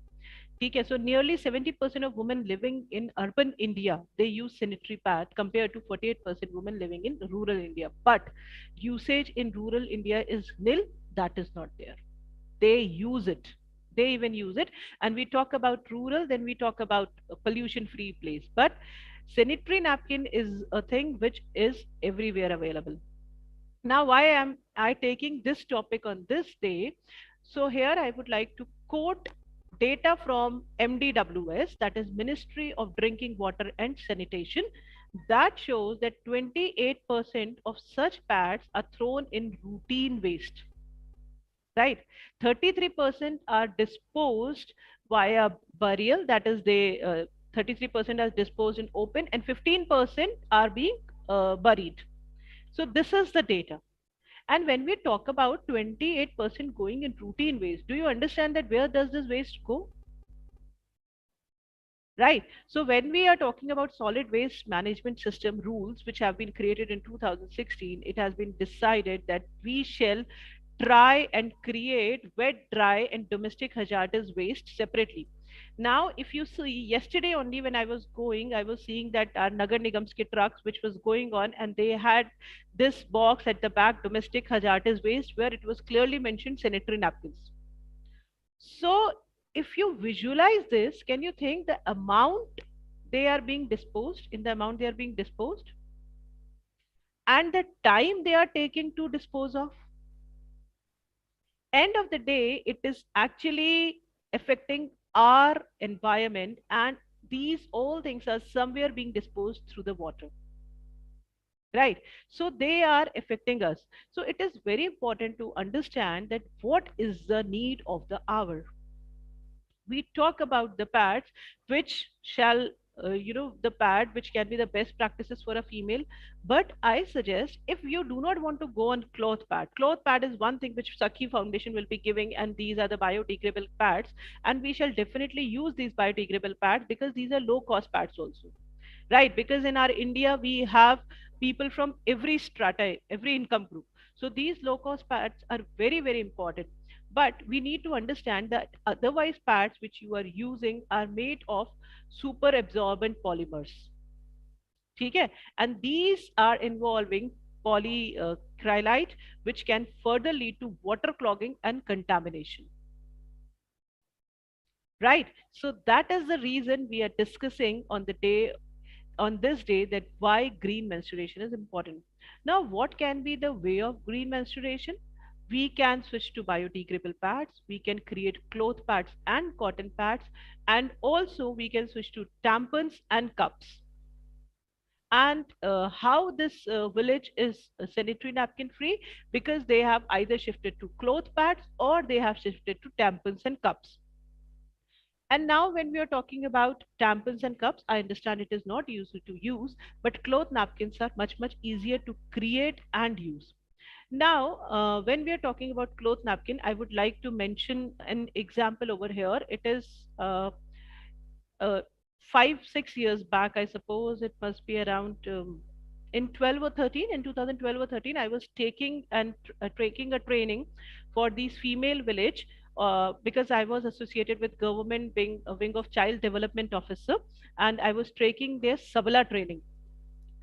Okay, so nearly 70% of women living in urban India, they use sanitary pad compared to 48% women living in rural India. But usage in rural India is nil, that is not there. They use it. They even use it. And we talk about rural, then we talk about a pollution-free place. But sanitary napkin is a thing which is everywhere available. Now, why am I taking this topic on this day? So here I would like to quote data from MDWS, that is Ministry of Drinking Water and Sanitation, that shows that 28% of such pads are thrown in routine waste. Right, 33% are disposed via burial, that is they 33% are disposed in open, and 15% are being buried. So this is the data. And when we talk about 28% going in routine waste, do you understand that where does this waste go? Right. So when we are talking about solid waste management system rules, which have been created in 2016, it has been decided that we shall try and create wet, dry, and domestic hazardous waste separately. Now, if you see, yesterday only when I was going, I was seeing that our Nagar Nigam's ke trucks, which was going on, and they had this box at the back, domestic hazardous waste, where it was clearly mentioned sanitary napkins. So if you visualize this, can you think the amount they are being disposed, in the amount they are being disposed, and the time they are taking to dispose of? End of the day, it is actually affecting our environment, and these all things are somewhere being disposed through the water. Right. So they are affecting us. So it is very important to understand that what is the need of the hour. We talk about the pads which shall the pad which can be the best practices for a female, but I suggest if you do not want to go on cloth pad is one thing which Sakhi Foundation will be giving, and these are the biodegradable pads, and we shall definitely use these biodegradable pads because these are low cost pads also, right? Because in our India we have people from every strata, every income group, so these low cost pads are very very important. But we need to understand that otherwise pads which you are using are made of super absorbent polymers. Okay? And these are involving polycrylite, which can further lead to water clogging and contamination. Right? So that is the reason we are discussing on this day that why green menstruation is important. Now, what can be the way of green menstruation? We can switch to biodegradable pads, we can create cloth pads and cotton pads, and also we can switch to tampons and cups. And how this village is sanitary napkin free? Because they have either shifted to cloth pads or they have shifted to tampons and cups. And now when we are talking about tampons and cups, I understand it is not easy to use, but cloth napkins are much, much easier to create and use. Now, when we are talking about cloth napkin, I would like to mention an example over here. It is uh, 5, 6 years back, I suppose it must be around in 12 or 13, in 2012 or 13, I was taking a training for these female village because I was associated with government being a wing of child development officer, and I was taking their Sabla training.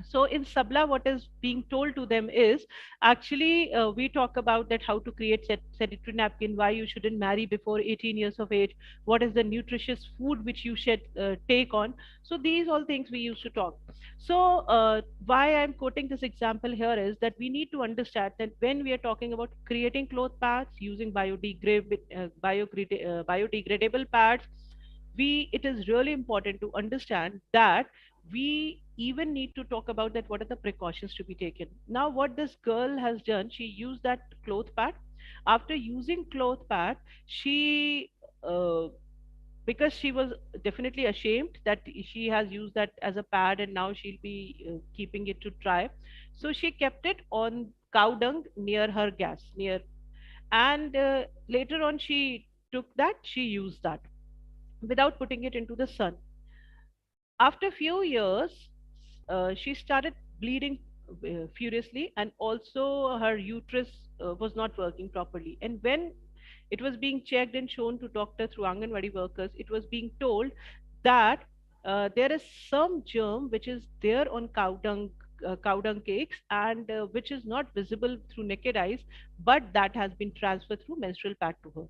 So in Sabla, what is being told to them is actually we talk about that how to create sanitary napkin, why you shouldn't marry before 18 years of age, what is the nutritious food which you should take on. So these all things we used to talk. So why I'm quoting this example here is that we need to understand that when we are talking about creating cloth pads using biodegradable pads, it is really important to understand that we even need to talk about that what are the precautions to be taken. Now what this girl has done, she used that cloth pad. After using cloth pad, she because she was definitely ashamed that she has used that as a pad and now she'll be keeping it to dry, so she kept it on cow dung near her gas near, and later on she took that, she used that without putting it into the sun. After a few years, she started bleeding furiously, and also her uterus was not working properly. And when it was being checked and shown to doctor through Anganwadi workers, it was being told that there is some germ which is there on cow dung cakes, and which is not visible through naked eyes, but that has been transferred through menstrual pad to her,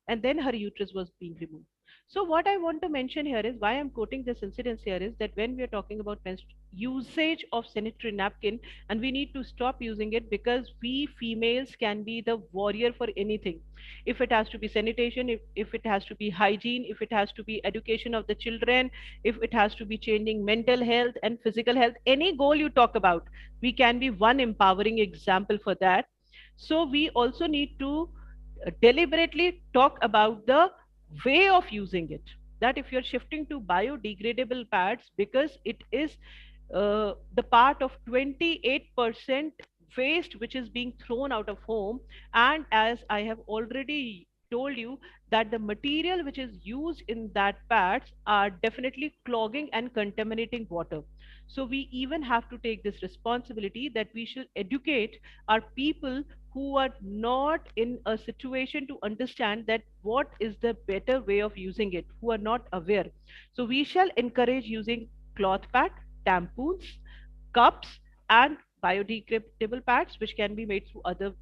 and then her uterus was being removed. So what I want to mention here is why I'm quoting this incidence here is that when we are talking about usage of sanitary napkin, and we need to stop using it because we females can be the warrior for anything. If it has to be sanitation, if it has to be hygiene, if it has to be education of the children, if it has to be changing mental health and physical health, any goal you talk about, we can be one empowering example for that. So we also need to deliberately talk about the way of using it. that if you're shifting to biodegradable pads, because it is the part of 28% waste which is being thrown out of home, and as I have already told you, that the material which is used in that pads are definitely clogging and contaminating water. So we even have to take this responsibility that we should educate our people who are not in a situation to understand that what is the better way of using it, who are not aware. So we shall encourage using cloth pad, tampons, cups, and biodegradable pads, which can be made through other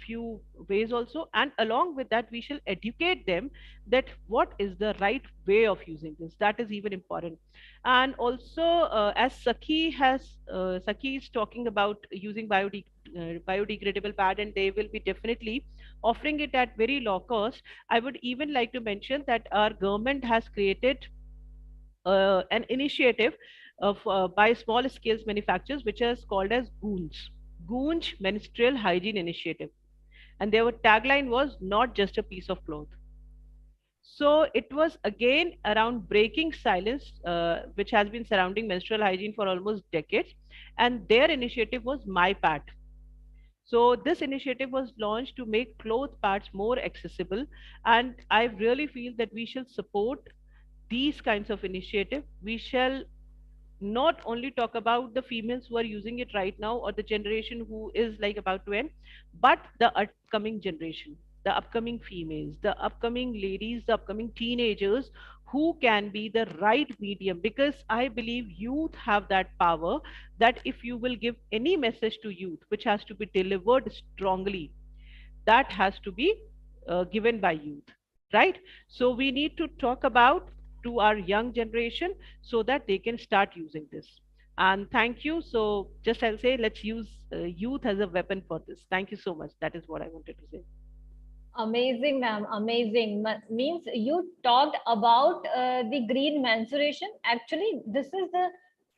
few ways also. And along with that, we shall educate them that what is the right way of using this. That is even important. And also, as Saki is talking about using biodegradable pad, and they will be definitely offering it at very low cost. I would even like to mention that our government has created an initiative of by small scale manufacturers, which is called as Goonj Menstrual Hygiene Initiative, and their tagline was not just a piece of cloth. So it was again around breaking silence, which has been surrounding menstrual hygiene for almost decades, and their initiative was My Pad. So this initiative was launched to make cloth pads more accessible, and I really feel that we shall support these kinds of initiative. We shall not only talk about the females who are using it right now or the generation who is like about to end, but the upcoming generation, the upcoming females, the upcoming ladies, the upcoming teenagers who can be the right medium, because I believe youth have that power, that if you will give any message to youth which has to be delivered strongly, that has to be given by youth, right? So we need to talk about to our young generation so that they can start using this. And thank you. So just I'll say, let's use youth as a weapon for this. Thank you so much. That is what I wanted to say.
Amazing, ma'am. Amazing. Means you talked about the green mensuration. Actually, this is the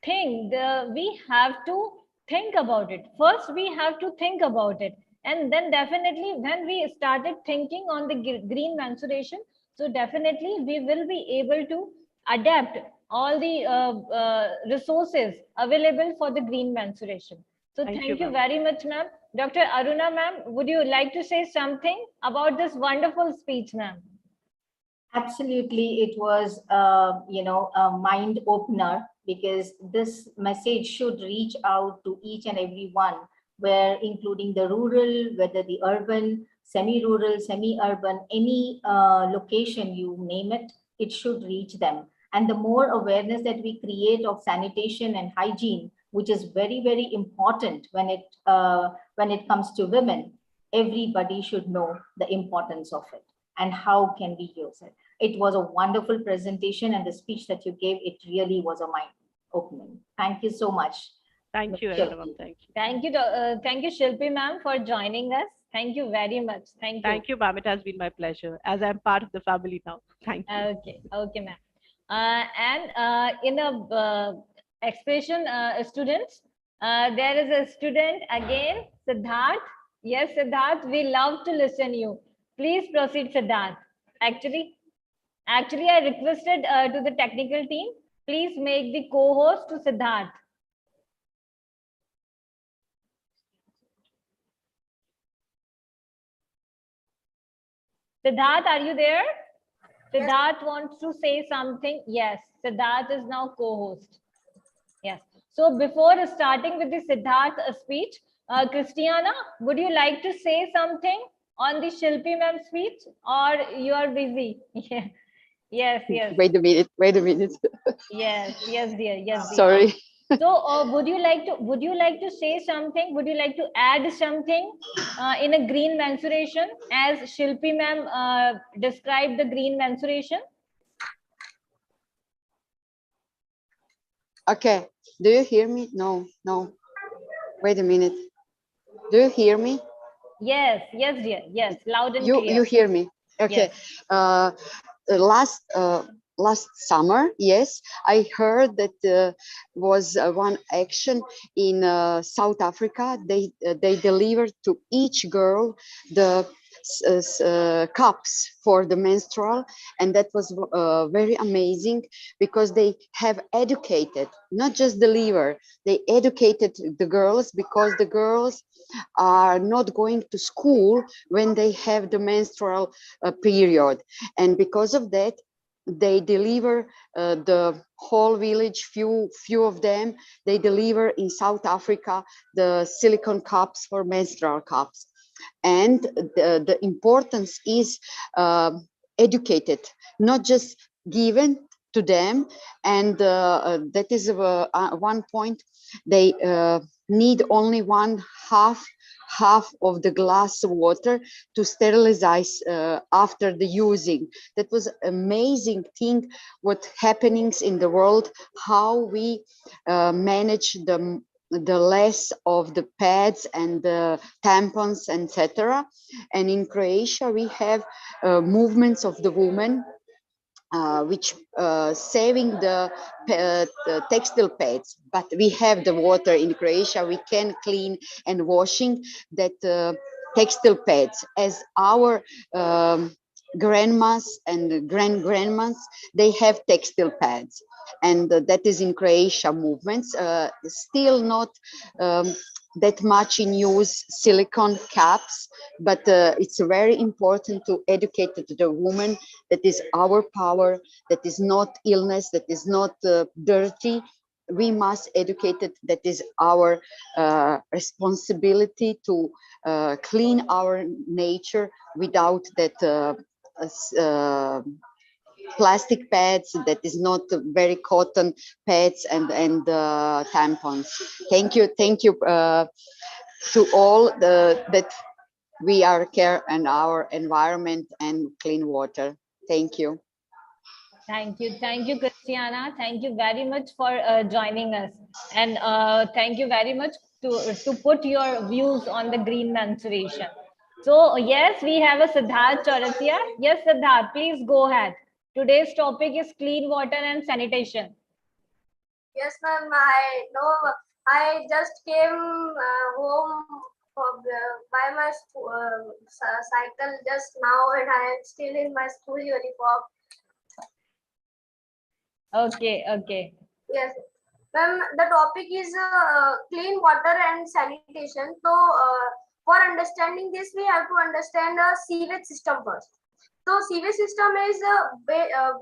thing. We have to think about it. First, we have to think about it. And then definitely when we started thinking on the green mensuration, so definitely we will be able to adapt all the resources available for the green mensuration. So thank you very much, ma'am. Dr. Aruna, ma'am, would you like to say something about this wonderful speech, ma'am?
Absolutely, it was, a mind opener, because this message should reach out to each and every one, where including the rural, whether the urban, semi-rural, semi-urban, any location you name it, it should reach them. And the more awareness that we create of sanitation and hygiene, which is very, very important when it comes to women, everybody should know the importance of it and how can we use it. It was a wonderful presentation, and the speech that you gave, it really was a mind opening. Thank you so much.
Thank you, everyone. Thank you.
Thank you, Shilpi ma'am, for joining us. Thank you very much. Thank you.
Thank you, ma'am. It has been my pleasure, as I'm part of the family now. Thank you.
Okay, ma'am. And in a expression, students, there is a student again, Siddharth. Yes, Siddharth, we love to listen you. Please proceed, Siddharth. Actually, I requested to the technical team, please make the co-host to Siddharth. Siddharth, are you there? Siddharth wants to say something. Yes, Siddharth is now co-host. Yes. So before starting with the Siddharth speech, Christiana, would you like to say something on the Shilpi ma'am speech, or you are busy? Yes.
Wait a minute.
Yes, dear. Yes, dear.
Sorry.
So, would you like to say something? Would you like to add something in a green mensuration, as Shilpi ma'am described the green mensuration?
Okay. Do you hear me? No. Wait a minute. Do you hear me?
Yes, dear. Yes, loud and clear.
You hear me? Okay. Yes. Last summer, yes, I heard that was one action in South Africa. They delivered to each girl the cups for the menstrual, and that was very amazing because they have educated not just the liver, they educated the girls, because the girls are not going to school when they have the menstrual period, and because of that they deliver the whole village, few of them, they deliver in South Africa the silicone cups for menstrual cups. And the importance is educated, not just given to them. And that is one point. They need only half of the glass of water to sterilize after the using. That was amazing thing, what happenings in the world, how we manage the less of the pads and the tampons, etc. And in Croatia we have movements of the women which saving the textile pads, but we have the water in Croatia, we can clean and washing that textile pads, as our grandmas and grandmas, they have textile pads, and that is in Croatia movements. Still not that much in use silicone caps, but it's very important to educate the woman that is our power, that is not illness, that is not dirty. We must educate it, that is our responsibility to clean our nature without that plastic pads, that is not very cotton pads and tampons. Thank you to all that we are care and our environment and clean water. Thank you.
Thank you, Christiana. Thank you very much for joining us, and thank you very much to put your views on the green menstruation. So yes, we have a Siddharth Chaurasia. Yes, Siddharth, please go ahead. Today's topic is clean water and sanitation.
Yes, ma'am. I know. I just came home by my cycle just now, and I am still in my school uniform.
Okay.
Yes, ma'am. The topic is clean water and sanitation. So, for understanding this, we have to understand the sewage system first. So, sewage system is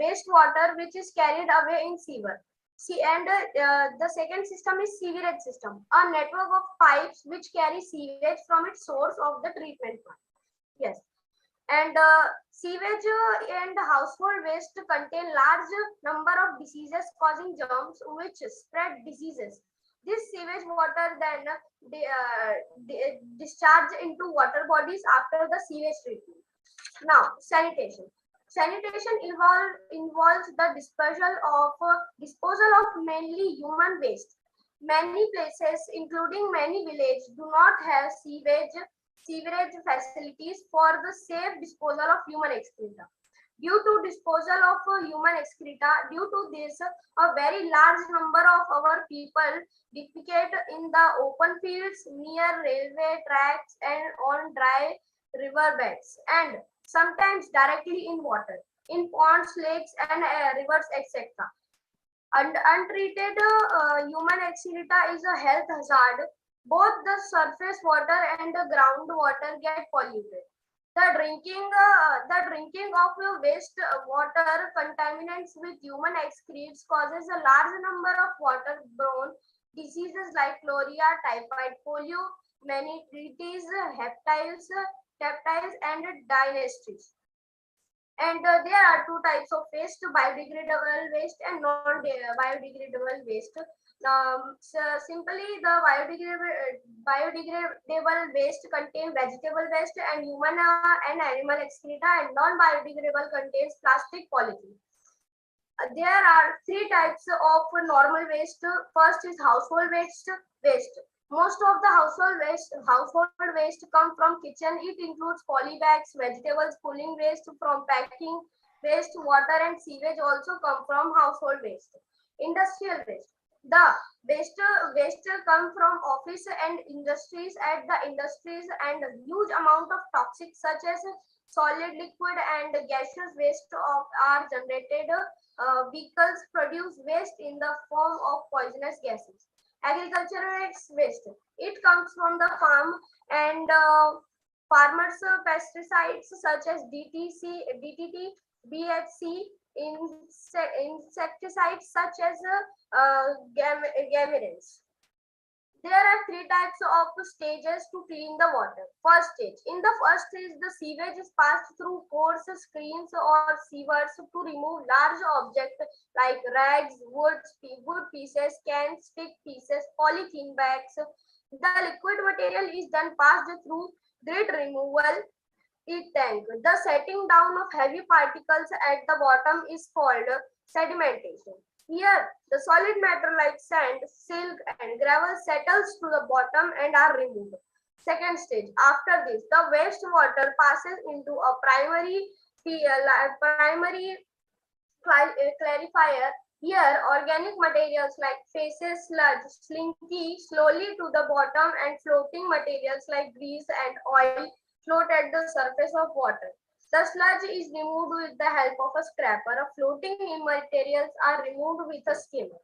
waste water which is carried away in sewer. And the second system is sewerage system, a network of pipes which carry sewage from its source of the treatment plant. Yes, and sewage and household waste contain large number of diseases causing germs which spread diseases. This sewage water then discharge into water bodies after the sewage treatment. Now, sanitation. Sanitation involves the disposal of mainly human waste. Many places, including many villages, do not have sewerage facilities for the safe disposal of human excreta. Due to disposal of human excreta, due to this, a very large number of our people defecate in the open fields, near railway tracks, and on dry riverbeds, and sometimes directly in water, in ponds, lakes, and rivers, etc. And untreated human excreta is a health hazard. Both the surface water and the groundwater get polluted. The drinking of waste water contaminants with human excretes causes a large number of waterborne diseases like cholera, typhoid, polio, meningitis, hepatitis, and dysentery. And there are two types of waste: biodegradable waste and non-biodegradable waste. So simply, the biodegradable waste contains vegetable waste and human and animal excreta, and non-biodegradable contains plastic, polythene. There are three types of normal waste. First is household waste. Most of the household waste come from kitchen. It includes polybags, vegetables, pulling waste from packing waste, water and sewage also come from household waste. Industrial waste. The waste come from office and industries. At the industries, and a huge amount of toxic such as solid, liquid, and gaseous waste are generated. Vehicles produce waste in the form of poisonous gases. Agricultural waste. It comes from the farm and farmers' pesticides such as DDT, BHC, insecticides such as gamerins. There are three types of stages to clean the water. First stage. In the first stage, the sewage is passed through coarse screens or sievers to remove large objects like rags, wood pieces, cans, stick pieces, polythene bags. The liquid material is then passed through grit removal tank. The setting down of heavy particles at the bottom is called sedimentation. Here, the solid matter like sand, silk, and gravel settles to the bottom and are removed. Second stage. After this, the wastewater passes into a primary clarifier. Here, organic materials like faces, sludge, slinky slowly to the bottom, and floating materials like grease and oil float at the surface of water. The sludge is removed with the help of a scraper. Floating materials are removed with a skimmer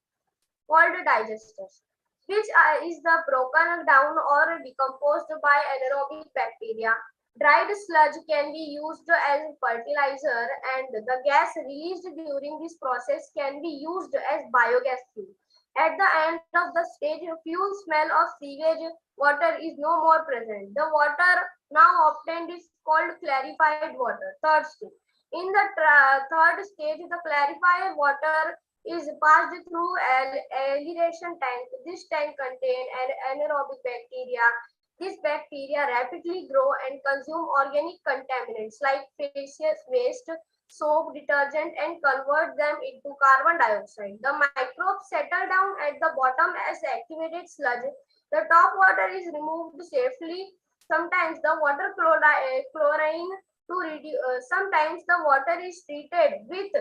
called digesters, which is the broken down or decomposed by anaerobic bacteria. Dried sludge can be used as fertilizer, and the gas released during this process can be used as biogas fuel. At the end of the stage, fuel smell of sewage water is no more present. The water now obtained is called clarified water. Third stage. In the third stage, the clarified water is passed through an aeration tank. This tank contains anaerobic bacteria. These bacteria rapidly grow and consume organic contaminants like faeces, waste, soap, detergent, and convert them into carbon dioxide. The microbes settle down at the bottom as activated sludge. The top water is removed safely. Sometimes the water chlorine to reduce. Sometimes the water is treated with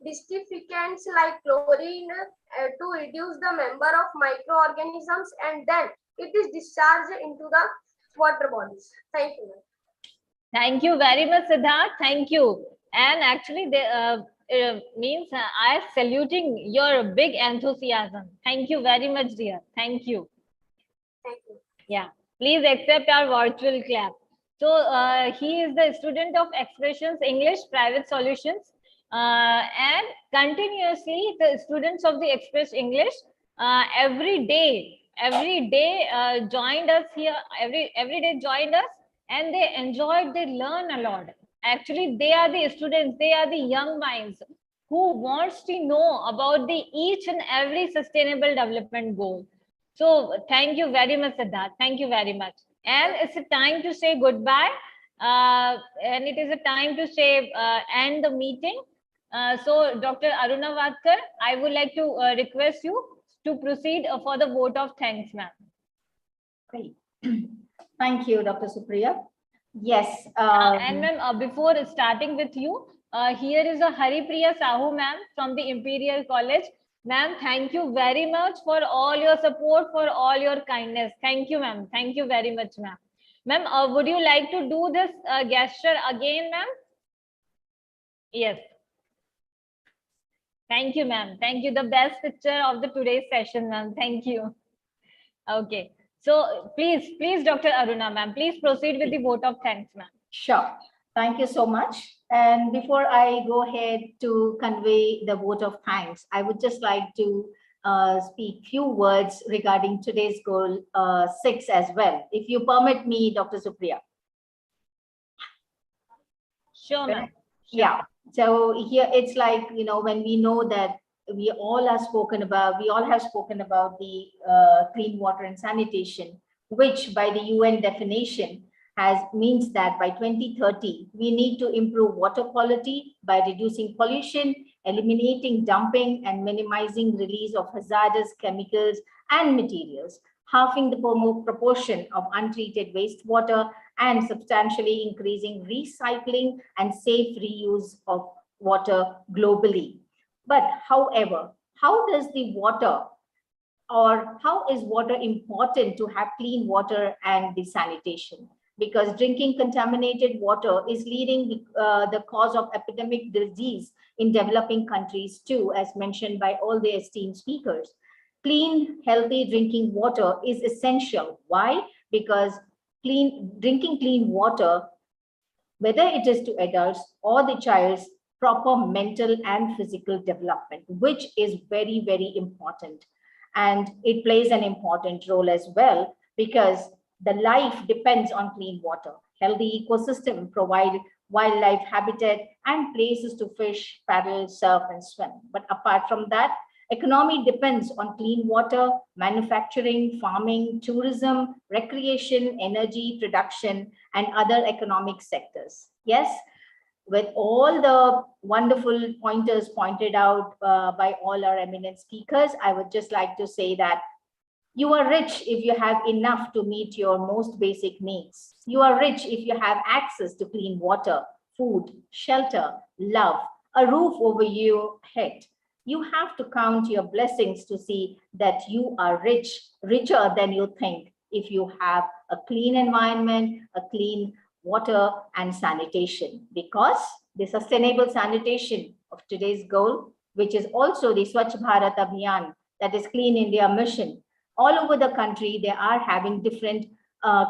disinfectants like chlorine to reduce the number of microorganisms, and then it is discharged into the water bodies. Thank you.
Thank you very much, Siddharth. Thank you. And actually, means I am saluting your big enthusiasm. Thank you very much, dear. Thank you.
Thank you.
Yeah. Please accept our virtual clap. So he is the student of Expressions English Private Solutions, and continuously the students of the Express English every day joined us here. Every day joined us, and they enjoyed. They learn a lot. Actually, they are the students. They are the young minds who wants to know about the each and every sustainable development goal. So thank you very much, Siddharth. Thank you very much. And it's a time to say goodbye. And it is a time to say end the meeting. So Dr. Aruna Vadkar, I would like to request you to proceed for the vote of thanks, ma'am.
Great. Thank you, Dr. Supriya. Yes.
And ma'am, before starting with you, here is a Haripriya Sahu, ma'am, from the Imperial College. Ma'am, thank you very much for all your support, for all your kindness. Thank you, ma'am. Thank you very much, ma'am. Ma'am, would you like to do this gesture again, ma'am? Yes. Thank you, ma'am. Thank you. The best picture of the today's session, ma'am. Thank you. Okay. So please, Dr. Aruna, ma'am, please proceed with the vote of thanks, ma'am.
Sure. Thank you so much. And before I go ahead to convey the vote of thanks, I would just like to speak few words regarding today's goal 6 as well. If you permit me, Dr. Supriya.
Sure, ma'am.
Yeah. So here it's like, you know, when we know that we all have spoken about the clean water and sanitation, which by the UN definition means that by 2030, we need to improve water quality by reducing pollution, eliminating dumping, and minimizing release of hazardous chemicals and materials, halving the proportion of untreated wastewater, and substantially increasing recycling and safe reuse of water globally. But however, how does the water or how is water important to have clean water and the sanitation? Because drinking contaminated water is leading the cause of epidemic disease in developing countries too, as mentioned by all the esteemed speakers. Clean, healthy drinking water is essential. Why? Because drinking clean water, whether it is to adults or the child's proper mental and physical development, which is very, very important. And it plays an important role as well, because the life depends on clean water. Healthy ecosystem provide wildlife habitat and places to fish, paddle, surf, and swim. But apart from that, economy depends on clean water, manufacturing, farming, tourism, recreation, energy production, and other economic sectors. Yes, with all the wonderful pointers pointed out by all our eminent speakers, I would just like to say that you are rich if you have enough to meet your most basic needs. You are rich if you have access to clean water, food, shelter, love, a roof over your head. You have to count your blessings to see that you are rich, richer than you think, if you have a clean environment, a clean water and sanitation. Because the sustainable sanitation of today's goal, which is also the Swachh Bharat Abhiyan, that is Clean India mission, all over the country, they are having different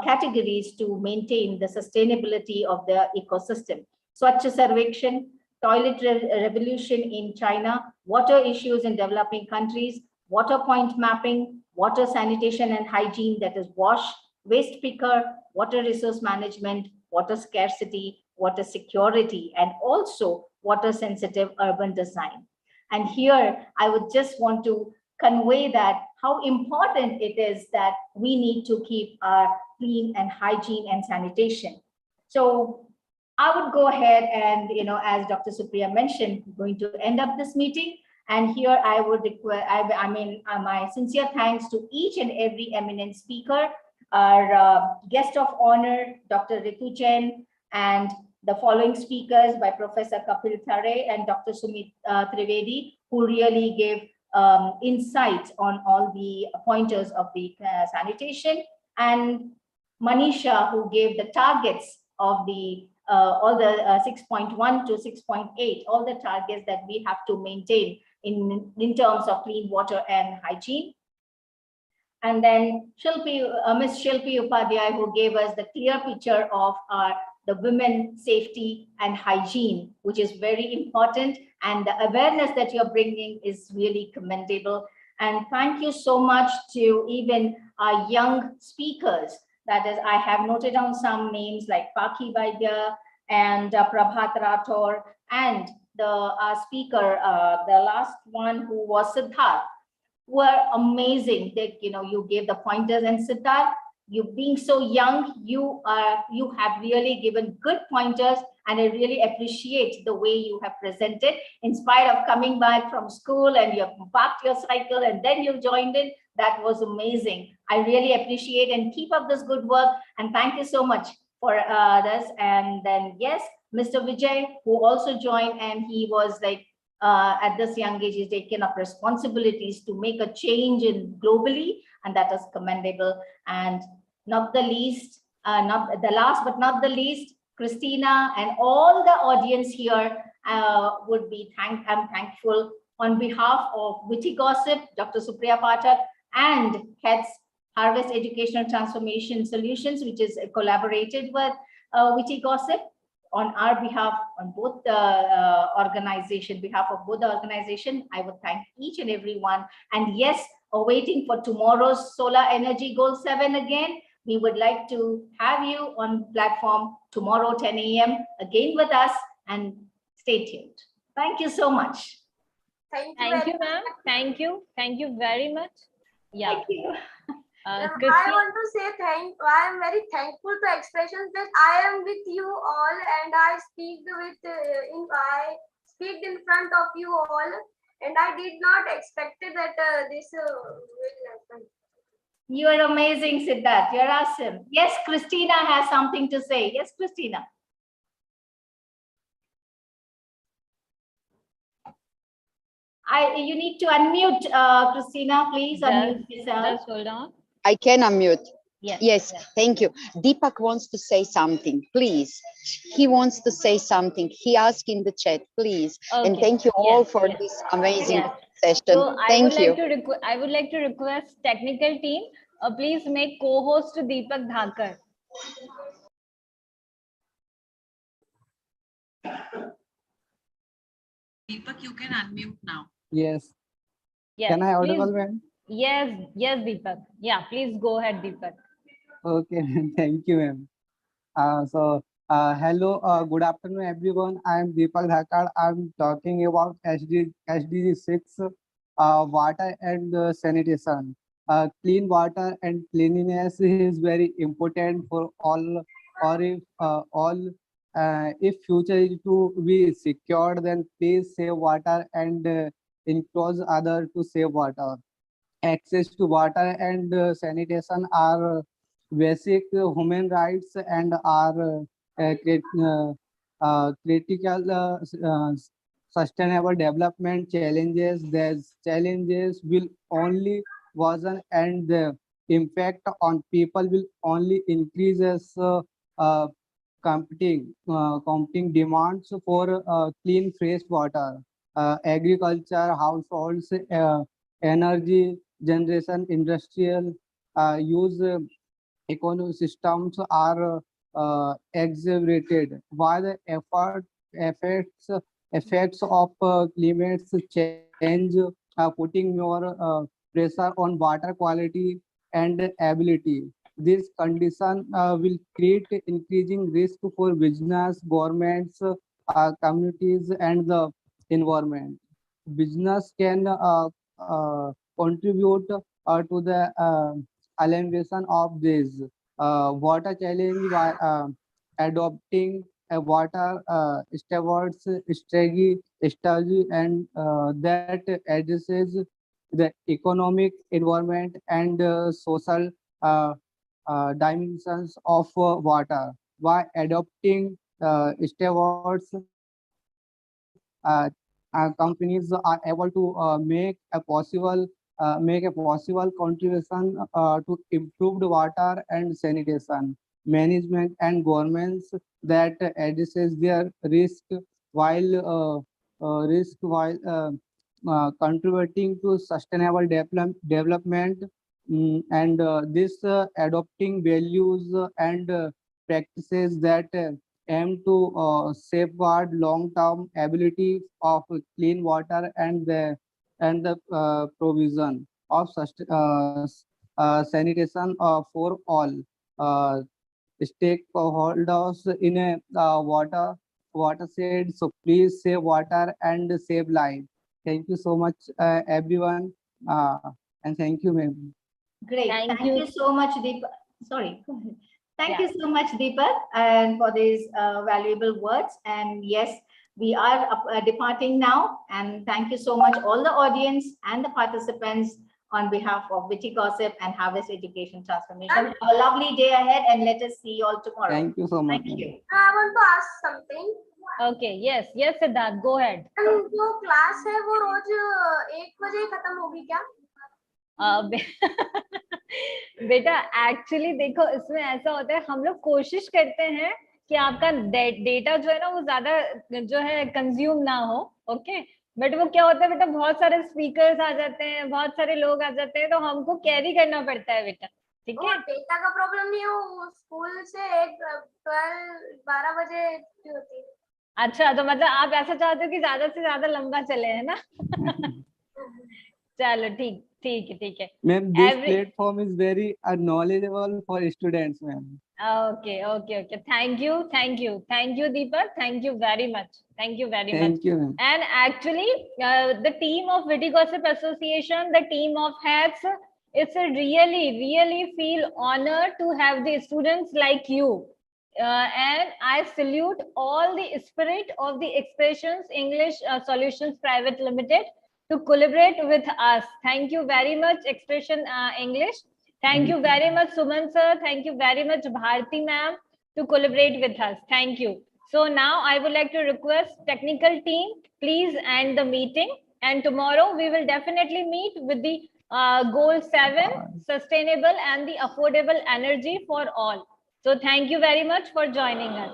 categories to maintain the sustainability of the ecosystem. Swachh Sarvekshan, toilet revolution in China, water issues in developing countries, water point mapping, water sanitation and hygiene, that is WASH, waste picker, water resource management, water scarcity, water security, and also water sensitive urban design. And here I would just want to convey that how important it is that we need to keep our clean and hygiene and sanitation. So I would go ahead and, as Dr. Supriya mentioned, we're going to end up this meeting. And here I would request, my sincere thanks to each and every eminent speaker, our guest of honor, Dr. Ritu Jain, and the following speakers by Professor Kapil Thare and Dr. Sumit Trivedi, who really gave insights on all the pointers of the sanitation, and Manisha, who gave the targets of the all the 6.1 to 6.8, all the targets that we have to maintain in terms of clean water and hygiene. And then Ms. Shilpi Upadhyay, who gave us the clear picture of the women safety and hygiene, which is very important. And the awareness that you're bringing is really commendable. And thank you so much to even our young speakers. That is, I have noted down some names like Paki Vaidya and Prabhat Rathore, and the speaker, the last one who was Siddharth, were amazing. That you gave the pointers, and Siddharth, you being so young, you have really given good pointers, and I really appreciate the way you have presented. In spite of coming back from school and you parked your cycle and then you joined in, that was amazing. I really appreciate, and keep up this good work. And thank you so much for this. And then yes, Mr. Vijay, who also joined, and he was like, at this young age, he's taken up responsibilities to make a change in globally, and that is commendable. And not the least, not the last but not the least, Christina and all the audience here would be I'm thankful on behalf of Witty Gossip, Dr. Supriya Pathak, and HETS Harvest Educational Transformation Solutions, which is collaborated with Witty Gossip. On our behalf, on both the behalf of both the organization, I would thank each and every one. And yes, awaiting for tomorrow's Solar Energy Goal 7 again. We would like to have you on platform tomorrow, 10 a.m. again with us, and stay tuned. Thank you so much.
Thank
you, ma'am. Thank you. Thank you very much. Yeah.
Thank you.
I want to say I am very thankful to expressions that I am with you all, and I speak in front of you all, and I did not expect that this will happen.
You are amazing, Siddharth. You're awesome. Yes, Christina has something to say. Yes, Christina. You need to unmute, Christina, please unmute yourself.
Just hold on.
I can unmute.
Yes.
Yes, thank you. Deepak wants to say something, please. He wants to say something. He asked in the chat, please. And
Okay.
thank you all
Yes,
for
yes.
this amazing
Yes.
session.
So
Thank you.
I would like to request technical team, please make co-host Deepak Dhakar.
Deepak, you can unmute now.
Yes.
Yes.
Can I
Please.
audible, ma'am?
Yes, yes, Deepak. Yeah, please go ahead, Deepak.
Okay, thank you, ma'am. Hello, good afternoon, everyone. I am Deepak Dhakar. I'm talking about SDG 6, water and sanitation. Clean water and cleanliness is very important for all, or if future is to be secured, then please save water and encourage others to save water. Access to water and sanitation are basic human rights and are critical sustainable development challenges. These challenges will only worsen and the impact on people will only increase as competing demands for clean fresh water. Agriculture, households, energy generation, industrial use ecosystems are exaggerated, while the effects of climate change putting more pressure on water quality and ability. This condition will create increasing risk for business, governments, communities, and the environment. Business can contribute to the elimination of this water challenge by adopting a water stewards strategy and that addresses the economic, environment, and social dimensions of water. By adopting stewards, companies are able to make a possible contribution to improved water and sanitation management and governments that addresses their risk while contributing to sustainable development. And this adopting values and practices that aim to safeguard long-term ability of clean water and the provision of sanitation for all stakeholders in a watershed. So please save water and save life. Thank you so much, everyone, and thank you, ma'am.
Great. Thank you so much, Deepak. Sorry, go ahead. Thank
Yeah.
you so much, Deepak, and for these valuable words. And yes, we are departing now. And thank you so much, all the audience and the participants on behalf of Witty Gossip and Harvest Education Transformation. Have a lovely day ahead and let us see you all tomorrow.
Thank you so much.
Thank you.
I want to ask something.
Okay, yes, yes, Siddharth, go ahead.
जो class है वो रोज 1 बजे खत्म होगी क्या?
बेटा actually देखो इसमें ऐसा होता है, हम लोग कोशिश करते हैं कि आपका डेटा जो है ना वो ज्यादा जो है कंज्यूम ना हो, ओके, बट वो क्या होता है बेटा, बहुत सारे स्पीकर्स आ जाते हैं, बहुत सारे लोग आ जाते हैं, तो हमको कैरी करना पड़ता है बेटा, ठीक है।
डेटा का प्रॉब्लम नहीं हो, स्कूल से 12 बजे होती है।
अच्छा, तो मतलब आप ऐसा चाहते हो कि ज्यादा से ज्यादा लंबा चले, है ना? चलो ठीक ठीक है।
Ma'am, this platform is very knowledgeable for students, ma'am.
Okay. Thank you, Deepak. Thank you very much. Thank you very much.
Thank you, ma'am.
And actually, the team of Witty Gossip Association, the team of hats, it's a really feel honored to have the students like you. And I salute all the spirit of the Expressions English Solutions Private Limited to collaborate with us. Thank you very much, Expression English. Thank you very much, Suman sir. Thank you very much, Bharti ma'am, to collaborate with us. Thank you. So now I would like to request technical team, please end the meeting And tomorrow we will definitely meet with the goal 7, sustainable and the affordable energy for all. So thank you very much for joining us.